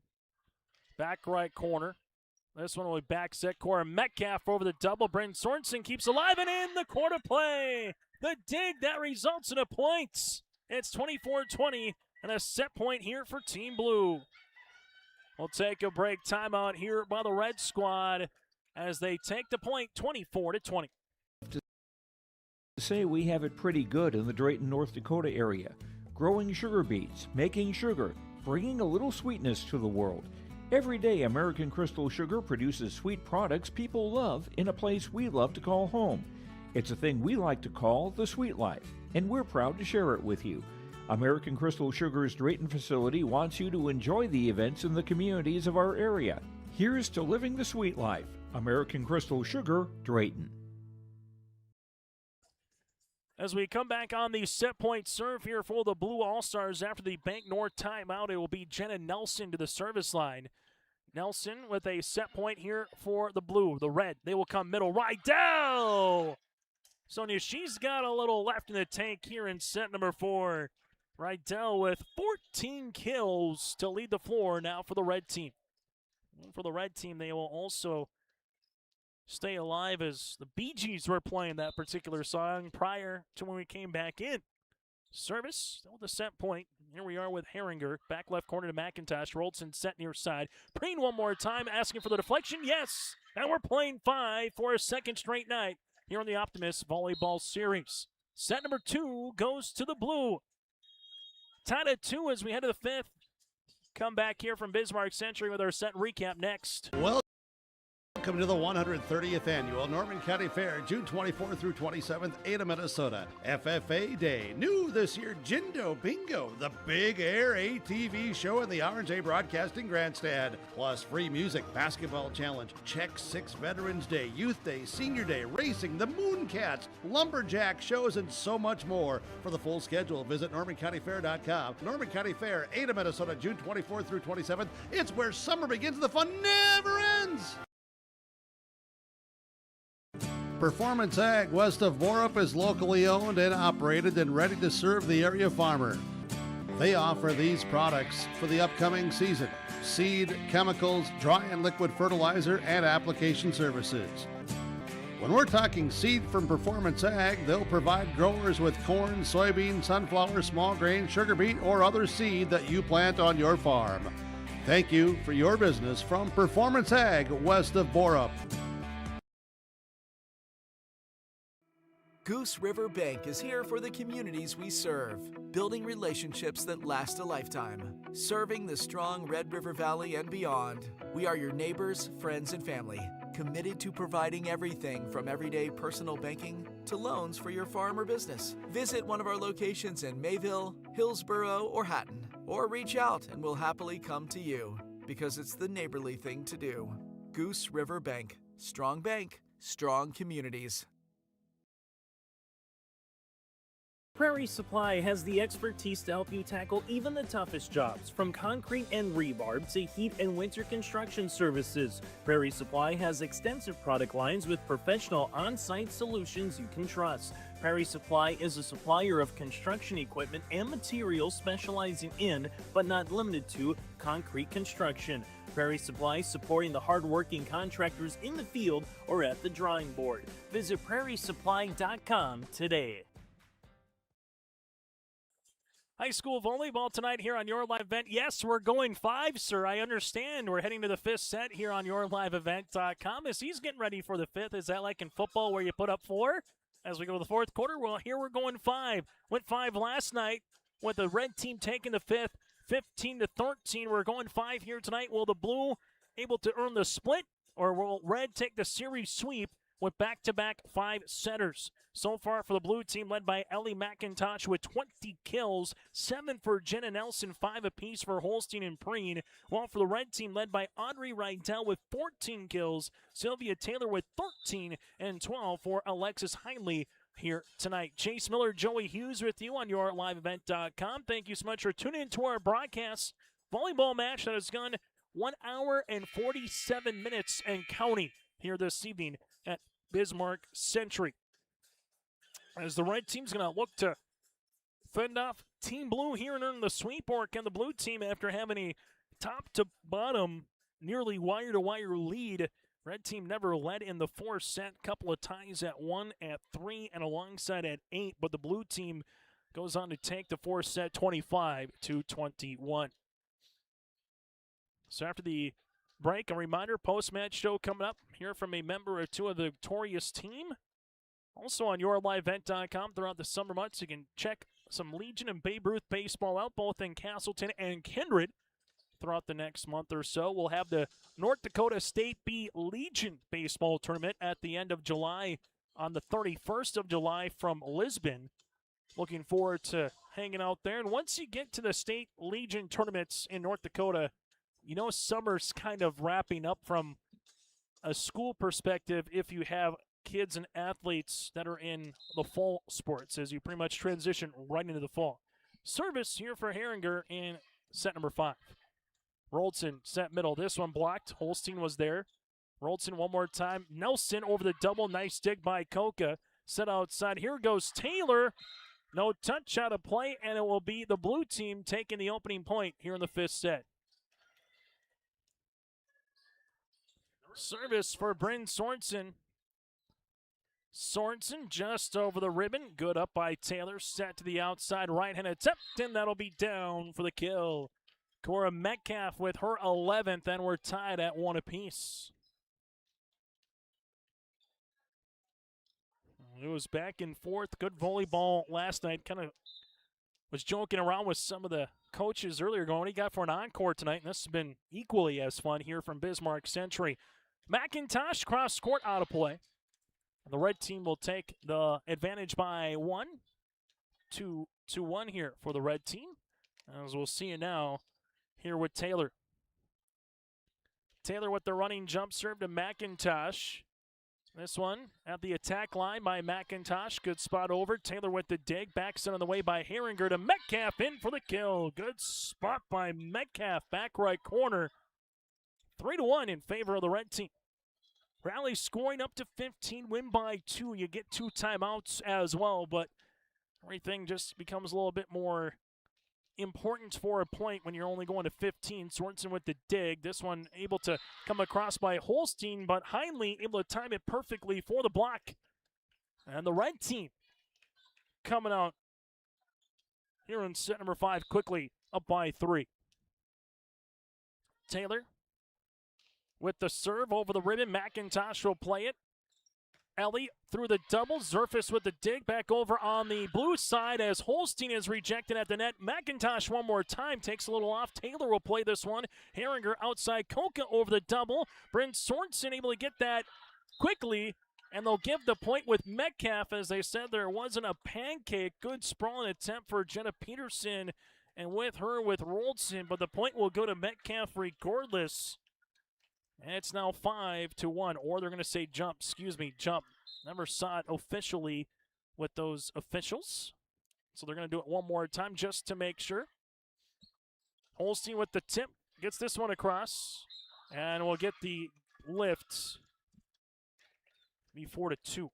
Speaker 2: Back right corner. This one will be back set. Cora Metcalf over the double. Bryn Sorensen keeps alive and in the corner play. The dig that results in a point. It's 24-20 and a set point here for Team Blue. We'll take a break. Timeout here by the Red Squad as they take the point 24-20.
Speaker 10: Say we have it pretty good in the Drayton, North Dakota area. Growing sugar beets, making sugar, bringing a little sweetness to the world. Every day, American Crystal Sugar produces sweet products people love in a place we love to call home. It's a thing we like to call the sweet life, and we're proud to share it with you. American Crystal Sugar's Drayton facility wants you to enjoy the events in the communities of our area. Here's to living the sweet life. American Crystal Sugar, Drayton.
Speaker 2: As we come back on the set point serve here for the Blue All-Stars after the Bank North timeout, it will be Jenna Nelson to the service line. Nelson with a set point here for the Blue. The Red, they will come middle. Rydell! Sonia, she's got a little left in the tank here in set number 4. Rydell with 14 kills to lead the floor now for the Red team. And for the Red team, they will also stay alive as the Bee Gees were playing that particular song prior to when we came back in. Service, still with a set point. Here we are with Herringer. Back left corner to McIntosh. Roldson set near side. Preen one more time, asking for the deflection. Yes! And we're playing 5 for a second straight night here on the Optimists Volleyball Series. Set number 2 goes to the Blue. Tied at 2 as we head to the 5th. Come back here from Bismarck Century with our set recap next.
Speaker 1: Welcome to the 130th Annual Norman County Fair, June 24th through 27th, Ada, Minnesota. FFA Day. New this year, Jindo Bingo, the big air ATV show in the R&J Broadcasting Grandstand. Plus free music, basketball challenge, Check 6 Veterans Day, Youth Day, Senior Day, racing, the Mooncats, lumberjack shows, and so much more. For the full schedule, visit NormanCountyFair.com. Norman County Fair, Ada, Minnesota, June 24th through 27th. It's where summer begins and the fun never ends. Performance Ag west of Borup is locally owned and operated and ready to serve the area farmer. They offer these products for the upcoming season: seed, chemicals, dry and liquid fertilizer, and application services. When we're talking seed from Performance Ag, they'll provide growers with corn, soybean, sunflower, small grain, sugar beet, or other seed that you plant on your farm. Thank you for your business from Performance Ag west of Borup.
Speaker 13: Goose River Bank is here for the communities we serve, building relationships that last a lifetime. Serving the strong Red River Valley and beyond, we are your neighbors, friends, and family, committed to providing everything from everyday personal banking to loans for your farm or business. Visit one of our locations in Mayville, Hillsboro, or Hatton, or reach out and we'll happily come to you, because it's the neighborly thing to do. Goose River Bank. Strong bank, strong communities.
Speaker 18: Prairie Supply has the expertise to help you tackle even the toughest jobs, from concrete and rebar to heat and winter construction services. Prairie Supply has extensive product lines with professional on-site solutions you can trust. Prairie Supply is a supplier of construction equipment and materials specializing in, but not limited to, concrete construction. Prairie Supply supporting the hard-working contractors in the field or at the drawing board. Visit prairiesupply.com today.
Speaker 2: High school volleyball tonight here on Your Live Event. Yes, we're going 5, sir. I understand. We're heading to the 5th set here on YourLiveEvent.com as he's getting ready for the 5th. Is that like in football where you put up 4 as we go to the 4th quarter? Well, here we're going 5. Went 5 last night with the red team taking the 5th, 15-13. We're going 5 here tonight. Will the blue able to earn the split, or will red take the series sweep with back-to-back 5 setters? So far for the blue team, led by Ellie McIntosh with 20 kills, 7 for Jenna Nelson, 5 apiece for Holstein and Preen. While for the red team, led by Audrey Rydell with 14 kills, Sylvia Taylor with 13, and 12 for Alexis Heinley here tonight. Chase Miller, Joey Hughes with you on YourLiveEvent.com. Thank you so much for tuning into our broadcast. Volleyball match that has gone 1 hour and 47 minutes and counting here this evening at Bismarck Century. As the red team's going to look to fend off Team Blue here and earn the sweep, or can the blue team, after having a top-to-bottom, nearly wire-to-wire lead, red team never led in the fourth set, couple of ties at 1, at 3, and alongside at 8, but the blue team goes on to take the fourth set 25-21. So after the break, a reminder, post-match show coming up. Hear from a member or two of the victorious team. Also on yourlivevent.com throughout the summer months, you can check some Legion and Babe Ruth baseball out, both in Castleton and Kindred. Throughout the next month or so, we'll have the North Dakota State B Legion baseball tournament at the end of July on the 31st of July from Lisbon. Looking forward to hanging out there. And once you get to the State Legion tournaments in North Dakota, you know summer's kind of wrapping up from a school perspective if you have kids and athletes that are in the fall sports, as you pretty much transition right into the fall. Service here for Herringer in set number 5. Roldson set middle. This one blocked. Holstein was there. Roldson one more time. Nelson over the double. Nice dig by Koka. Set outside. Here goes Taylor. No touch out of play, and it will be the blue team taking the opening point here in the 5th set. Service for Bryn Sorensen. Sorensen just over the ribbon. Good up by Taylor. Set to the outside. Right-hand attempt, and that'll be down for the kill. Cora Metcalf with her 11th, and we're tied at 1 apiece. It was back and forth. Good volleyball last night. Kind of was joking around with some of the coaches earlier going, what do you got for an encore tonight? And this has been equally as fun here from Bismarck Century. McIntosh cross court out of play. The red team will take the advantage by 1. 2-1 here for the red team. As we'll see now here with Taylor. Taylor with the running jump serve to McIntosh. This one at the attack line by McIntosh. Good spot over. Taylor with the dig. Back set on the way by Herringer to Metcalf in for the kill. Good spot by Metcalf. Back right corner. 3-1 in favor of the red team. Rally scoring up to 15. Win by 2. You get 2 timeouts as well, but everything just becomes a little bit more important for a point when you're only going to 15. Sorensen with the dig. This one able to come across by Holstein, but Heinley able to time it perfectly for the block. And the red team coming out here in set number 5 quickly, up by 3. Taylor with the serve over the ribbon. McIntosh will play it. Ellie through the double. Zerfus with the dig back over on the blue side as Holstein is rejected at the net. McIntosh one more time takes a little off. Taylor will play this one. Herringer outside. Koka over the double. Bryn Sorensen able to get that quickly, and they'll give the point with Metcalf. As they said, there wasn't a pancake. Good sprawling attempt for Jenna Peterson, and with her with Roldson, but the point will go to Metcalf regardless. And it's now 5-1, or they're going to say jump. Excuse me, jump. Never saw it officially with those officials. So they're going to do it one more time just to make sure. Holstein with the tip. Gets this one across. And we'll get the lift. Be 4-2.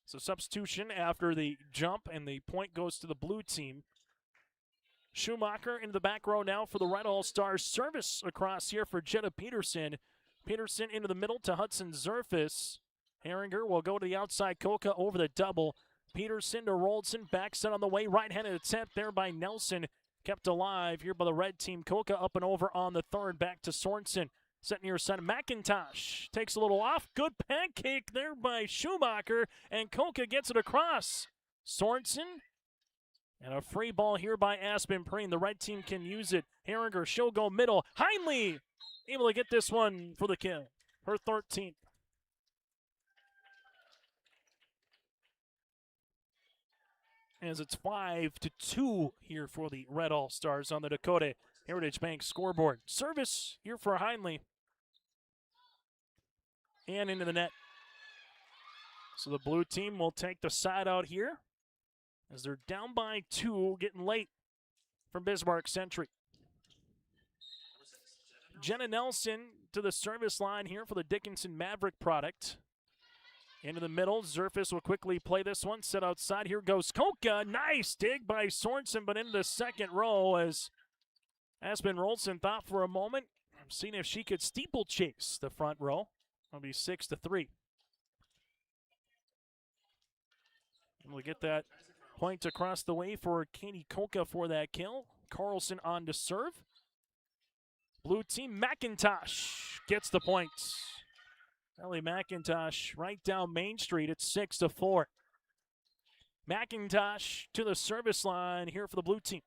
Speaker 2: So substitution after the jump, and the point goes to the blue team. Schumacher into the back row now for the Red All-Stars. Service across here for Jenna Peterson. Peterson into the middle to Hudson Zerfus. Herringer will go to the outside. Koka over the double. Peterson to Roldson. Back set on the way. Right-handed attempt there by Nelson. Kept alive here by the red team. Koka up and over on the third. Back to Sorensen. Set near center. McIntosh takes a little off. Good pancake there by Schumacher. And Koka gets it across. Sorensen. And a free ball here by Aspen Preen. The red team can use it. Herringer, she'll go middle. Heinley able to get this one for the kill. Her 13th. As it's 5-2 here for the Red All-Stars on the Dakota Heritage Bank scoreboard. Service here for Heinley. And into the net. So the blue team will take the side out here, as they're down by 2, getting late from Bismarck Century. Jenna Nelson to the service line here for the Dickinson Maverick product. Into the middle, Zerfus will quickly play this one, set outside. Here goes Koka. Nice dig by Sorensen, but into the second row as Aspen Rolson thought for a moment, seeing if she could steeplechase the front row. It'll be 6-3. And we'll get that point across the way for Katie Koka for that kill. Carlson on to serve. Blue team, McIntosh gets the points. Ellie McIntosh right down Main Street. It's 6-4. McIntosh to the service line here for the blue team.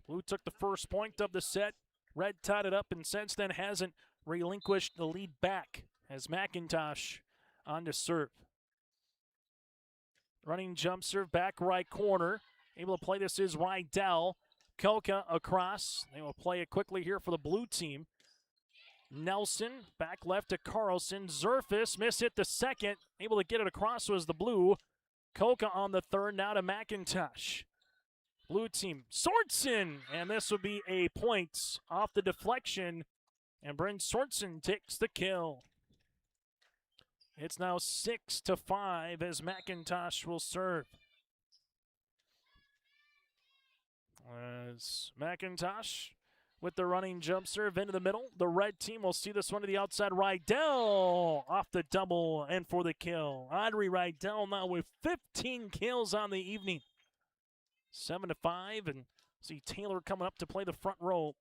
Speaker 2: Blue took the first point of the set. Red tied it up and since then hasn't relinquished the lead back as McIntosh on to serve. Running jump serve, back right corner. Able to play this is Rydell. Koka across. They will play it quickly here for the blue team. Nelson back left to Carlson. Zerfus miss hit the second. Able to get it across was the blue. Koka on the third, now to McIntosh. Blue team, Sorensen, and this will be a point off the deflection, and Bryn Sorensen takes the kill. It's now 6-5 as McIntosh will serve. As McIntosh with the running jump serve into the middle. The red team will see this one to the outside. Rydell off the double and for the kill. Audrey Rydell now with 15 kills on the evening. 7-5, and see Taylor coming up to play the front row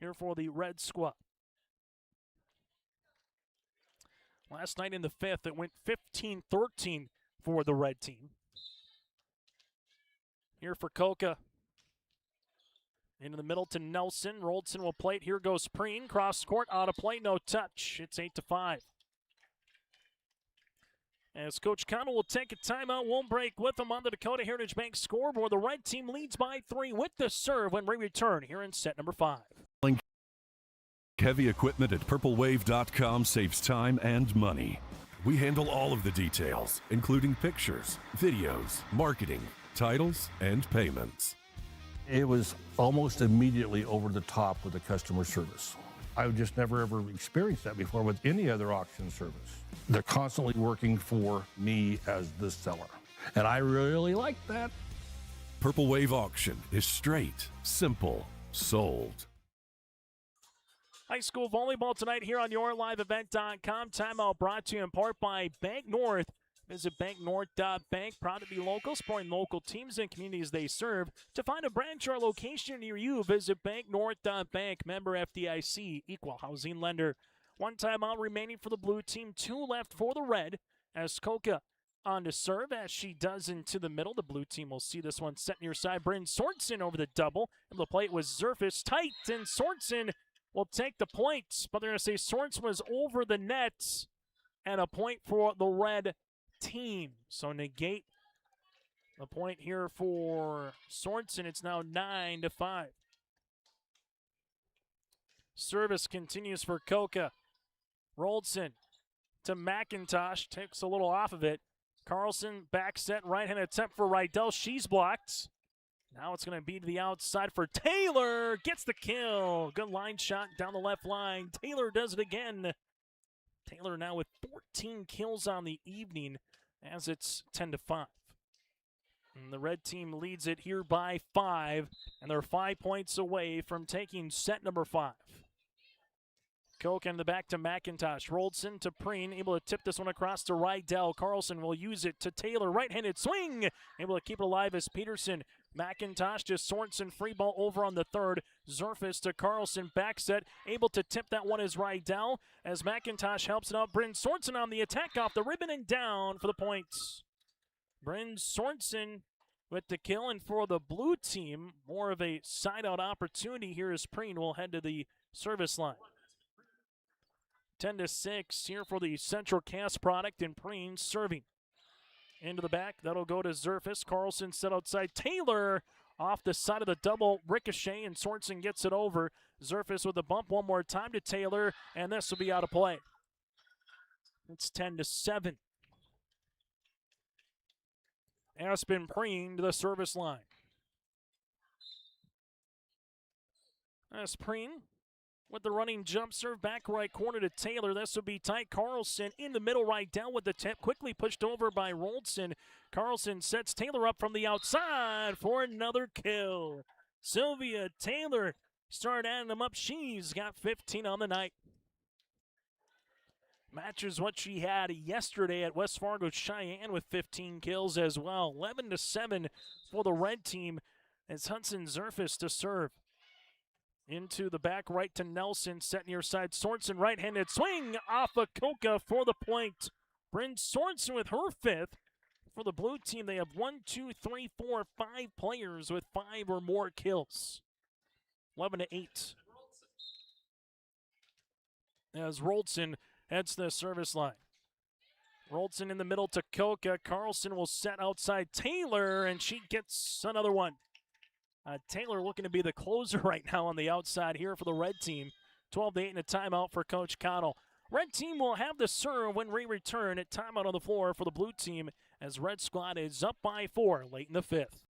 Speaker 2: here for the red squad. Last night in the fifth, it went 15-13 for the red team. Here for Koka. Into the middle to Nelson. Roldson will play it. Here goes Preen. Cross court, out of play, no touch. It's 8-5. As Coach Connell will take a timeout, won't break with them on the Dakota Heritage Bank scoreboard. The red team leads by 3 with the serve when we return here in set number 5.
Speaker 19: Heavy equipment at purplewave.com saves time and money. We handle all of the details, including pictures, videos, marketing, titles, and payments.
Speaker 20: It was almost immediately over the top with the customer service. I've just never ever experienced that before with any other auction service. They're constantly working for me as the seller, and I really like that.
Speaker 19: Purple Wave Auction is straight, simple, sold.
Speaker 2: High school volleyball tonight here on YourLiveEvent.com. Timeout brought to you in part by Bank North. Visit banknorth.bank. Proud to be local, supporting local teams and communities they serve. To find a branch or location near you, visit banknorth.bank. Member FDIC, equal housing lender. One timeout remaining for the blue team, 2 left for the red. As Koka on to serve, as she does into the middle. The blue team will see this one set near side. Bryn Sorensen over the double. And the play it was Zerfus tight, and Sorensen will take the points. But they're going to say Sorensen was over the net, and a point for the red team. So negate the point here for Sorensen. It's now 9-5. Service continues for Koka. Roldson to McIntosh. Takes a little off of it. Carlson back set. Right-hand attempt for Rydell. She's blocked. Now it's going to be to the outside for Taylor. Gets the kill. Good line shot down the left line. Taylor does it again. Taylor now with 14 kills on the evening as it's 10-5. And the red team leads it here by 5, and they're 5 points away from taking set number 5. Koch in the back to McIntosh. Roldson to Preen, able to tip this one across to Rydell. Carlson will use it to Taylor. Right-handed swing, able to keep it alive as Peterson. McIntosh to Sorensen, free ball over on the third. Zerfus to Carlson, back set, able to tip that one as Rydell. As McIntosh helps it out, Bryn Sorensen on the attack off the ribbon and down for the points. Bryn Sorensen with the kill, and for the blue team, more of a side-out opportunity here as Preen will head to the service line. 10-6 here for the Central Cast product, and Preen serving. Into the back, that'll go to Zerfus. Carlson set outside. Taylor off the side of the double ricochet, and Sorensen gets it over. Zerfus with a bump one more time to Taylor, and this will be out of play. It's 10-7. Aspen Preen to the service line. Preen with the running jump serve, back right corner to Taylor. This will be tight. Carlson in the middle right down with the tip. Quickly pushed over by Roldson. Carlson sets Taylor up from the outside for another kill. Sylvia Taylor started adding them up. She's got 15 on the night. Matches what she had yesterday at West Fargo Cheyenne with 15 kills as well. 11-7 for the red team as Hudson Zerfus to serve. Into the back right to Nelson, set near side. Sorensen right-handed swing off of Koka for the point. Bryn Sorensen with her 5th. For the blue team, they have 1, 2, 3, 4, 5 players with 5 or more kills. 11-8. As Roldson heads to the service line. Roldson in the middle to Koka. Carlson will set outside Taylor, and she gets another one. Taylor looking to be the closer right now on the outside here for the red team. 12-8 and a timeout for Coach Connell. Red team will have the serve when we return at timeout on the floor for the blue team as Red Squad is up by 4 late in the 5th.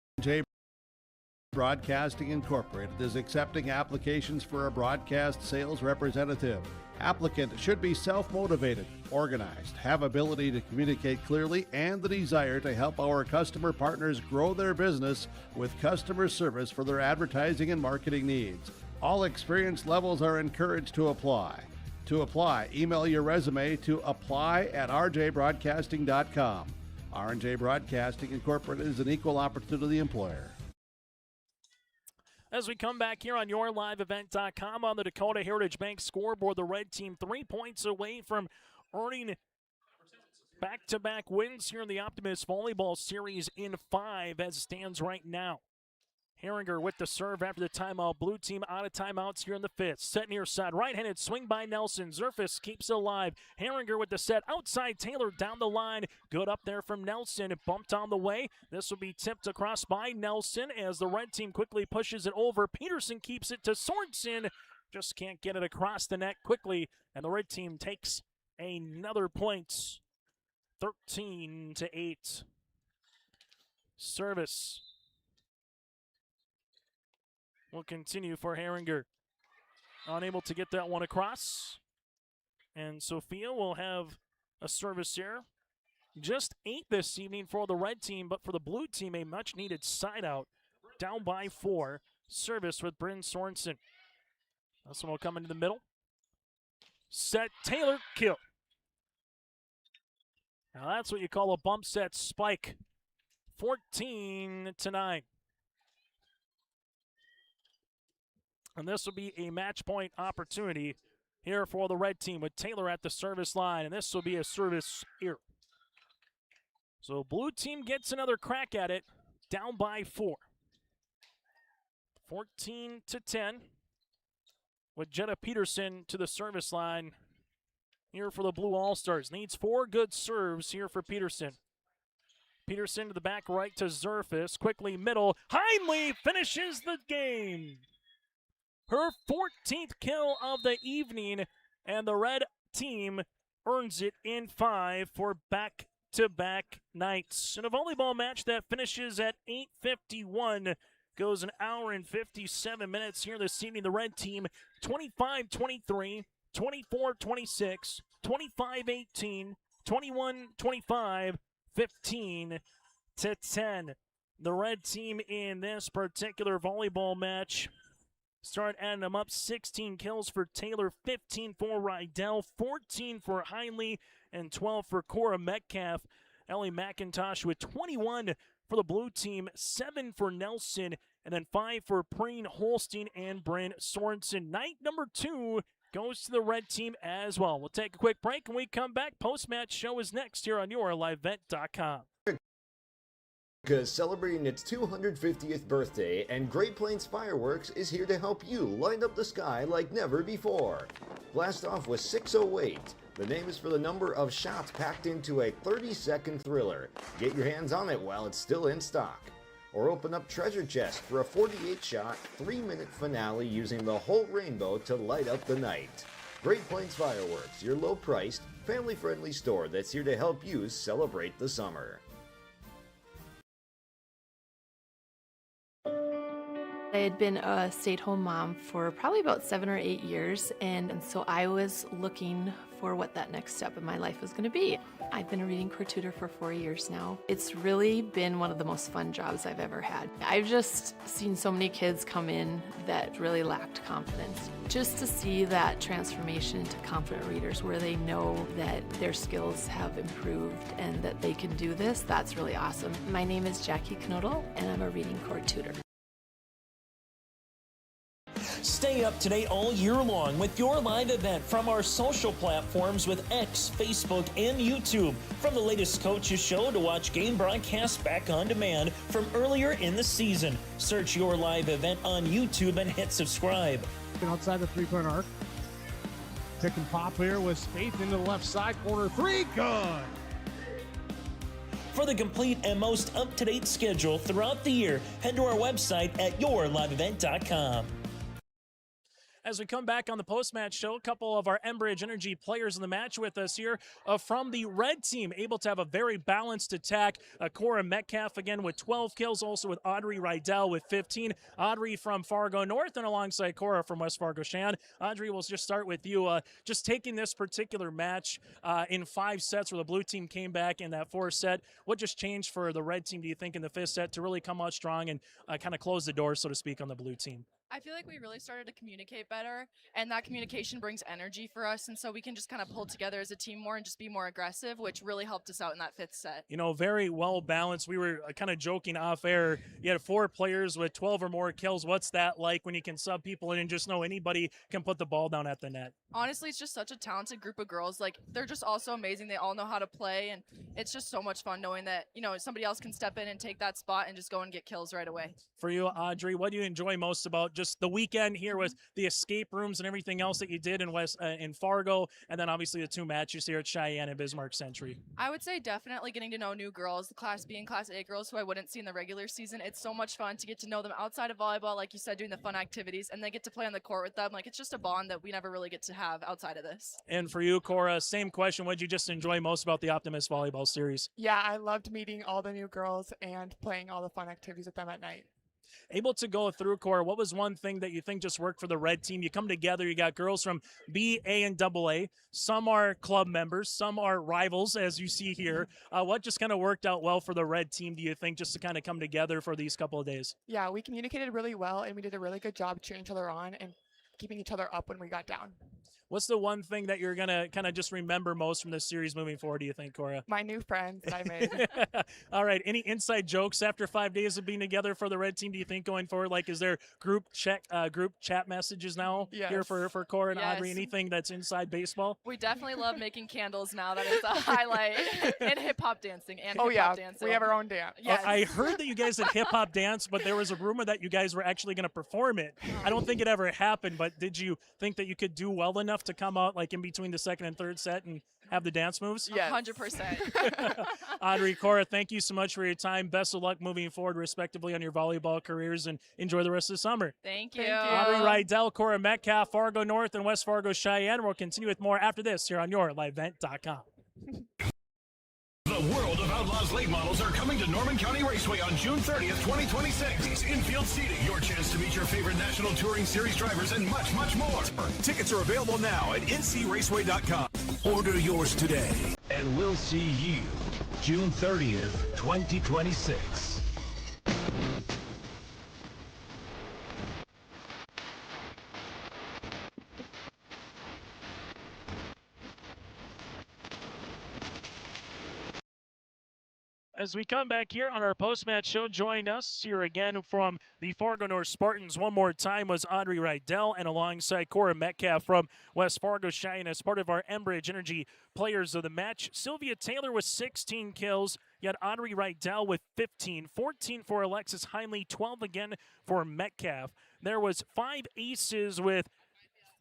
Speaker 1: Broadcasting Incorporated is accepting applications for a broadcast sales representative. Applicant should be self-motivated, organized, have ability to communicate clearly, and the desire to help our customer partners grow their business with customer service for their advertising and marketing needs. All experience levels are encouraged to apply. To apply, email your resume to apply@rjbroadcasting.com. R&J Broadcasting Incorporated is an equal opportunity employer.
Speaker 2: As we come back here on YourLiveEvent.com on the Dakota Heritage Bank scoreboard, the red team 3 points away from earning back-to-back wins here in the Optimist Volleyball Series in 5 as it stands right now. Herringer with the serve after the timeout. Blue team out of timeouts here in the 5th. Set near side. Right-handed swing by Nelson. Zerfus keeps it alive. Herringer with the set. Outside Taylor down the line. Good up there from Nelson. It bumped on the way. This will be tipped across by Nelson as the red team quickly pushes it over. Peterson keeps it to Sorensen. Just can't get it across the net quickly. And the red team takes another point. 13-8. Service will continue for Herringer. Unable to get that one across. And Sophia will have a service error. Just 8 this evening for the red team, but for the blue team, a much-needed side out. Down by 4. Service with Bryn Sorensen. This one will come into the middle. Set, Taylor, kill. Now that's what you call a bump set spike. 14-9. And this will be a match point opportunity here for the red team with Taylor at the service line. And this will be a service error. So blue team gets another crack at it, down by 4. 14-10 with Jenna Peterson to the service line here for the Blue All-Stars. Needs 4 good serves here for Peterson. Peterson to the back right to Zerfus. Quickly middle. Heinley finishes the game. Her 14th kill of the evening, and the red team earns it in 5 for back-to-back nights. In a volleyball match that finishes at 8:51, goes an hour and 57 minutes here this evening. The red team 25-23, 24-26, 25-18, 21-25, 15-10. The red team in this particular volleyball match start adding them up. 16 kills for Taylor, 15 for Rydell, 14 for Heinley, and 12 for Cora Metcalf. Ellie McIntosh with 21 for the blue team, 7 for Nelson, and then 5 for Preen Holstein and Bryn Sorensen. Night number 2 goes to the red team as well. We'll take a quick break. When we come back, post-match show is next here on YourLiveEvent.com.
Speaker 15: Is celebrating its 250th birthday, and Great Plains Fireworks is here to help you light up the sky like never before. Blast off with 608. The name is for the number of shots packed into a 30-second thriller. Get your hands on it while it's still in stock. Or open up Treasure Chest for a 48-shot, 3-minute finale using the whole rainbow to light up the night. Great Plains Fireworks, your low-priced, family-friendly store that's here to help you celebrate the summer.
Speaker 16: I had been a stay-at-home mom for probably about 7 or 8 years, and so I was looking for what that next step in my life was going to be. I've been a reading core tutor for 4 years now. It's really been one of the most fun jobs I've ever had. I've just seen so many kids come in that really lacked confidence. Just to see that transformation into confident readers where they know that their skills have improved and that they can do this, that's really awesome. My name is Jackie Knodel, and I'm a reading core tutor.
Speaker 7: Stay up to date all year long with your live event from our social platforms with X, Facebook, and YouTube. From the latest coaches show to watch game broadcasts back on demand from earlier in the season. Search your live event on YouTube and hit subscribe.
Speaker 17: Outside the three-point arc. Pick and pop here with Spaeth into the left side corner. Three, good.
Speaker 7: For the complete and most up-to-date schedule throughout the year, head to our website at yourliveevent.com.
Speaker 2: As we come back on the post-match show, a couple of our Enbridge Energy players in the match with us here from the red team, able to have a very balanced attack. Cora Metcalf again with 12 kills, also with Audrey Rydell with 15. Audrey from Fargo North and alongside Cora from West Fargo Cheyenne. Audrey, we'll just start with you. Just taking this particular match in 5 sets where the blue team came back in that 4th set. What just changed for the red team, do you think, in the 5th set to really come out strong and kind of close the door, so to speak, on the blue team?
Speaker 21: I feel like we really started to communicate better, and that communication brings energy for us, and so we can just kind of pull together as a team more and just be more aggressive, which really helped us out in that 5th set.
Speaker 2: You know, very well balanced. We were kind of joking off air. You had 4 players with 12 or more kills. What's that like when you can sub people in and just know anybody can put the ball down at the net?
Speaker 21: Honestly, it's just such a talented group of girls. Like, they're just all so amazing. They all know how to play, and it's just so much fun knowing that, you know, somebody else can step in and take that spot and just go and get kills right away.
Speaker 2: For you, Audrey, what do you enjoy most about just the weekend here with the escape rooms and everything else that you did in Fargo, and then obviously the 2 matches here at Cheyenne and Bismarck Century?
Speaker 21: I would say definitely getting to know new girls, the Class B and Class A girls who I wouldn't see in the regular season. It's so much fun to get to know them outside of volleyball, like you said, doing the fun activities, and they get to play on the court with them. Like, it's just a bond that we never really get to have outside of this.
Speaker 2: And for you, Cora, same question. What did you just enjoy most about the Optimist Volleyball Series?
Speaker 23: Yeah, I loved meeting all the new girls and playing all the fun activities with them at night.
Speaker 2: Able to go through, Cora, what was one thing that you think just worked for the red team? You come together, you got girls from B, A, and AA. Some are club members, some are rivals, as you see here. What just kind of worked out well for the red team, do you think, just to kind of come together for these couple of days?
Speaker 23: Yeah, we communicated really well, and we did a really good job cheering each other on and keeping each other up when we got down.
Speaker 2: What's the one thing that you're going to kind of just remember most from this series moving forward, do you think, Cora?
Speaker 23: My new friends that I made.
Speaker 2: All right. Any inside jokes after 5 days of being together for the red team, do you think, going forward? Like, is there group chat messages now here for Cora and Audrey? Anything that's inside baseball?
Speaker 21: We definitely love making candles now. That is a highlight. And hip-hop dancing. And hip-hop dancing.
Speaker 23: We have our own dance.
Speaker 21: Yes.
Speaker 2: I heard that you guys did hip-hop dance, but there was a rumor that you guys were actually going to perform it. I don't think it ever happened, but did you think that you could do well enough to come out like in between the 2nd and 3rd set and have the dance moves?
Speaker 21: Yes. 100%.
Speaker 2: Audrey, Cora, thank you so much for your time. Best of luck moving forward, respectively, on your volleyball careers, and enjoy the rest of the summer.
Speaker 21: Thank you.
Speaker 2: Audrey Rydell, Cora Metcalf, Fargo North, and West Fargo Cheyenne. We'll continue with more after this here on yourliveevent.com.
Speaker 9: The World of Outlaws late models are coming to Norman County Raceway on June 30th, 2026. Infield seating, your chance to meet your favorite National Touring Series drivers, and much, much more. Tickets are available now at ncraceway.com.
Speaker 4: Order yours today, and we'll see you June 30th, 2026.
Speaker 2: As we come back here on our post-match show, join us here again from the Fargo North Spartans one more time was Audrey Rydell, and alongside Cora Metcalf from West Fargo Cheyenne as part of our Enbridge Energy players of the match. Sylvia Taylor with 16 kills. You had Audrey Rydell with 15, 14 for Alexis Heinley, 12 again for Metcalf. There was 5 aces with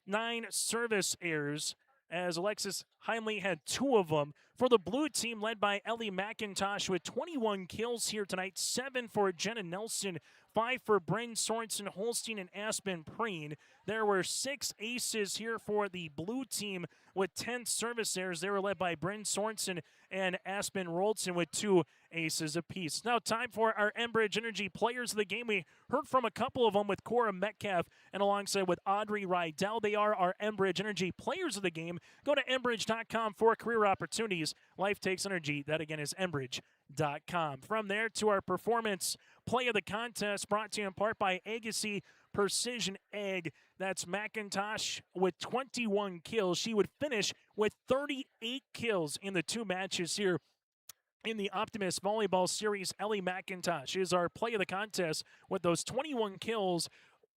Speaker 2: 9 service errors, as Alexis Heinley had 2 of them. For the blue team, led by Ellie McIntosh with 21 kills here tonight, 7 for Jenna Nelson 5 for Bryn Sorensen, Holstein, and Aspen Preen. There were 6 aces here for the blue team with 10 service errors. They were led by Bryn Sorensen and Aspen Roldson with 2 aces apiece. Now time for our Enbridge Energy Players of the Game. We heard from a couple of them with Cora Metcalf and alongside with Audrey Rydell. They are our Enbridge Energy Players of the Game. Go to Enbridge.com for career opportunities. Life takes energy. That again is Enbridge.com. From there to our Performance Play of the Contest, brought to you in part by Agassi Precision Egg. That's McIntosh with 21 kills. She would finish with 38 kills in the 2 matches here in the Optimist Volleyball Series. Ellie McIntosh is our play of the contest with those 21 kills.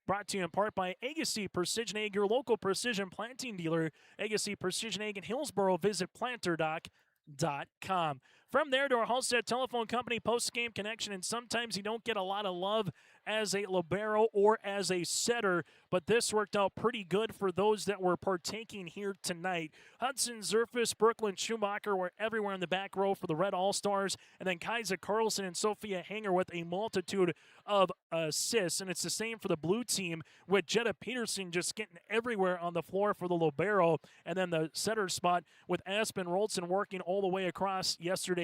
Speaker 2: Brought to you in part by Agassi Precision Egg, your local precision planting dealer. Agassi Precision Egg in Hillsboro. Visit planterdoc.com. From there to our Halstead Telephone Company post-game connection, and sometimes you don't get a lot of love as a libero or as a setter, but this worked out pretty good for those that were partaking here tonight. Hudson Zerfus, Brooklyn Schumacher were everywhere in the back row for the Red All-Stars, and then Kaiser Carlson and Sophia Hanger with a multitude of assists, and it's the same for the blue team with Jetta Peterson just getting everywhere on the floor for the libero, and then the setter spot with Aspen Roldson working all the way across yesterday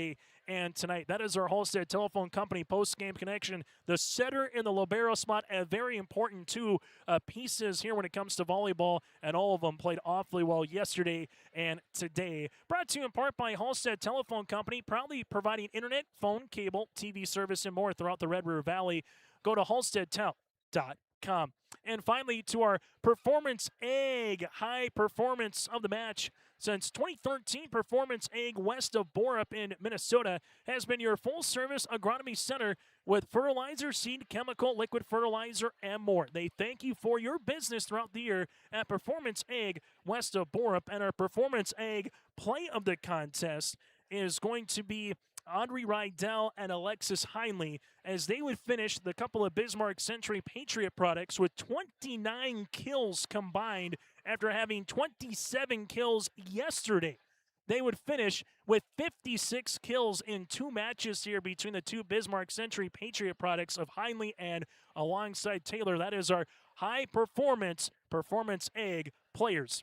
Speaker 2: and tonight. That is our Halstead Telephone Company post-game connection. The setter in the libero spot, very important two pieces here when it comes to volleyball, and all of them played awfully well yesterday and today. Brought to you in part by Halstead Telephone Company, proudly providing internet, phone, cable, TV service, and more throughout the Red River Valley. Go to halsteadtel.com. And finally, to our Performance Egg, high performance of the match. Since 2013, Performance Egg west of Borup in Minnesota has been your full-service agronomy center with fertilizer, seed, chemical, liquid fertilizer, and more. They thank you for your business throughout the year at Performance Egg west of Borup. And our Performance Egg play of the contest is going to be Audrey Rydell and Alexis Heinley, as they would finish the couple of Bismarck Century Patriot products with 29 kills combined after having 27 kills yesterday. They would finish with 56 kills in 2 matches here between the 2 Bismarck Century Patriot products of Heinley and alongside Taylor. That is our high performance Egg players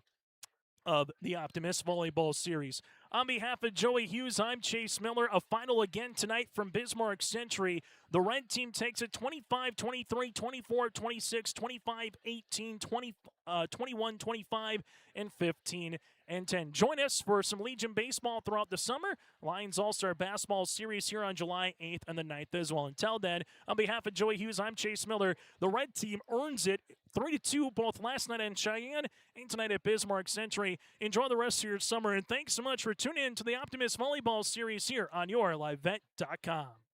Speaker 2: of the Optimist Volleyball Series. On behalf of Joey Hughes, I'm Chase Miller. A final again tonight from Bismarck Century. The red team takes it 25-23, 24-26, 25-18, 21-25, and 15-10. Join us for some Legion baseball throughout the summer. Lions All-Star Basketball Series here on July 8th and the 9th as well. Until then, on behalf of Joey Hughes, I'm Chase Miller. The red team earns it 3-2 both last night in Cheyenne and tonight at Bismarck Century. Enjoy the rest of your summer, and thanks so much for tuning in to the Optimist Volleyball Series here on YourLiveVet.com.